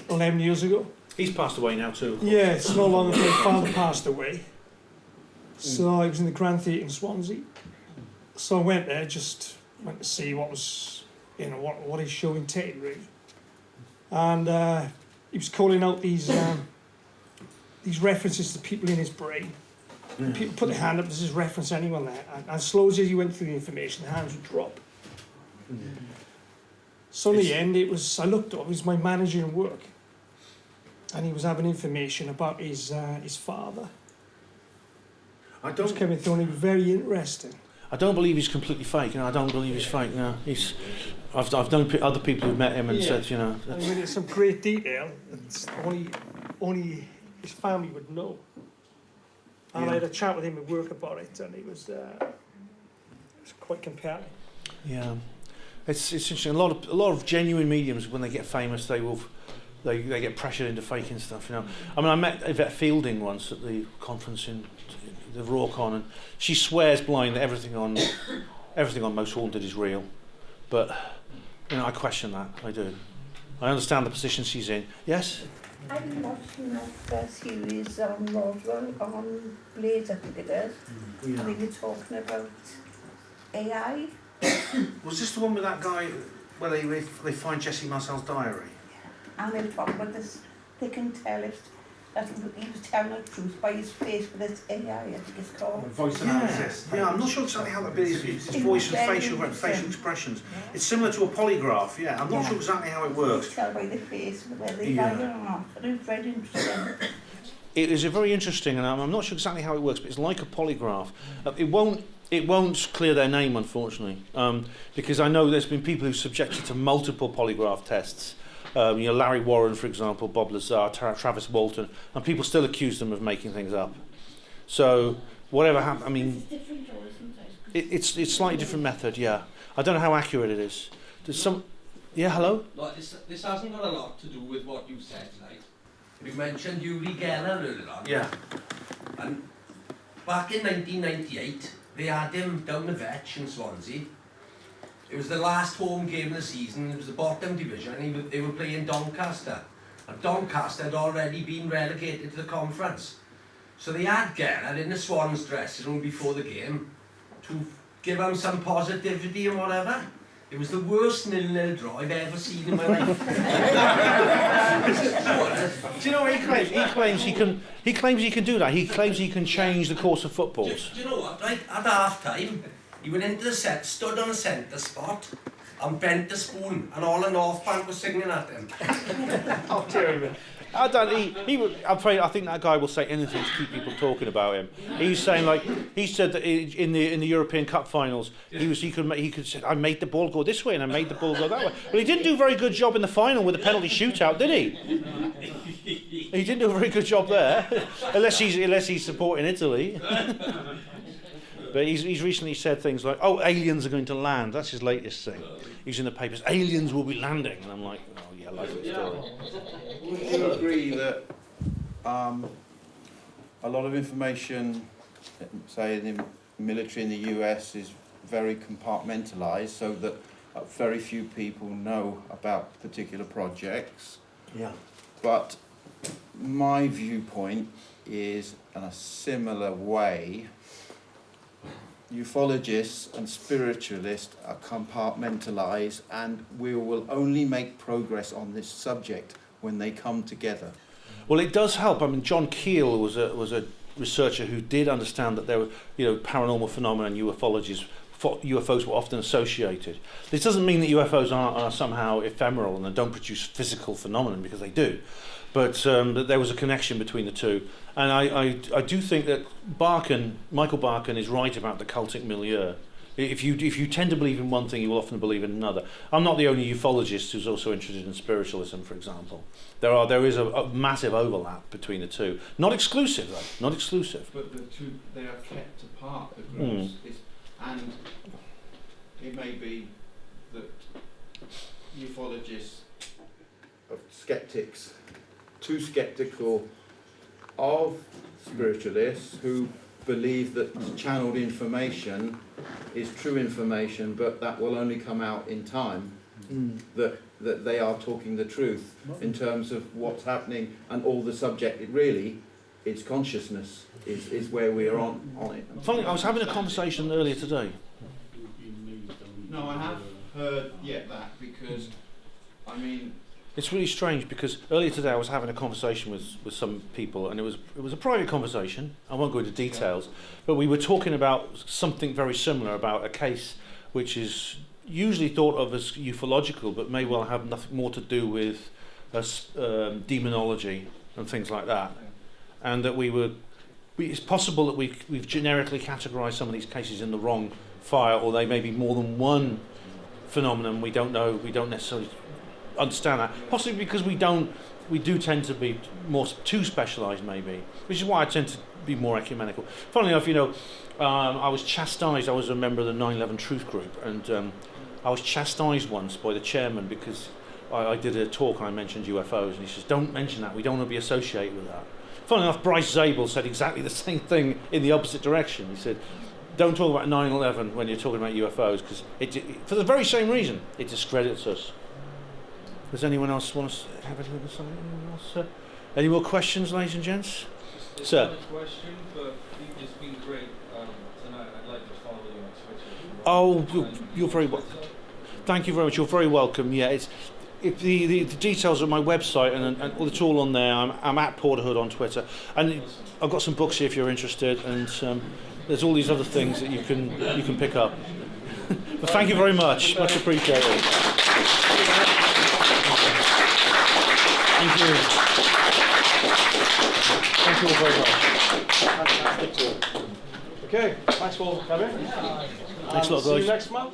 11 years ago. He's passed away now too. Yeah, it's no longer. My father passed away. So I was in the Grand Theatre in Swansea. So I went there, just went to see what was, what his show entailed really. And he was calling out these references to people in his brain. And people put their hand up, does this reference anyone there? And as slow as he went through the information, the hands would drop. So in the end, I looked up, it was my manager in work. And he was having information about his father. I Just came and thought it was very interesting. I don't believe he's completely fake. I don't believe he's fake. No, I've known other people who've met him and said, I mean, it's some great detail. It's only his family would know. And I had a chat with him at work about it, and it was quite compelling. Yeah, it's interesting. A lot of genuine mediums, when they get famous, they get pressured into faking stuff. I mean, I met Yvette Fielding once at the conference in the Rawcon, and she swears blind that everything on Most Haunted is real, but I question that. I do. I understand the position she's in. Yes. I've been watching that series on Roswell on Blades, I think it is. And they were talking about AI. Was this the one with that guy where they find Jesse Marcel's diary? Yeah. And they were talking about this. They can tell if that he was telling the truth by his face, but it's AI, I think it's called. Voice analysis. Yeah, I'm not sure exactly how that bit is. It's voice and facial expressions. Yeah. It's similar to a polygraph. Yeah, I'm not sure exactly how it works. You can tell by the face whether they lie or not. But it was very interesting. It is a very interesting, and I'm not sure exactly how it works, but it's like a polygraph. It won't clear their name, unfortunately, because I know there's been people who've subjected to multiple polygraph tests. Larry Warren, for example, Bob Lazar, Travis Walton, and people still accuse them of making things up. So whatever happens, I mean, it's slightly different method. Yeah, I don't know how accurate it is. There's some. Yeah, hello. Look, this hasn't got a lot to do with what you said, right? You mentioned Uri Geller earlier on. Yeah. And back in 1998, they had him down the Vetch in Swansea. It was the last home game of the season. It was the bottom division, and they were playing Doncaster. And Doncaster had already been relegated to the conference. So they had Geller in the Swans dressing room before the game to give him some positivity and whatever. It was the worst 0-0 draw I've ever seen in my life. Do you know what he claims? He claims he can do that. He claims he can change the course of footballs. Do you know what? Right at half time, He went into the set, stood on the centre spot, and bent the spoon, and all the North Bank was singing at him. Oh, dear me. I think that guy will say anything to keep people talking about him. He's saying, like, he said that in the European Cup finals, he could say, I made the ball go this way and I made the ball go that way. But he didn't do a very good job in the final with the penalty shootout, did he? He didn't do a very good job there, unless he's supporting Italy. But he's recently said things like, "Oh, aliens are going to land." That's his latest thing. He's in the papers. Aliens will be landing, and I'm like, "Oh yeah, like the story." Would you agree that a lot of information, say in the military in the US, is very compartmentalised, so that very few people know about particular projects? Yeah. But my viewpoint is, in a similar way, ufologists and spiritualists are compartmentalised, and we will only make progress on this subject when they come together. Well, it does help. I mean, John Keel was a researcher who did understand that there were, paranormal phenomena and UFOs were often associated. This doesn't mean that UFOs are somehow ephemeral and they don't produce physical phenomena, because they do. But that there was a connection between the two. And I do think that Michael Barkin is right about the cultic milieu. If you tend to believe in one thing, you will often believe in another. I'm not the only ufologist who's also interested in spiritualism, for example. There is a massive overlap between the two. Not exclusive, though. Not exclusive. But the two, they are kept apart, the groups. And it may be that ufologists, skeptics, too skeptical of spiritualists who believe that channeled information is true information, but that will only come out in time, that they are talking the truth in terms of what's happening, and all the subject, it's consciousness is where we are on it. Funny, I was having a conversation earlier today. No, I have heard that, because, I mean, it's really strange, because earlier today I was having a conversation with some people, and it was a private conversation. I won't go into details, but we were talking about something very similar, about a case which is usually thought of as ufological, but may well have nothing more to do with demonology and things like that. And that it's possible that we've generically categorised some of these cases in the wrong file, or they may be more than one phenomenon. We don't know. We don't necessarily understand that. Possibly because we do tend to be too specialised, maybe. Which is why I tend to be more ecumenical. Funnily enough, I was chastised. I was a member of the 9/11 Truth Group, and I was chastised once by the chairman because I did a talk and I mentioned UFOs, and he says, "Don't mention that. We don't want to be associated with that." Funnily enough, Bryce Zabel said exactly the same thing in the opposite direction. He said, "Don't talk about 9/11 when you're talking about UFOs, because for the very same reason, it discredits us." Does anyone else want to have anything to say? Anyone else? Any more questions, ladies and gents? It's Sir. not a question, but it's been great tonight. I'd like to follow you on Twitter. Oh, you're very welcome. Thank you very much. You're very welcome. Yeah, the details of my website, and it's all on there. I'm at Porterhood on Twitter, and I've got some books here if you're interested, and there's all these other things that you can pick up. But thank you very much. Much appreciated. Thank you. Thank you all very much. Fantastic talk. Okay, thanks for coming. Thanks a lot, See you guys. next month.